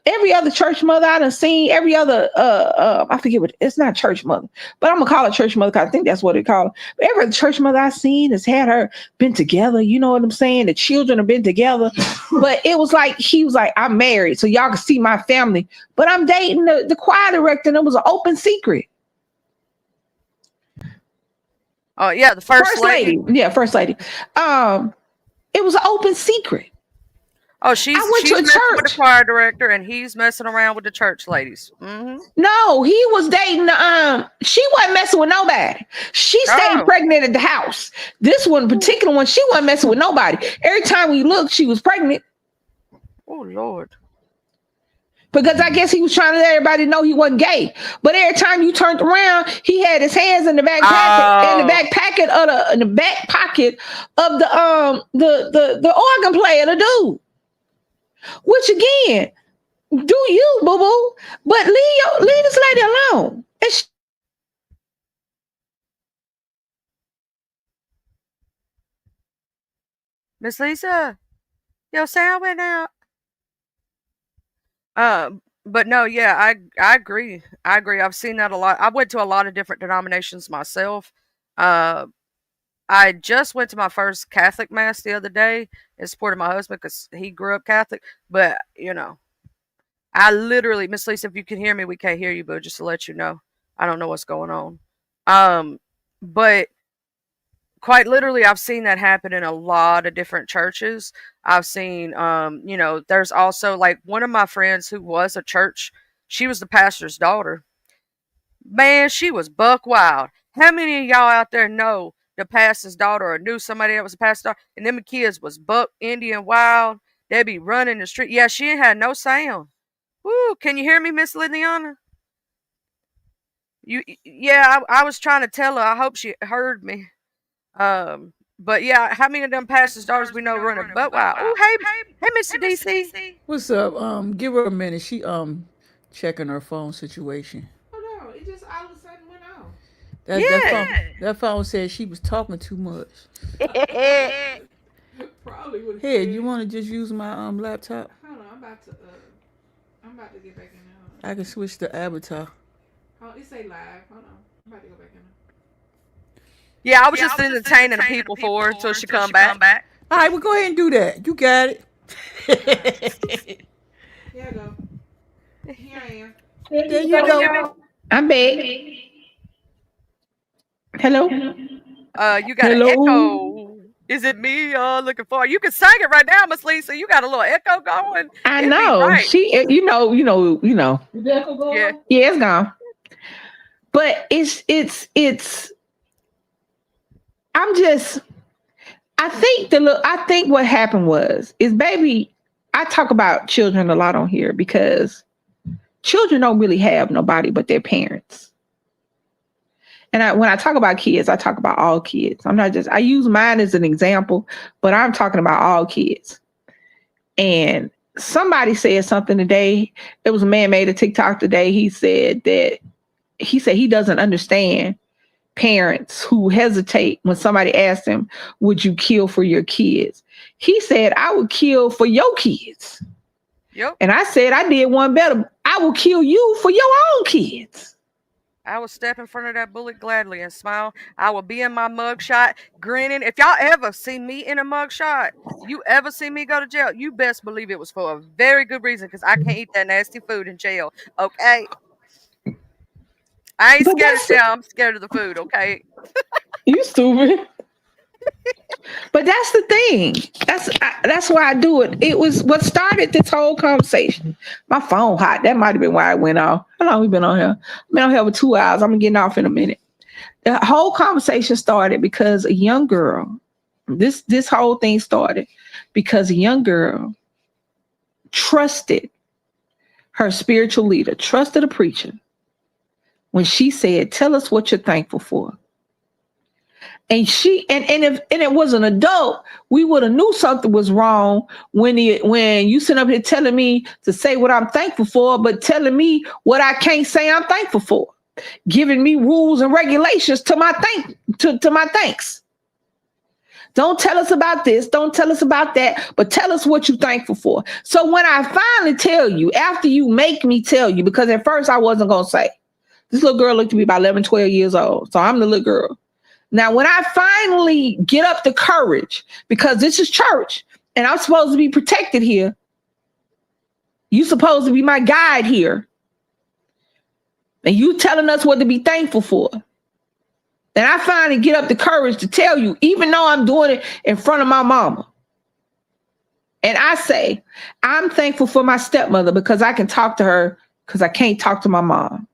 every other church mother I done seen, every other, I forget what, it's not church mother, but I'm gonna call it church mother because I think that's what they call it. But every other church mother I seen has had her been together. You know what I'm saying? The children have been together. But it was like, he was like, I'm married, so y'all can see my family. But I'm dating the choir director, and it was an open secret. Oh, yeah, the first lady. Yeah, first lady. It was an open secret. Oh, she's messing with the choir director, and he's messing around with the church ladies. Mm-hmm. No, he was dating. She wasn't messing with nobody. She stayed pregnant at the house. This one particular one, she wasn't messing with nobody. Every time we looked, she was pregnant. Oh Lord. Because I guess he was trying to let everybody know he wasn't gay. But every time you turned around, he had his hands in the back pocket, in the back pocket of the organ player, the dude. Which again, do you, boo boo? But leave this lady alone. Miss Lisa, your sound went out. But no, yeah, I agree. I've seen that a lot. I went to a lot of different denominations myself. I just went to my first Catholic mass the other day in support of my husband because he grew up Catholic. But, you know, I literally, Miss Lisa, if you can hear me, we can't hear you, but just to let you know, I don't know what's going on. But quite literally, I've seen that happen in a lot of different churches. I've seen, there's also like one of my friends who was a church. She was the pastor's daughter. Man, she was buck wild. How many of y'all out there know the pastor's daughter or knew somebody that was a pastor's daughter? And them kids was buck Indian wild. They'd be running the street. Yeah, she ain't had no sound. Woo, can you hear me, Miss Liliana? I was trying to tell her. I hope she heard me. But yeah, how many of them pastors' daughters we know running butt wild? Oh, hey, Mr. DC. What's up? Give her a minute. She checking her phone situation. Oh no, it just all of a sudden went on. That phone said she was talking too much. Probably would. Hey, you want to just use my laptop? Hold on, I'm about to get back in there. I can switch the avatar. Oh, it say live. Hold on, I'm about to go back in there. Yeah, I was just entertaining the people for her until she come back. All right, well, go ahead and do that. You got it. Here I go. Here I am. There you go. I'm back. Hello. You got Hello? an echo. Is it me y'all looking for? You can sing it right now, Miss Lisa. You got a little echo going. I It'd be know. right. She, you know. Did that go Yeah. on? Yeah, it's gone. But it's. I think what happened is baby. I talk about children a lot on here because children don't really have nobody but their parents. And when I talk about kids, I talk about all kids. I use mine as an example, but I'm talking about all kids. And somebody said something today. It was a man made a TikTok today. He said he doesn't understand parents who hesitate when somebody asks him, would you kill for your kids? He said, I would kill for your kids. Yep. And I said, I did one better. I will kill you for your own kids. I will step in front of that bullet gladly and smile. I will be in my mugshot grinning. If y'all ever see me in a mugshot, you ever see me go to jail, you best believe it was for a very good reason because I can't eat that nasty food in jail. Okay? I ain't scared of jail. I'm scared of the food. Okay? You stupid. But that's the thing. That's why I do it. It was what started this whole conversation. My phone hot. That might have been why it went off. How long we been on here? I've been on here for 2 hours. I'm getting off in a minute. The whole conversation started because a young girl. This whole thing started because a young girl trusted her spiritual leader, trusted a preacher when she said, "Tell us what you're thankful for." And if it was an adult, we would have knew something was wrong when you sit up here telling me to say what I'm thankful for, but telling me what I can't say I'm thankful for, giving me rules and regulations to my thanks. Don't tell us about this, don't tell us about that, but tell us what you're thankful for. So when I finally tell you, after you make me tell you, because at first I wasn't gonna say, this little girl looked to be about 11, 12 years old, so I'm the little girl. Now, when I finally get up the courage, because this is church and I'm supposed to be protected here, you supposed to be my guide here, and you telling us what to be thankful for. And I finally get up the courage to tell you, even though I'm doing it in front of my mama. And I say, I'm thankful for my stepmother because I can talk to her because I can't talk to my mom.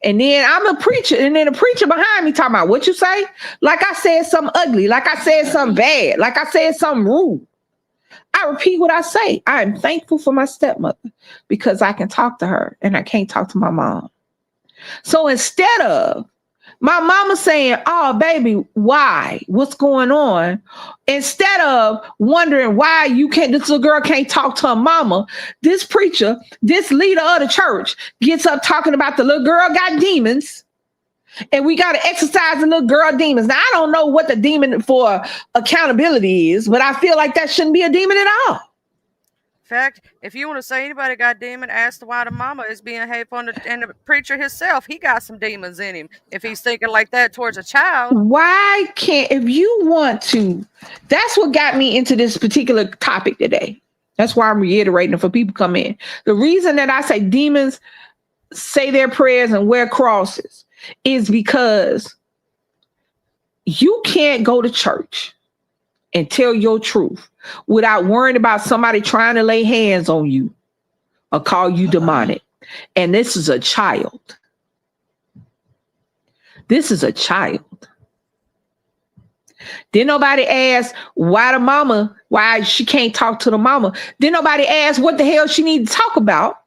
And then I'm a preacher, and then a preacher behind me talking about what you say. Like I said something ugly, like I said something bad, like I said something rude. I repeat what I say. I am thankful for my stepmother because I can talk to her and I can't talk to my mom. So instead of my mama saying, "Oh, baby, why? What's going on?" Instead of wondering why this little girl can't talk to her mama, this preacher, this leader of the church gets up talking about the little girl got demons and we got to exercise the little girl demons. Now, I don't know what the demon for accountability is, but I feel like that shouldn't be a demon at all. In fact, if you want to say anybody got demon, ask why the mama is being hateful, and the preacher himself, he got some demons in him. If he's thinking like that towards a child, why can't, if you want to, that's what got me into this particular topic today. That's why I'm reiterating it for people come in. The reason that I say demons say their prayers and wear crosses is because you can't go to church and tell your truth without worrying about somebody trying to lay hands on you or call you demonic. And this is a child. This is a child. Then nobody asked why she can't talk to the mama. Then nobody asked what the hell she need to talk about.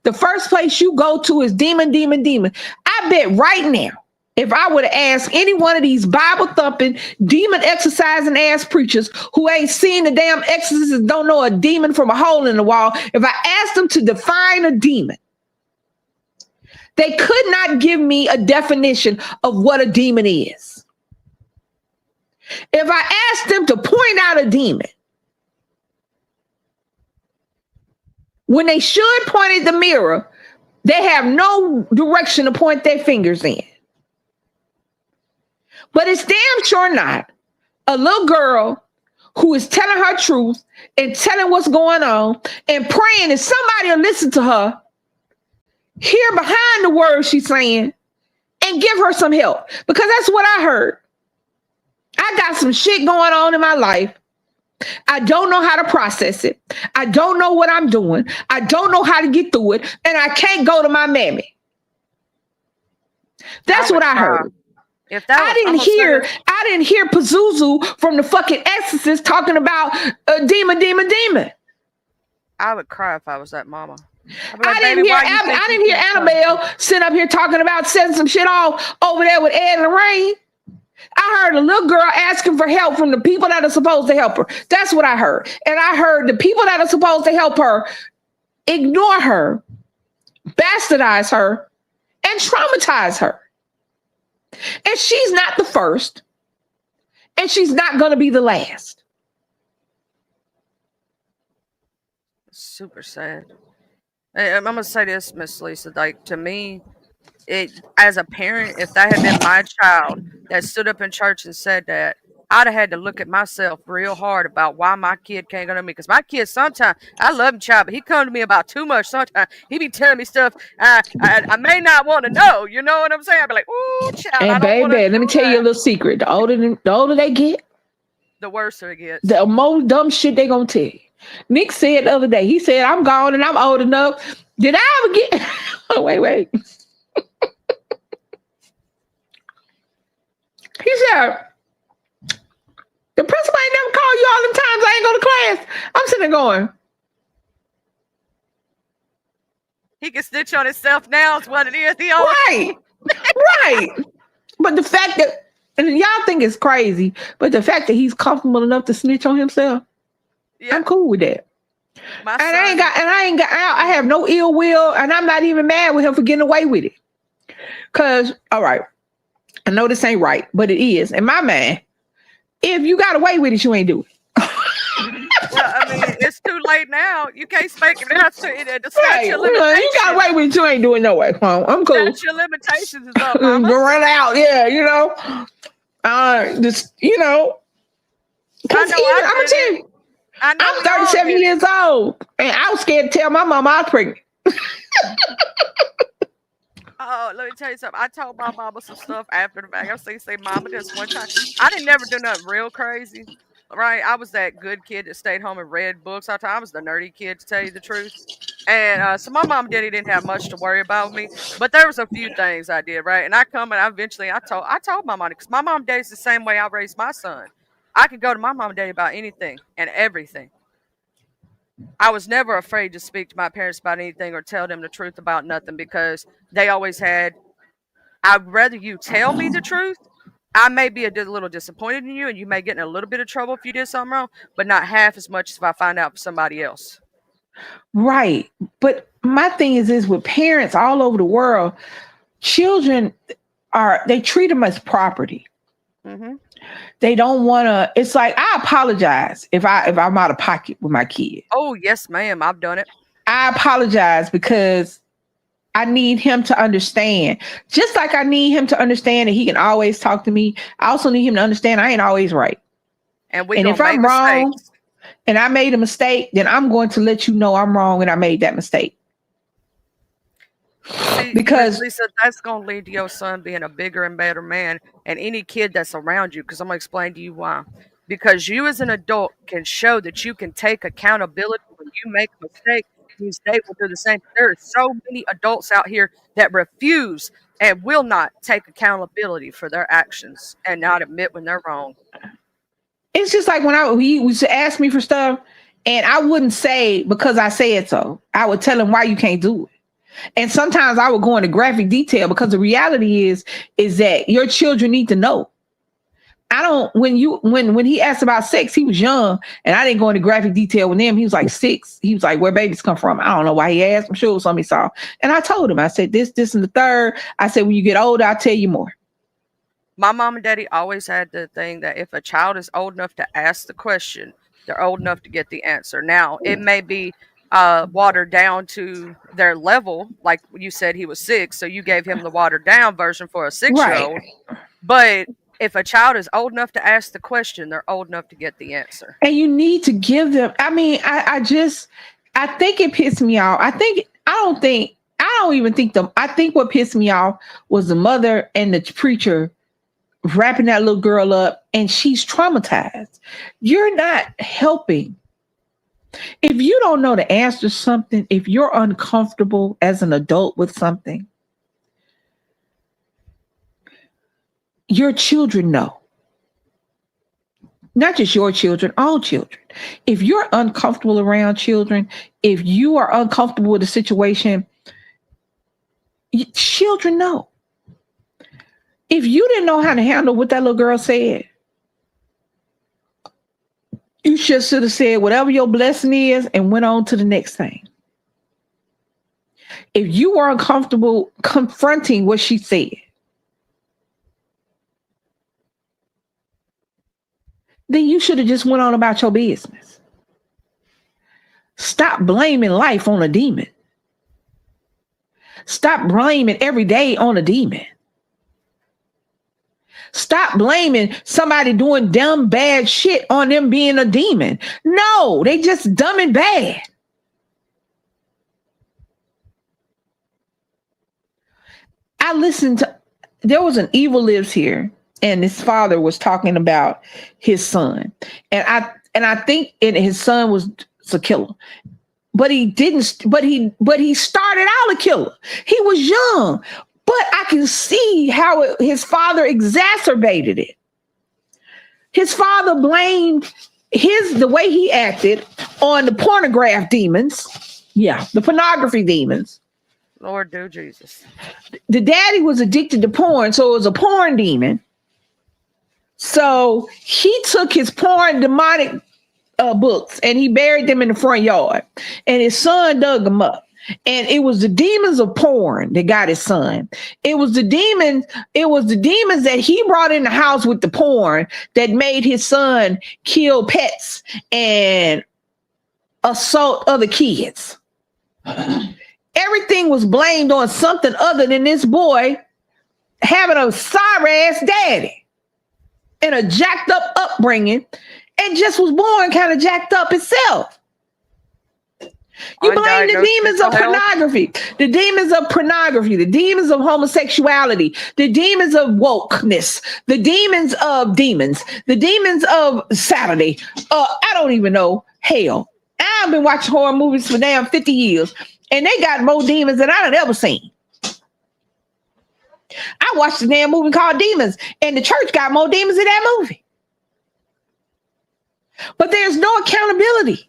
The first place you go to is demon. I bet right now, if I would have asked any one of these Bible thumping, demon exercising ass preachers who ain't seen the damn exorcist, don't know a demon from a hole in the wall, if I asked them to define a demon, they could not give me a definition of what a demon is. If I asked them to point out a demon, when they should point at the mirror, they have no direction to point their fingers in. But it's damn sure not a little girl who is telling her truth and telling what's going on and praying that somebody will listen to her, hear behind the words she's saying, and give her some help. Because that's what I heard. I got some shit going on in my life. I don't know how to process it. I don't know what I'm doing. I don't know how to get through it. And I can't go to my mammy. That's what I heard. If that I didn't hear Pazuzu from the fucking Exorcist talking about demon. I would cry if I was that mama. I didn't hear Annabelle sitting up here talking about setting some shit off over there with Ed and Lorraine. I heard a little girl asking for help from the people that are supposed to help her. That's what I heard. And I heard the people that are supposed to help her ignore her, bastardize her, and traumatize her. And she's not the first. And she's not going to be the last. Super sad. I'm going to say this, Miss Lisa. Like, to me, as a parent, if that had been my child that stood up in church and said that, I'd have had to look at myself real hard about why my kid can't go to me. Because my kid, sometimes, I love him, child, but he come to me about too much. Sometimes he be telling me stuff I may not want to know. You know what I'm saying? I'd be like, ooh, child. And baby, let me tell you a little secret. The older they get, the worse it gets. The more dumb shit they gonna tell you. Nick said the other day, he said, I'm gone and I'm old enough. Did I ever get... Oh, wait. He said, the principal ain't never called you all them times I ain't go to class. I'm sitting there going. He can snitch on himself now is what it is. Right. But the fact that, and y'all think it's crazy, but the fact that he's comfortable enough to snitch on himself, yeah. I'm cool with that. I have no ill will, and I'm not even mad with him for getting away with it. Cause, all right, I know this ain't right, but it is. In my mind, if you got away with it, you ain't do it. Well, I mean, it's too late now. You can't speak it out to it. The statute of limitations. You got away with it, you ain't doing no way. I'm cool. Statute of limitations is up, mama. Run out, yeah, you know. Just, you know. I'm gonna tell you, I'm 37 years old, and I was scared to tell my mom I was pregnant. Oh, let me tell you something. I told my mama some stuff after the fact. I say, mama, this one time. I didn't never do nothing real crazy, right? I was that good kid that stayed home and read books all the time. I was the nerdy kid, to tell you the truth. And so my mom and daddy didn't have much to worry about me, but there was a few things I did, right? And I told my mom, because my mom and daddy's the same way I raised my son. I could go to my mom and daddy about anything and everything. I was never afraid to speak to my parents about anything or tell them the truth about nothing, because they always had, I'd rather you tell me the truth. I may be a little disappointed in you, and you may get in a little bit of trouble if you did something wrong, but not half as much as if I find out for somebody else. Right. But my thing is with parents all over the world, children they treat them as property. Mm-hmm. They don't want to. It's like, I apologize if I'm out of pocket with my kid. Oh, yes, ma'am. I've done it. I apologize because I need him to understand. Just like I need him to understand that he can always talk to me. I also need him to understand I ain't always right. And if I'm wrong and I made a mistake, then I'm going to let you know I'm wrong and I made that mistake. See, Miss because Lisa, that's going to lead to your son being a bigger and better man, and any kid that's around you. Because I'm going to explain to you why. Because you, as an adult, can show that you can take accountability when you make a mistake. These days will do the same. There are so many adults out here that refuse and will not take accountability for their actions and not admit when they're wrong. it's just like when he used to ask me for stuff, and I wouldn't say because I said so. I would tell him why you can't do it. And sometimes I would go into graphic detail because the reality is that your children need to know. I don't when he asked about sex, he was young and I didn't go into graphic detail with him. He was like 6. He was like, where babies come from? I don't know why he asked. I'm sure it was something he saw. And I told him, I said, this, and the third. I said, when you get older, I'll tell you more. My mom and daddy always had the thing that if a child is old enough to ask the question, they're old enough to get the answer. Now, it may be watered down to their level. Like you said, he was 6, so you gave him the watered down version for a 6-year-old. Right. But if a child is old enough to ask the question, they're old enough to get the answer. And you need to give them. I mean, I think it pissed me off. I think what pissed me off was the mother and the preacher wrapping that little girl up, and she's traumatized. You're not helping. If you don't know the answer to something, if you're uncomfortable as an adult with something, your children know. Not just your children, all children. If you're uncomfortable around children, if you are uncomfortable with a situation, children know. If you didn't know how to handle what that little girl said, you just should have said whatever your blessing is and went on to the next thing. If you were uncomfortable confronting what she said, then you should have just went on about your business. Stop blaming life on a demon. Stop blaming every day on a demon. Stop blaming somebody doing dumb, bad shit on them being a demon. No, they just dumb and bad. I listened to, there was an Evil Lives here, and his father was talking about his son. And I think his son was a killer. But he started out a killer. He was young. But I can see how his father exacerbated it. His father blamed the way he acted on the pornograph demons. Yeah, the pornography demons. Lord do Jesus. The daddy was addicted to porn, so it was a porn demon. So he took his porn demonic books and he buried them in the front yard. And his son dug them up. And it was the demons of porn that got his son. It was the demons that he brought in the house with the porn that made his son kill pets and assault other kids. Everything was blamed on something other than this boy having a sorry ass daddy and a jacked up upbringing and just was born kind of jacked up itself. You blame the demons of pornography, the demons of pornography, the demons of homosexuality, the demons of wokeness, the demons of demons, the demons of Saturday. I don't even know. Hell, I've been watching horror movies for damn 50 years, and they got more demons than I've ever seen. I watched a damn movie called Demons, and the church got more demons in that movie. But there's no accountability.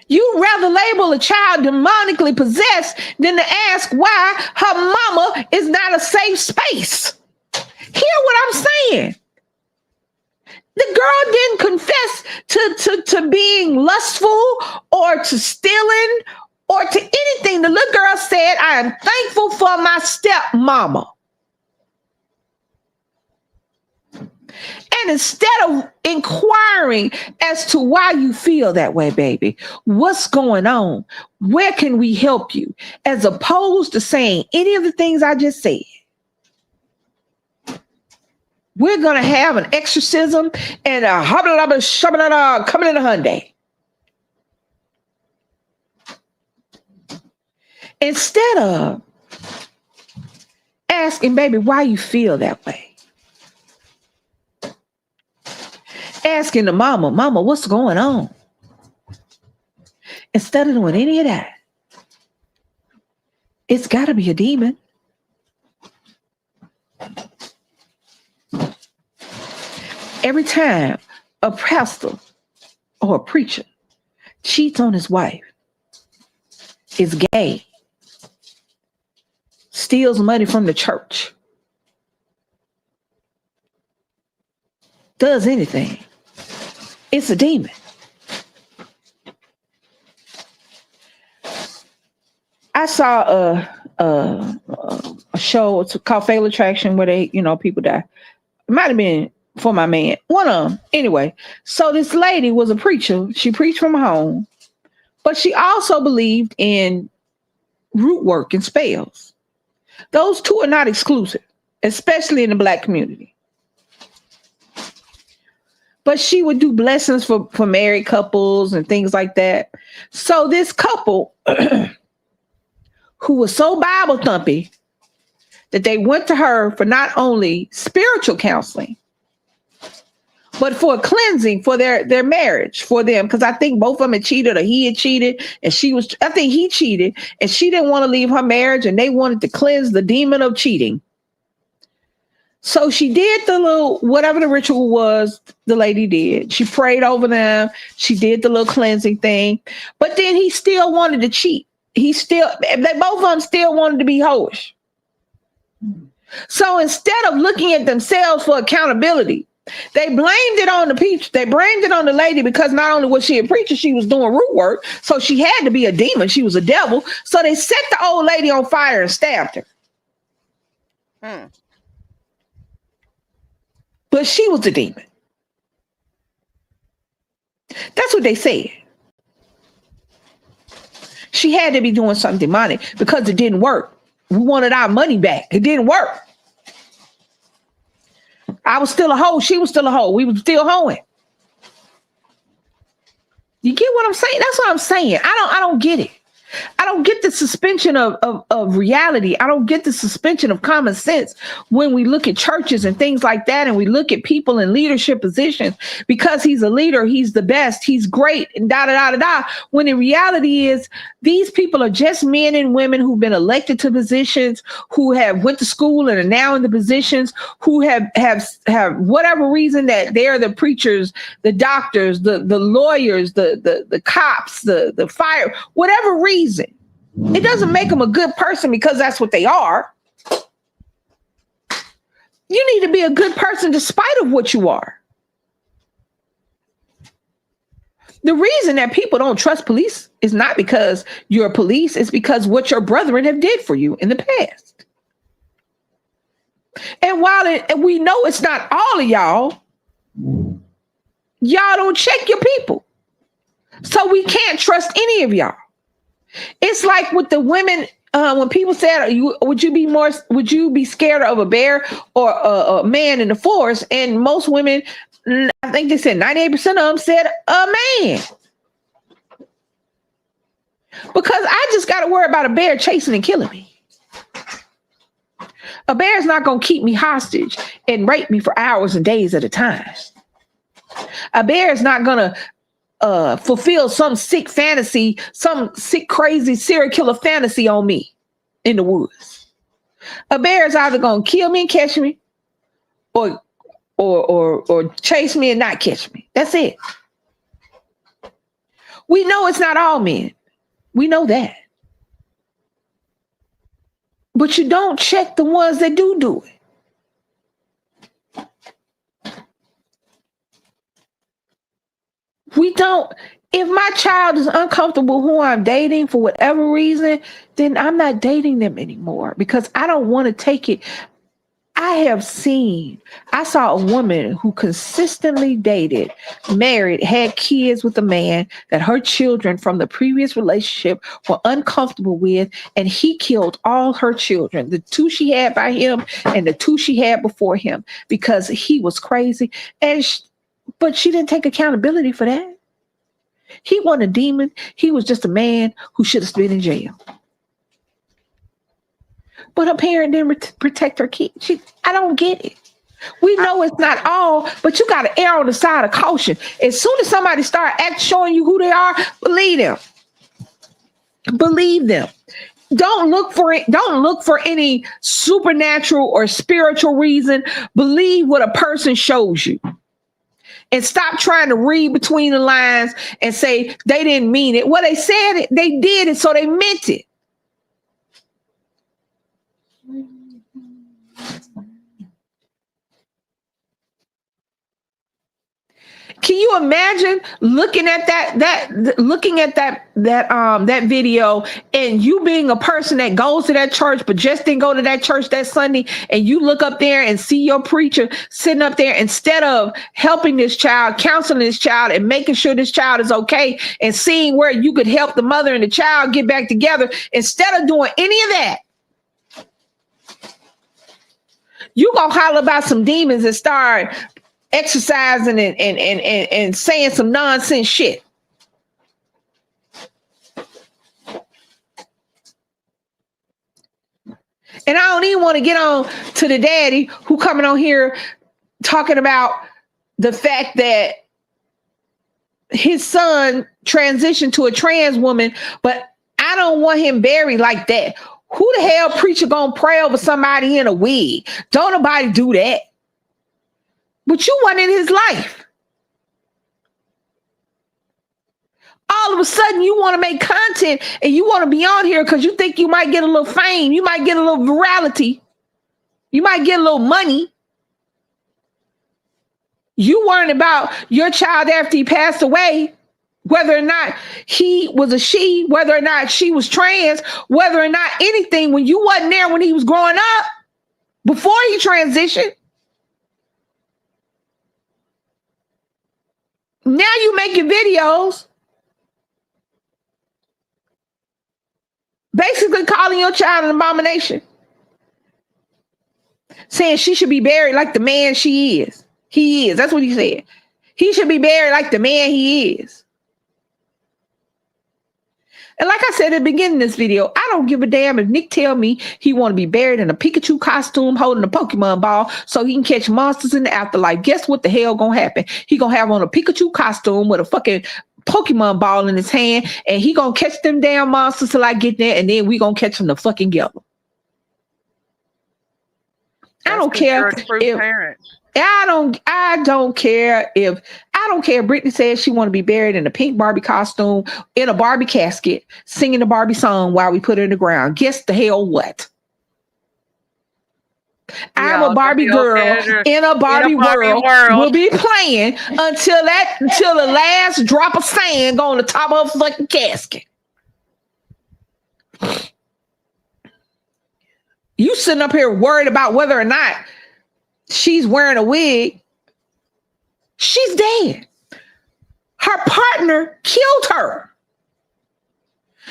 You'd rather label a child demonically possessed than to ask why her mama is not a safe space. Hear what I'm saying? The girl didn't confess to being lustful or to stealing or to anything. The little girl said, I am thankful for my stepmama. And instead of inquiring as to why you feel that way, baby, what's going on? Where can we help you? As opposed to saying any of the things I just said. We're going to have an exorcism and a coming in a Hyundai. Instead of asking, baby, why you feel that way? Asking the mama, what's going on? Instead of doing any of that, it's got to be a demon. Every time a pastor or a preacher cheats on his wife, is gay, steals money from the church, does anything, it's a demon. I saw a show called Fatal Attraction where they, people die. It might have been For My Man. One of them. Anyway, so this lady was a preacher. She preached from home, but she also believed in root work and spells. Those two are not exclusive, especially in the Black community. But she would do blessings for married couples and things like that. So this couple who was so Bible thumpy that they went to her for not only spiritual counseling, but for cleansing for their marriage for them. Because I think both of them had cheated, or he had cheated, and I think he cheated, and she didn't want to leave her marriage, and they wanted to cleanse the demon of cheating. So she did the little, whatever the ritual was, the lady did. She prayed over them. She did the little cleansing thing, but then he still wanted to cheat. Both of them still wanted to be hoish. So instead of looking at themselves for accountability, they blamed it on the preacher. They blamed it on the lady because not only was she a preacher, she was doing root work. So she had to be a demon. She was a devil. So they set the old lady on fire and stabbed her. But she was a demon. That's what they said. She had to be doing something demonic because it didn't work. We wanted our money back. It didn't work. I was still a hoe. She was still a hoe. We were still hoeing. You get what I'm saying? That's what I'm saying. I don't get it. I don't get the suspension of reality. I don't get the suspension of common sense when we look at churches and things like that, and we look at people in leadership positions because he's a leader, he's the best, he's great, and da-da-da-da-da. When in reality is these people are just men and women who've been elected to positions, who have went to school and are now in the positions, who have whatever reason that they're the preachers, the doctors, the lawyers, the cops, the fire, whatever reason. It doesn't make them a good person because that's what they are. You need to be a good person despite of what you are. The reason that people don't trust police is not because you're a police, it's because what your brethren have did for you in the past. And while we know it's not all of y'all don't check your people. So we can't trust any of y'all. It's like with the women, when people said, would you be scared of a bear or a man in the forest? And most women, I think they said 98% of them said a man. Because I just got to worry about a bear chasing and killing me. A bear is not going to keep me hostage and rape me for hours and days at a time. A bear is not going to fulfill some sick fantasy, some sick, crazy serial killer fantasy on me in the woods. A bear is either going to kill me and catch me or chase me and not catch me. That's it. We know it's not all men. We know that. But you don't check the ones that do it. We don't. If my child is uncomfortable who I'm dating for whatever reason, then I'm not dating them anymore because I don't want to take it. I saw a woman who consistently dated, married, had kids with a man that her children from the previous relationship were uncomfortable with, and he killed all her children, the 2 she had by him and the 2 she had before him, because he was crazy. But she didn't take accountability for that. He wasn't a demon. He was just a man who should have been in jail. but her parent didn't protect her kid. I don't get it. We know it's not all, but you got to err on the side of caution. As soon as somebody start showing you who they are, believe them. Believe them. Don't look for it. Don't look for any supernatural or spiritual reason. Believe what a person shows you. And stop trying to read between the lines and say they didn't mean it. Well, they said it, they did it, so they meant it. Can you imagine looking at that video and you being a person that goes to that church but just didn't go to that church that Sunday, and you look up there and see your preacher sitting up there, instead of helping this child, counseling this child, and making sure this child is okay, and seeing where you could help the mother and the child get back together, instead of doing any of that, you gonna holler about some demons and start exercising and saying some nonsense shit. And I don't even want to get on to the daddy who coming on here talking about the fact that his son transitioned to a trans woman, but I don't want him buried like that. Who the hell preacher gonna pray over somebody in a wig? Don't nobody do that. But you weren't in his life. All of a sudden, you want to make content and you want to be on here because you think you might get a little fame. You might get a little virality. You might get a little money. You worrying about your child after he passed away, whether or not he was a she, whether or not she was trans, whether or not anything, when you wasn't there when he was growing up, before he transitioned. Now you making videos basically calling your child an abomination, saying she should be buried like the man she is. He is. That's what he said. He should be buried like the man he is. And like I said at the beginning of this video, I don't give a damn if Nick tell me he want to be buried in a Pikachu costume holding a Pokemon ball so he can catch monsters in the afterlife. Guess what the hell gonna happen? He gonna have on a Pikachu costume with a fucking Pokemon ball in his hand, and he gonna catch them damn monsters till I get there, and then we gonna catch them the fucking together. I don't care if I don't care if Brittany says she want to be buried in a pink Barbie costume in a Barbie casket, singing the Barbie song while we put her in the ground. Guess the hell what? I'm a Barbie girl in a Barbie world. Will be playing until the last drop of sand go on the top of a fucking casket. You sitting up here worried about whether or not she's wearing a wig. She's dead. Her partner killed her.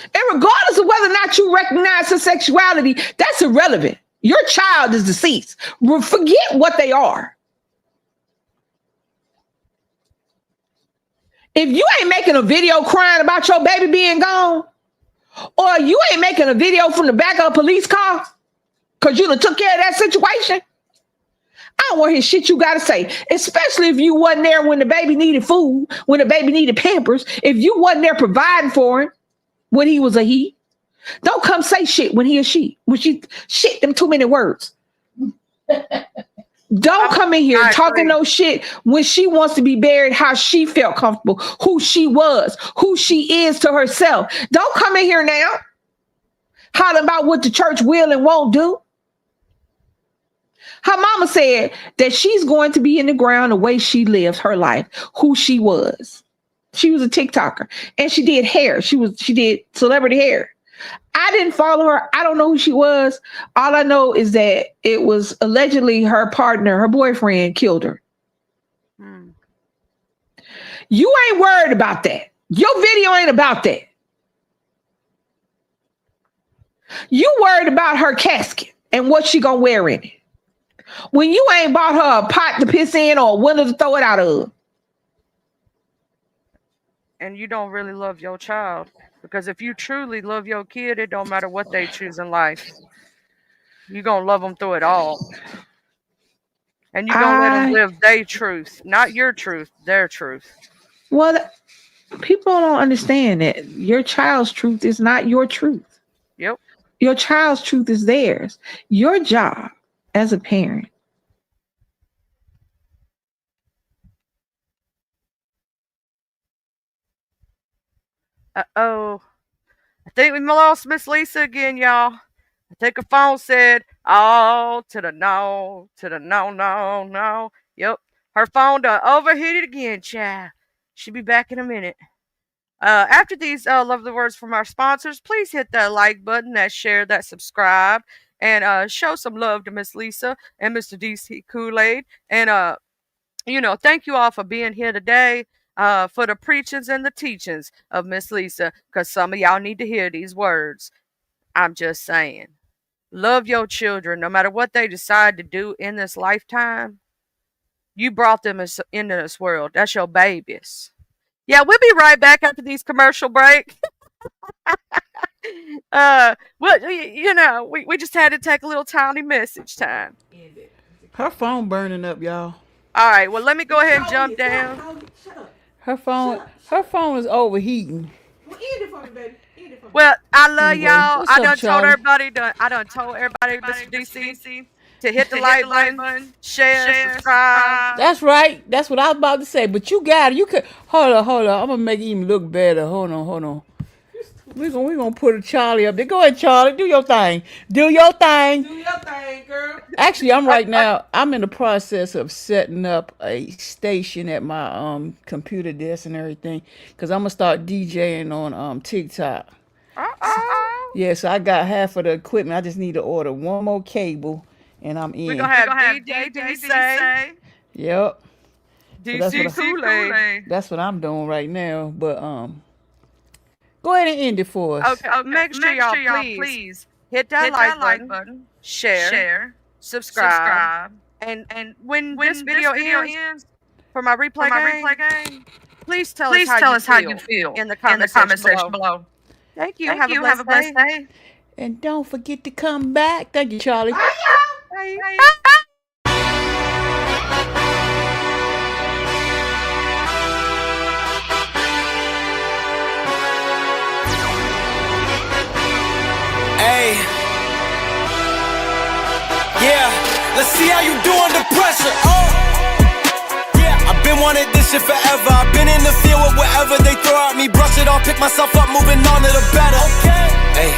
And regardless of whether or not you recognize her sexuality, that's irrelevant. Your child is deceased. Forget what they are. If you ain't making a video crying about your baby being gone, or you ain't making a video from the back of a police car because you done took care of that situation, I don't want to hear shit you got to say, especially if you wasn't there when the baby needed food, when the baby needed Pampers, if you wasn't there providing for him when he was a he. Don't come say shit when he or she. When she shit, them too many words. Don't come in here talking no shit when she wants to be buried how she felt comfortable, who she was, who she is to herself. Don't come in here now hollering about what the church will and won't do. Her mama said that she's going to be in the ground the way she lived her life, who she was. She was a TikToker and she did hair. She did celebrity hair. I didn't follow her. I don't know who she was. All I know is that it was allegedly her partner, her boyfriend, killed her. You ain't worried about that. Your video ain't about that. You worried about her casket and what she gonna wear in it. When you ain't bought her a pot to piss in or a window to throw it out of. And you don't really love your child. Because if you truly love your kid, it don't matter what they choose in life. You're going to love them through it all. And you're going to let them live their truth. Not your truth, their truth. Well, people don't understand that your child's truth is not your truth. Yep. Your child's truth is theirs. Your job as a parent. Uh-oh. I think we lost Miss Lisa again, y'all. I think her phone said, oh, to the no, no. Yep. Her phone done overheated again, child. She'll be back in a minute. After these lovely words from our sponsors, please hit that like button, that share, that subscribe, and show some love to Miss Lisa and Mr. DC Kool-Aid. And, thank you all for being here today for the preachings and the teachings of Miss Lisa, because some of y'all need to hear these words. I'm just saying. Love your children, no matter what they decide to do in this lifetime. You brought them into this world. That's your babies. Yeah, we'll be right back after these commercial break. We just had to take a little tiny message time. Her phone burning up, y'all. All right, well, let me go ahead and jump down. Her phone is overheating. Well, I love Anyway, y'all. what's I up, done told Charlie? everybody, Mr. DC, to hit the like button, share, subscribe. That's right. That's what I was about to say. But you got it. You could hold on. I'm gonna make it even look better. Hold on. We're gonna put a Charlie up there. Go ahead, Charlie. Do your thing. Do your thing, girl. Actually, I'm in the process of setting up a station at my computer desk and everything, because I'm gonna start DJing on TikTok. Yeah, so I got half of the equipment. I just need to order one more cable, and I'm in. We're gonna have DJ DC. Yep. DC Kool-Aid. That's what I'm doing right now. But go ahead and end it for us. Okay, make sure y'all please hit that like button, share, subscribe, and when this video ends for my replay game, please tell us how you feel in the comment section below. Thank you. Have a blessed day. And don't forget to come back. Thank you, Charlie. Bye. Hey, yeah, let's see how you do under pressure. Yeah, I've been wanting this shit forever. I've been in the field with whatever they throw at me. Brush it off, pick myself up, moving on to the better. Hey,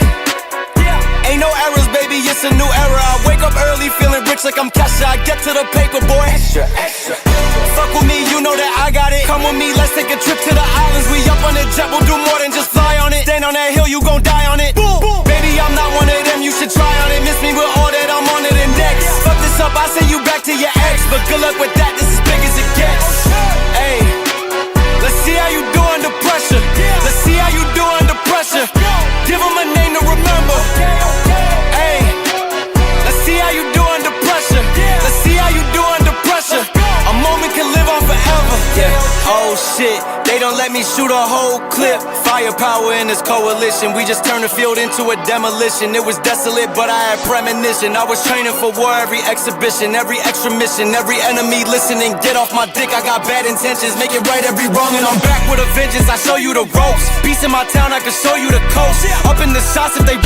ain't no errors, baby, it's a new era. I wake up early, feeling rich like I'm Kesha. I get to the paper, boy. Extra. Fuck with me, you know that I got it. Come with me, let's take a trip to the islands. We up on the jet, we'll do more than just fly on it. Stand on that hill, you gon' die on it. Boom. Baby, I'm not one of them, you should try on it. Miss me with all that, I'm on to the next. Fuck this up, I send you back to your ex. But good luck with that, this is big as it gets. Hey, let's see how you do under pressure. Let's see how you do under pressure. Give them a name to remember. Hey, let's see how you do under pressure. Let's see how you do under pressure. A moment can live on forever. Yeah, oh shit, they don't let me shoot a whole clip. Firepower in this coalition. We just turned the field into a demolition. It was desolate, but I had premonition. I was training for war, every exhibition, every extra mission, every enemy listening. Get off my dick, I got bad intentions. Make it right every wrong, and I'm back with a vengeance. I show you the ropes. Peace in my town, I can show you the coast. Up in the shots if they